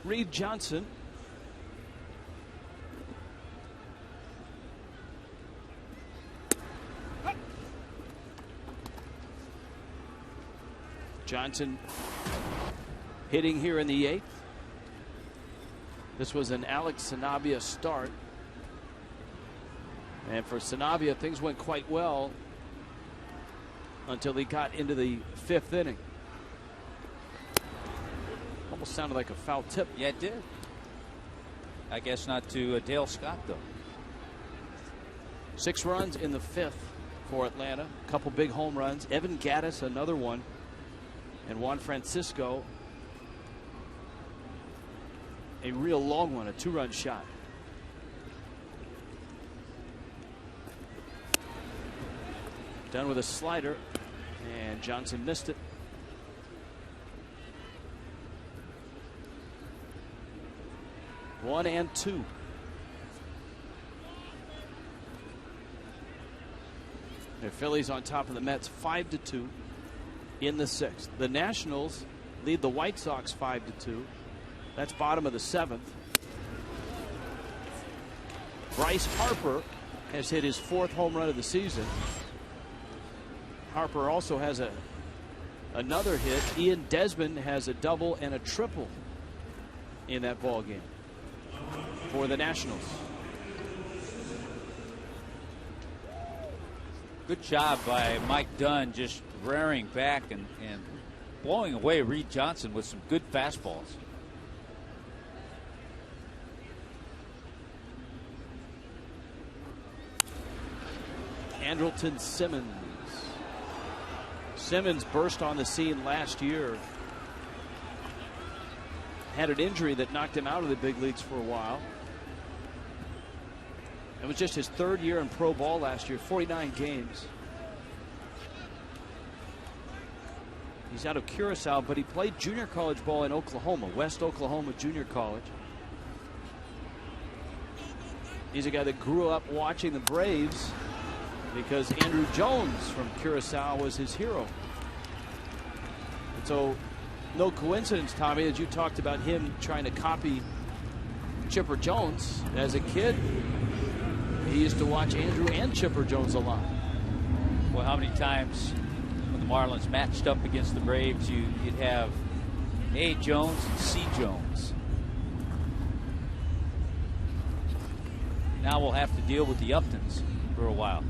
Reed Johnson. Johnson hitting here in the 8th. This was an Alex Sanabia start. And for Sanabia, things went quite well until he got into the 5th inning. Almost sounded like a foul tip. Yeah, it did. I guess not to Dale Scott, though. 6 runs in the 5th for Atlanta. A couple big home runs. Evan Gattis, another one. And Juan Francisco, a real long one, a 2-run shot. Done with a slider, and Johnson missed it. One and 2. The Phillies on top of the Mets 5-2 in the 6th. The Nationals lead the White Sox 5-2. That's bottom of the 7th. Bryce Harper has hit his 4th home run of the season. Harper also has another hit. Ian Desmond has a double and a triple in that ball game for the Nationals. Good job by Mike Dunn, just rearing back and blowing away Reed Johnson with some good fastballs. Andrelton Simmons. Simmons burst on the scene last year. Had an injury that knocked him out of the big leagues for a while. It was just his 3rd year in pro ball last year, 49 games. He's out of Curacao, but he played junior college ball in Oklahoma, West Oklahoma Junior College. He's a guy that grew up watching the Braves because Andrew Jones from Curacao was his hero. And so, no coincidence, Tommy, that you talked about him trying to copy Chipper Jones. As a kid, he used to watch Andrew and Chipper Jones a lot. Well, how many times when the Marlins matched up against the Braves, you'd have A. Jones and C. Jones. Now we'll have to deal with the Uptons for a while.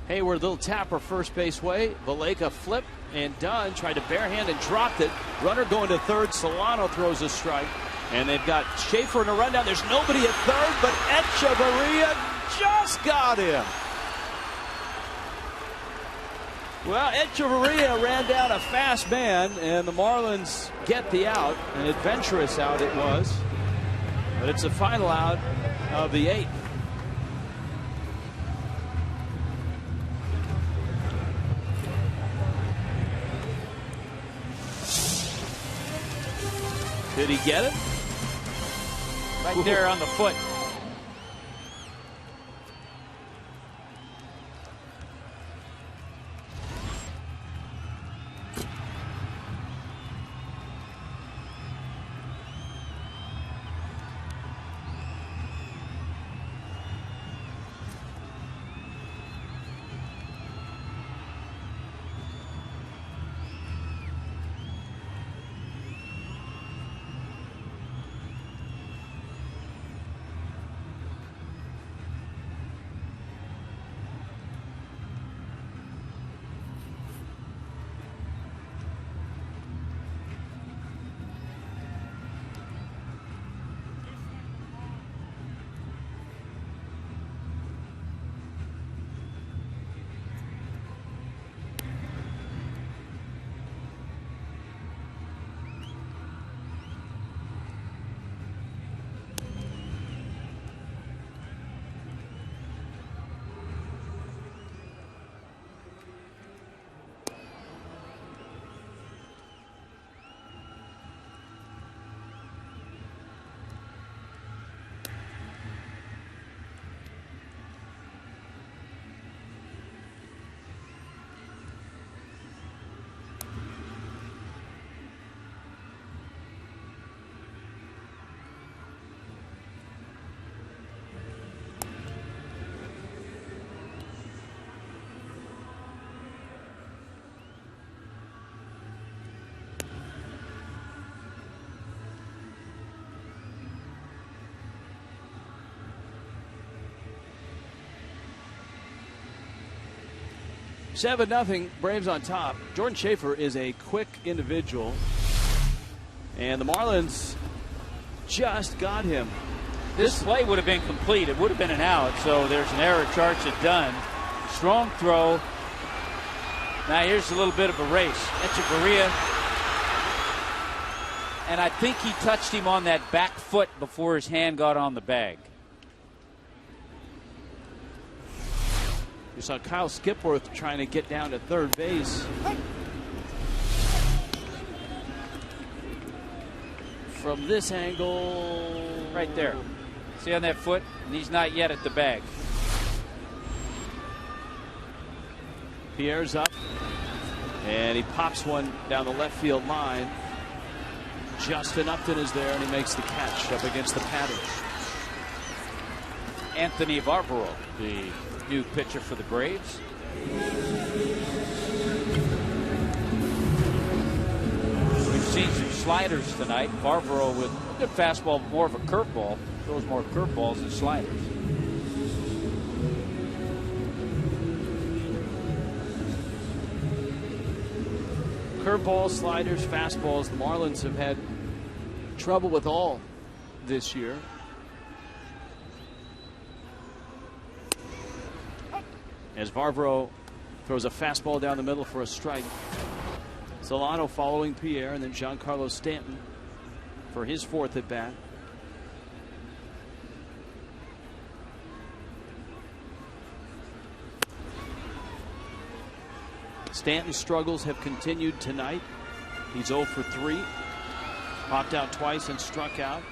Hayward, little tapper first base way. Valleca flip, and Dunn tried to barehand and dropped it. Runner going to 3rd. Solano throws a strike. And they've got Schaefer in a rundown. There's nobody at 3rd, but Echeverria just got him. Well, Echeverria ran down a fast man, and the Marlins get the out. An adventurous out it was. But it's the final out of the 8th. Did he get it? Right there on the foot. 7-0, Braves on top. Jordan Schaefer is a quick individual, and the Marlins just got him. This play would have been complete. It would have been an out, so there's an error charged at Dunn. Strong throw. Now here's a little bit of a race. Echeverria. And I think he touched him on that back foot before his hand got on the bag. You saw Kyle Skipworth trying to get down to third base. From this angle. Right there. See on that foot? And he's not yet at the bag. Pierre's up. And he pops one down the left field line. Justin Upton is there, and he makes the catch up against the pattern. Anthony Barbaro, the new pitcher for the Braves. We've seen some sliders tonight. Barbaro with a good fastball, more of a curveball. Throws more curveballs than sliders. Curveballs, sliders, fastballs. The Marlins have had trouble with all this year. As Barbaro throws a fastball down the middle for a strike. Solano following Pierre, and then Giancarlo Stanton for his fourth at bat. Stanton's struggles have continued tonight. He's 0 for 3. Popped out twice and struck out.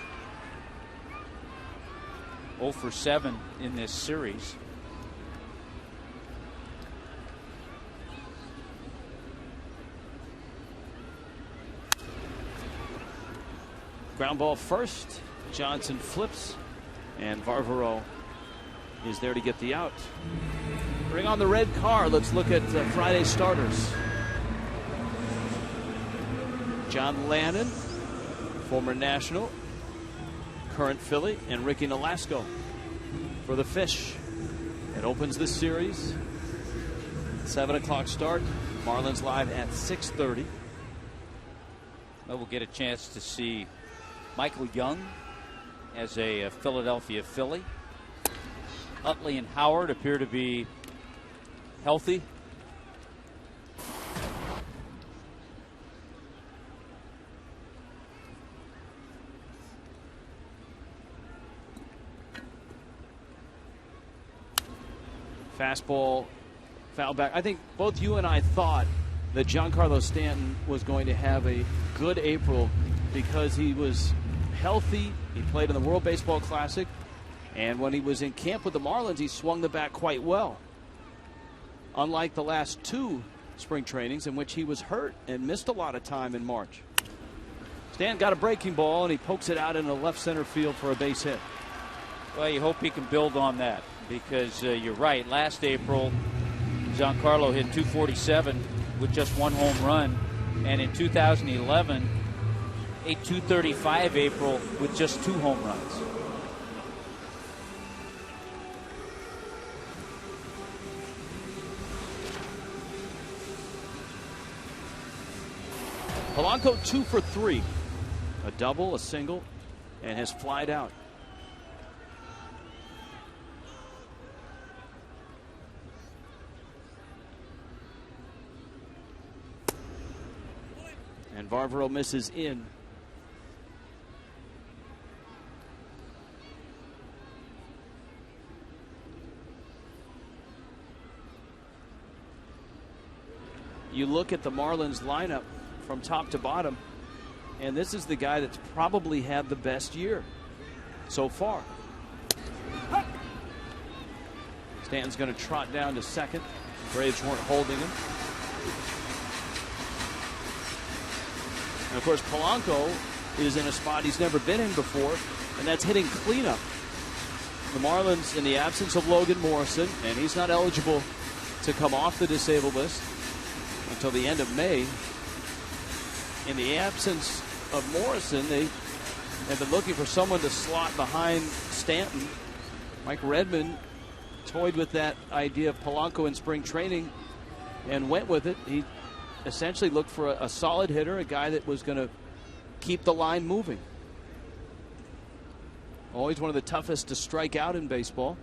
0 for 7 in this series. Ground ball first. Johnson flips, and Barbaro is there to get the out. Bring on the red car. Let's look at Friday's starters. John Lannon, former National, current Philly, and Ricky Nolasco for the Fish. It opens this series. 7 o'clock start. Marlins live at 6:30. Well, we'll get a chance to see Michael Young as a Philadelphia Philly. Utley and Howard appear to be healthy. Fastball, foul back. I think both you and I thought that Giancarlo Stanton was going to have a good April because he was healthy. He played in the World Baseball Classic. And when he was in camp with the Marlins, he swung the bat quite well. Unlike the last 2 spring trainings in which he was hurt and missed a lot of time in March. Stanton got a breaking ball, and he pokes it out into left center field for a base hit. Well, you hope he can build on that because you're right. Last April, Giancarlo hit .247 with just 1 home run. And in 2011, a .235 April with just 2 home runs. Polanco 2 for 3. A double, a single, and has flied out. And Barbaro misses in. You look at the Marlins lineup from top to bottom, and this is the guy that's probably had the best year so far. Stanton's going to trot down to second. Braves weren't holding him. And of course, Polanco is in a spot he's never been in before, and that's hitting cleanup. The Marlins, in the absence of Logan Morrison, and he's not eligible to come off the disabled list until the end of May. In the absence of Morrison, they have been looking for someone to slot behind Stanton. Mike Redmond toyed with that idea of Polanco in spring training and went with it. He essentially looked for a solid hitter, a guy that was going to keep the line moving. Always one of the toughest to strike out in baseball.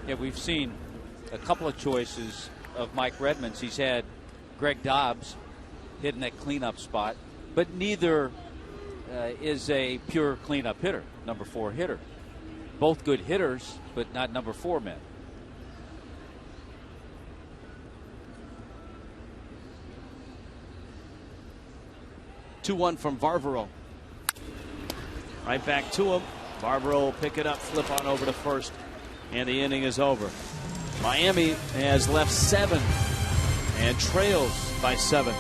Yeah, we've seen a couple of choices of Mike Redmond's. He's had Greg Dobbs hitting that cleanup spot, but neither is a pure cleanup hitter, number 4 hitter. Both good hitters, but not number 4 men. Two-1 from Varvaro. Right back to him. Varvaro will pick it up, flip on over to first, and the inning is over. Miami has left 7 and trails by 7.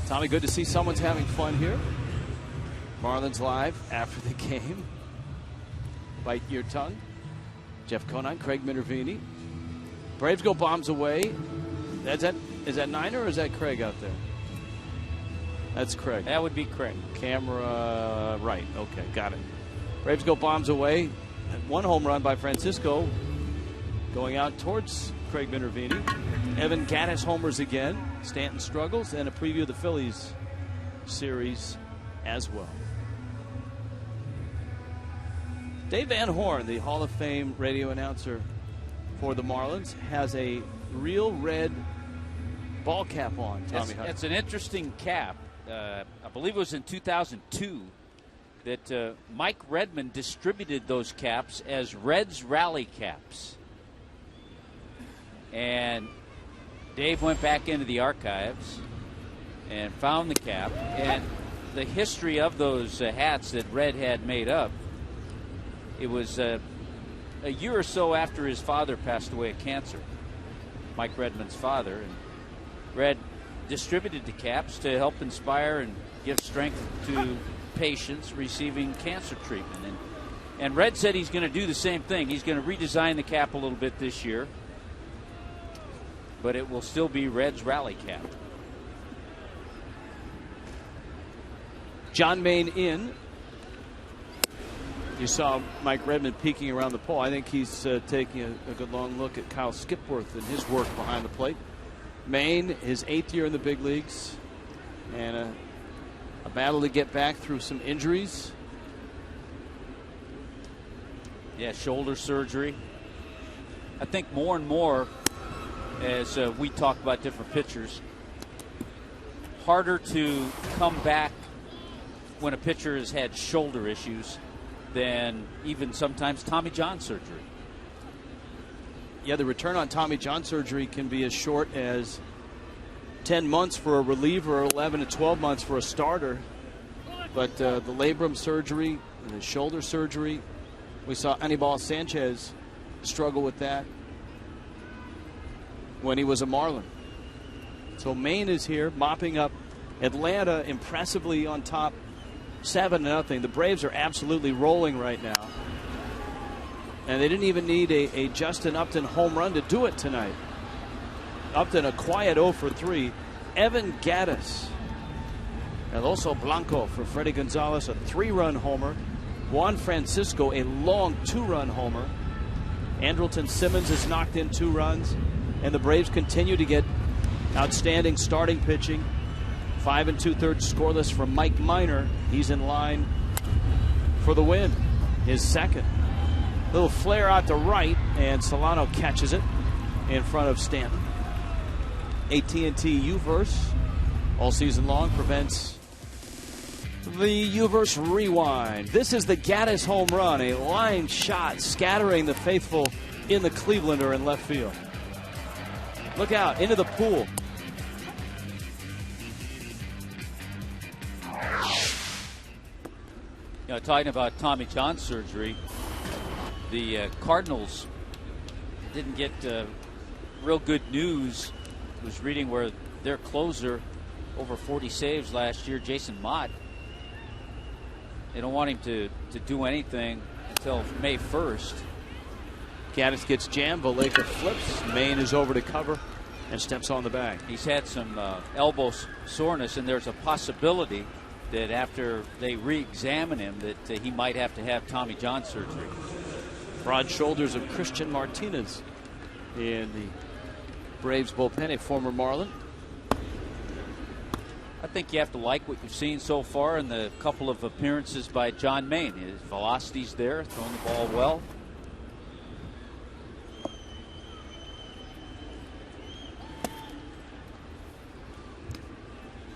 Tommy, good to see someone's having fun here. Marlins Live after the game. Bite your tongue. Jeff Conine, Craig Minervini. Braves go bombs away. Is that Niner or is that Craig out there? That's Craig. That would be Craig. Camera right. Okay, got it. Braves go bombs away. One home run by Francisco going out towards Craig Minervini. Evan Gattis homers again. Stanton struggles, and a preview of the Phillies series as well. Dave Van Horn, the Hall of Fame radio announcer for the Marlins, has a real red ball cap on. Tommy, it's an interesting cap. I believe it was in 2002 that Mike Redmond distributed those caps as Reds Rally caps. And Dave went back into the archives and found the cap. And the history of those hats that Red had made up, it was a year or so after his father passed away of cancer, Mike Redmond's father. And Red distributed the caps to help inspire and give strength to patients receiving cancer treatment. And Red said he's going to do the same thing. He's going to redesign the cap a little bit this year, but it will still be Red's rally cap. John Maine in. You saw Mike Redmond peeking around the pole. I think he's taking a good long look at Kyle Skipworth and his work behind the plate. Maine, his 8th year in the big leagues, and a battle to get back through some injuries. Yeah, shoulder surgery. I think more and more, as we talk about different pitchers, harder to come back when a pitcher has had shoulder issues than even sometimes Tommy John surgery. Yeah, the return on Tommy John surgery can be as short as 10 months for a reliever or 11 to 12 months for a starter. But the labrum surgery, the shoulder surgery, we saw Anibal Sanchez struggle with that when he was a Marlin. So Maine is here mopping up Atlanta impressively on top, 7-0. The Braves are absolutely rolling right now. And they didn't even need a Justin Upton home run to do it tonight. Upton a quiet 0 for 3. Evan Gattis. And also Blanco for Freddie Gonzalez, a 3-run homer. Juan Francisco, a long 2-run homer. Andrelton Simmons has knocked in 2 runs. And the Braves continue to get outstanding starting pitching. 5 2/3 scoreless from Mike Minor. He's in line for the win, his second. Little flare out to right, and Solano catches it in front of Stanton. AT&T U-verse all season long prevents the U-verse rewind. This is the Gattis home run, a line shot scattering the faithful in the Clevelander in left field. Look out into the pool. You know, talking about Tommy John surgery, the Cardinals didn't get real good news. I was reading where their closer, over 40 saves last year, Jason Mott, they don't want him to do anything until May 1st. Gattis gets jammed, Valaika flips, Maine is over to cover and steps on the bag. He's had some elbow soreness, and there's a possibility that after they re-examine him that he might have to have Tommy John surgery. Broad shoulders of Christian Martinez in the Braves bullpen, a former Marlin. I think you have to like what you've seen so far in the couple of appearances by John Maine. His velocity's there, throwing the ball well.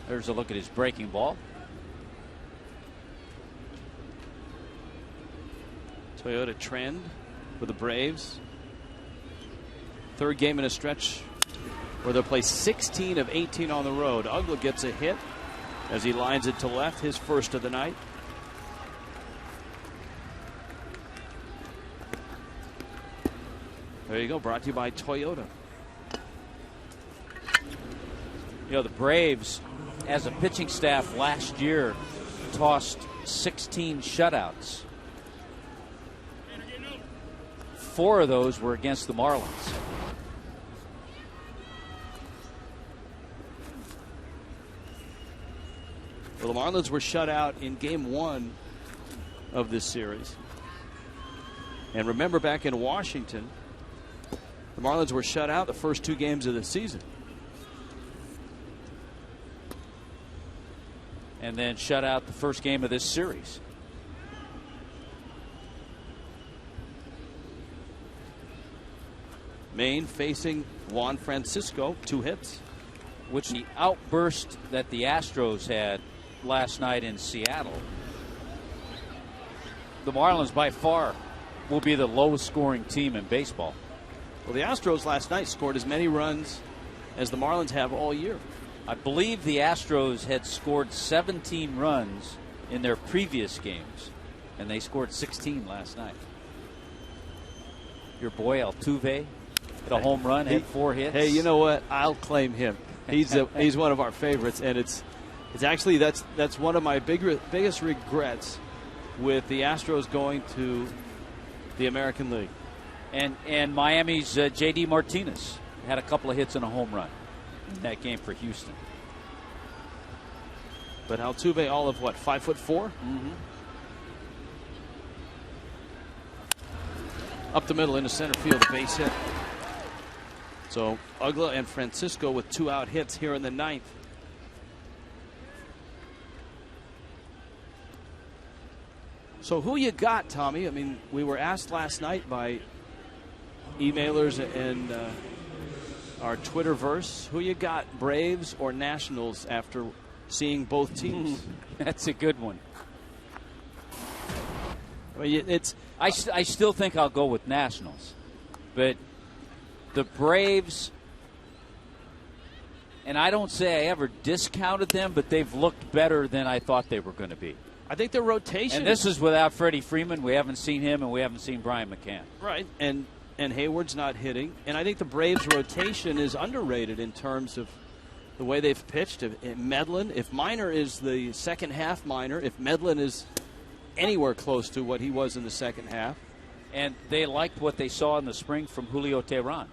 There's a look at his breaking ball. Toyota trend for the Braves. Third game in a stretch where they'll play 16 of 18 on the road. Ugla gets a hit as he lines it to left, his first of the night. There you go, brought to you by Toyota. You know, the Braves, as a pitching staff last year, tossed 16 shutouts. 4 of those were against the Marlins. Well, the Marlins were shut out in game 1 of this series. And remember, back in Washington, the Marlins were shut out the first 2 games of the season. And then shut out the first game of this series. Maine facing Juan Francisco, 2 hits. Which the outburst that the Astros had last night in Seattle, the Marlins by far will be the lowest scoring team in baseball. Well, the Astros last night scored as many runs as the Marlins have all year. I believe the Astros had scored 17 runs in their previous games, and they scored 16 last night. Your boy Altuve hit a home run, had 4 hits. Hey, you know what? I'll claim him. He's one of our favorites, and it's actually that's one of my biggest regrets with the Astros going to the American League. And Miami's J.D. Martinez had a couple of hits and a home run in that game for Houston. But Altuve, all of what, 5'4"? Mm-hmm. Up the middle into center field, a base hit. So Ugla and Francisco with 2 out hits here in the 9th. So who you got, Tommy? I mean, we were asked last night by emailers and our Twitterverse, who you got, Braves or Nationals, after seeing both teams? That's a good one. I mean, I still think I'll go with Nationals, but the Braves, and I don't say I ever discounted them, but they've looked better than I thought they were going to be. I think their rotation. And this is without Freddie Freeman. We haven't seen him, and we haven't seen Brian McCann. Right, and Hayward's not hitting. And I think the Braves' rotation is underrated in terms of the way they've pitched. If Medlin, if Minor is the second half Minor, if Medlin is anywhere close to what he was in the second half. And they liked what they saw in the spring from Julio Teheran.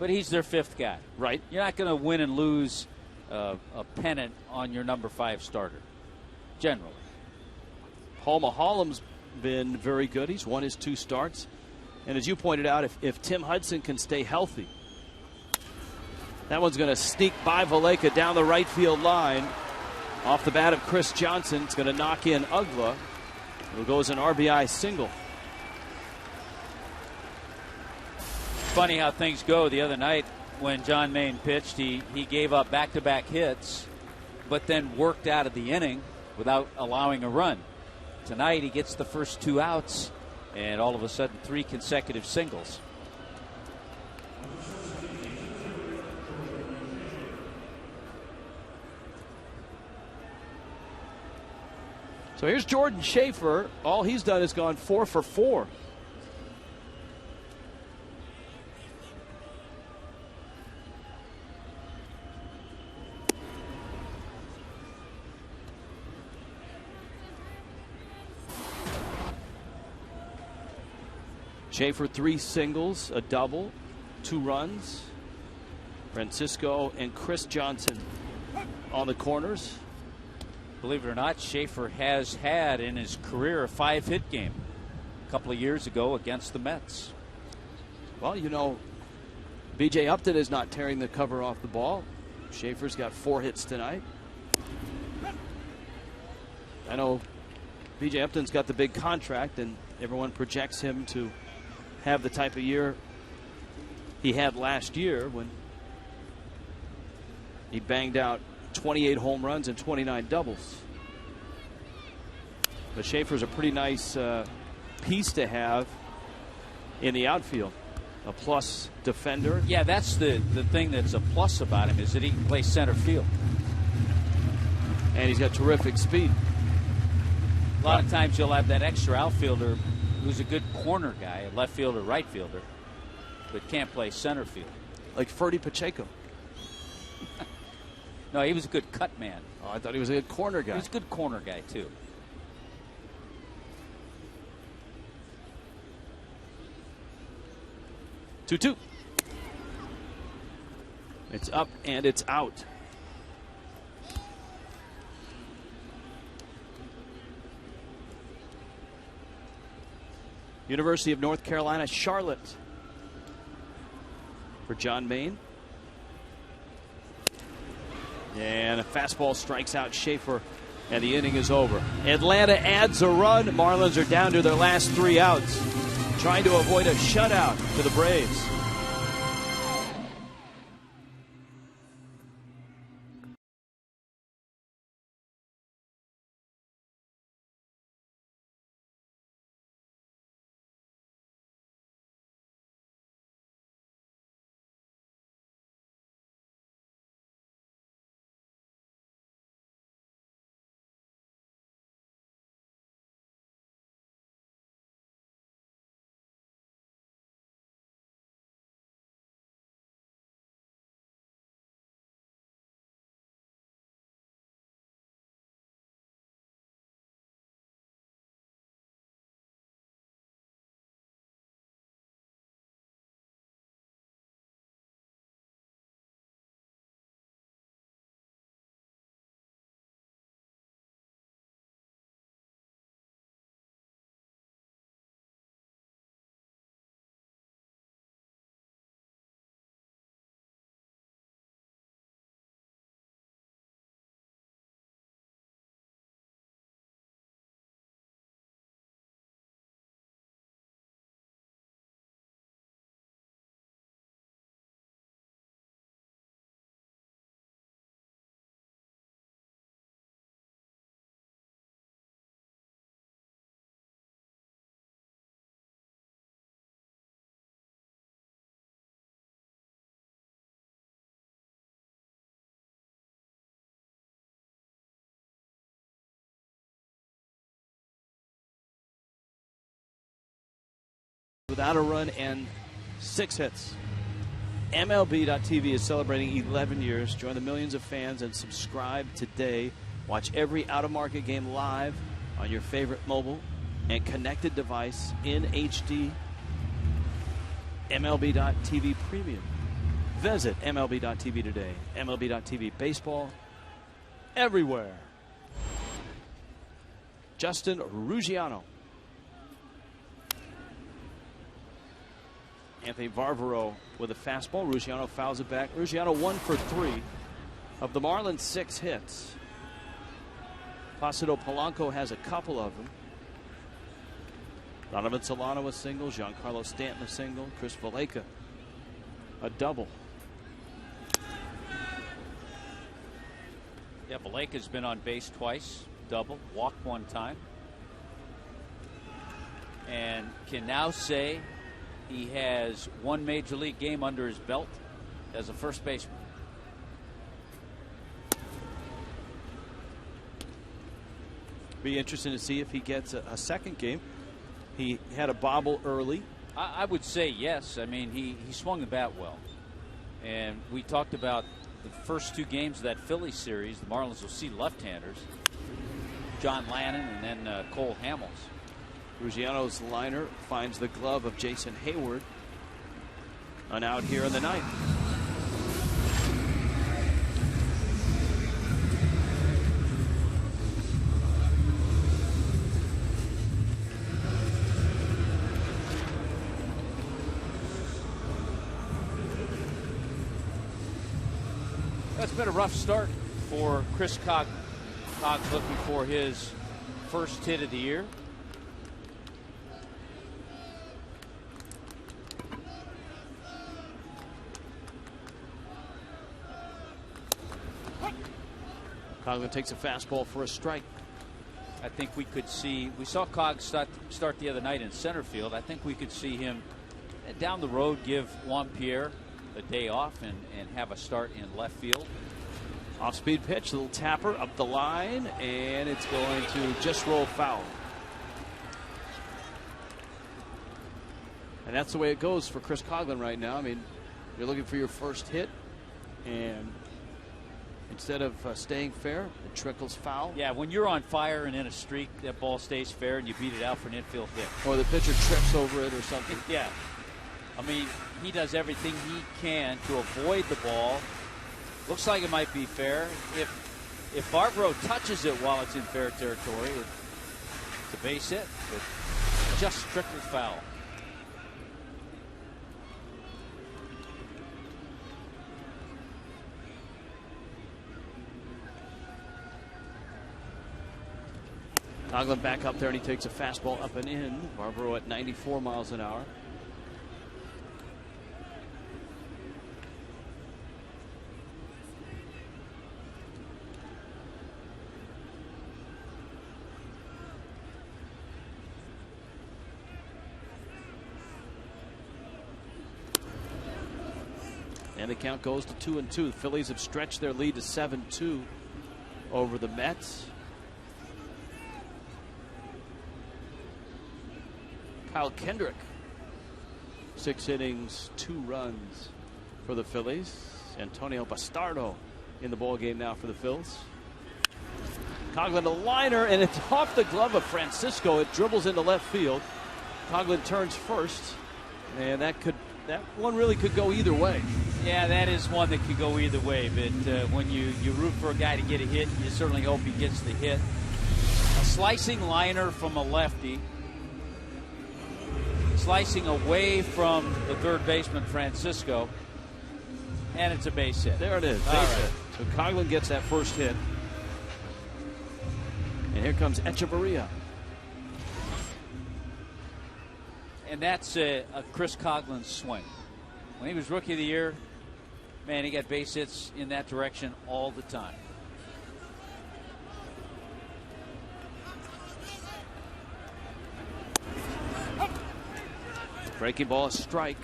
But he's their fifth guy. Right. You're not going to win and lose a pennant on your number 5 starter, generally. Paul Maholm's been very good. He's won his 2 starts. And as you pointed out, if Tim Hudson can stay healthy, that one's going to sneak by Valaika down the right field line. Off the bat of Chris Johnson. It's going to knock in Ugla. It goes an RBI single. Funny how things go. The other night when John Maine pitched, he gave up back-to-back hits, but then worked out of the inning without allowing a run. Tonight he gets the first 2 outs, and all of a sudden 3 consecutive singles. So here's Jordan Schaefer. All he's done is gone 4 for 4. Schaefer 3 singles, a double, 2 runs. Francisco and Chris Johnson on the corners. Believe it or not, Schaefer has had in his career a 5-hit game a couple of years ago against the Mets. Well, you know, B.J. Upton is not tearing the cover off the ball. Schaefer's got 4 hits tonight. I know B.J. Upton's got the big contract, and everyone projects him to have the type of year he had last year when he banged out 28 home runs and 29 doubles. But Schaefer's a pretty nice piece to have in the outfield. A plus defender. Yeah, that's the thing that's a plus about him, is that he can play center field. And he's got terrific speed. A lot of times you'll have that extra outfielder who's a good corner guy, a left fielder, right fielder, but can't play center field. Like Ferdy Pacheco. No, he was a good cut man. Oh, I thought he was a good corner guy. He was a good corner guy, too. Two. It's up and it's out. University of North Carolina, Charlotte for John Maine. And a fastball strikes out Schaefer, and the inning is over. Atlanta adds a run. Marlins are down to their last 3 outs, trying to avoid a shutout to the Braves. Without a run and 6 hits. MLB.TV is celebrating 11 years. Join the millions of fans and subscribe today. Watch every out-of-market game live on your favorite mobile and connected device in HD. MLB.TV Premium. Visit MLB.TV today. MLB.TV Baseball everywhere. Justin Ruggiano. Anthony Varvaro with a fastball. Ruggiano fouls it back. Ruggiano 1 for 3 of the Marlins' 6 hits. Placido Polanco has a couple of them. Donovan Solano a single. Giancarlo Stanton a single. Chris Valleca a double. Yeah, Valleca's been on base twice, double, walked 1 time, and can now say he has 1 major league game under his belt as a first baseman. Be interesting to see if he gets a second game. He had a bobble early. I would say yes. I mean, he swung the bat well. And we talked about the first 2 games of that Phillies series. The Marlins will see left-handers. John Lannon and then Cole Hamels. Ruggiano's liner finds the glove of Jason Hayward. An out here in the ninth. That's been a rough start for Chris Coglin. Coglin looking for his first hit of the year. Coglin takes a fastball for a strike. I think we could see, we saw Cog start the other night in center field. I think we could see him down the road give Juan Pierre a day off and have a start in left field. Off-speed pitch, a little tapper up the line, and it's going to just roll foul. And that's the way it goes for Chris Coglin right now. I mean, you're looking for your first hit, and instead of staying fair, it trickles foul. Yeah, when you're on fire and in a streak, that ball stays fair and you beat it out for an infield hit. Or the pitcher trips over it or something. Yeah. I mean, he does everything he can to avoid the ball. Looks like it might be fair. If Barbaro touches it while it's in fair territory, it's a base hit, but just trickles foul. Coglin back up there, and he takes a fastball up and in. Barbaro at 94 miles an hour. And the count goes to 2-2. The Phillies have stretched their lead to 7-2 over the Mets. Kyle Kendrick, 6 innings, 2 runs for the Phillies. Antonio Bastardo in the ball game now for the Phils. Coglin a liner, and it's off the glove of Francisco. It dribbles into left field. Coglin turns first, and that one really could go either way. Yeah, that is one that could go either way. But when you root for a guy to get a hit, you certainly hope he gets the hit. A slicing liner from a lefty. Slicing away from the third baseman, Francisco. And it's a base hit. There it is. Base hit. So Coglin gets that first hit. And here comes Echeverria. And that's a Chris Coglin swing. When he was Rookie of the Year, man, he got base hits in that direction all the time. Breaking ball, a strike.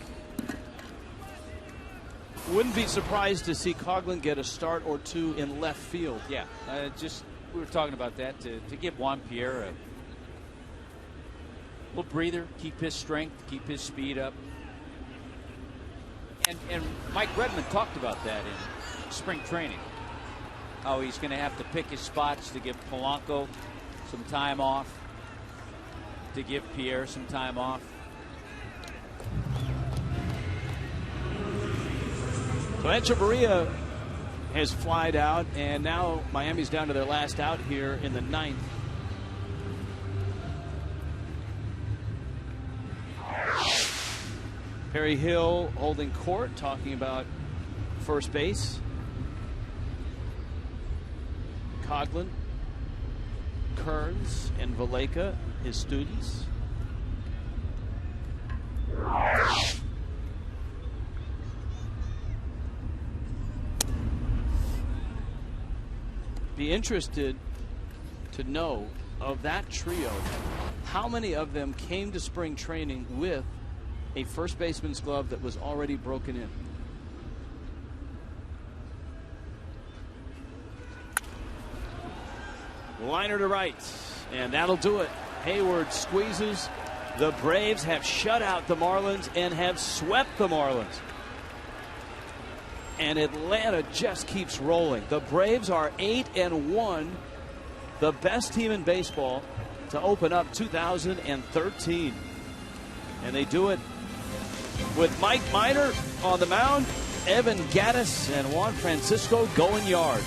Wouldn't be surprised to see Coglin get a start or two in left field. Yeah, we were talking about that to give Juan Pierre a little breather, keep his strength, keep his speed up. And Mike Redmond talked about that in spring training. How he's going to have to pick his spots to give Polanco some time off, to give Pierre some time off. So Echeverria has flied out, and now Miami's down to their last out here in the 9th. Perry Hill holding court, talking about first base. Coughlin, Kearns, and Valleca, his students. Be interested to know, of that trio, how many of them came to spring training with a first baseman's glove that was already broken in. Liner to right, and that'll do it. Hayward squeezes. The Braves have shut out the Marlins and have swept the Marlins. And Atlanta just keeps rolling. The Braves are 8-1, the best team in baseball to open up 2013. And they do it with Mike Minor on the mound, Evan Gattis, and Juan Francisco going yard.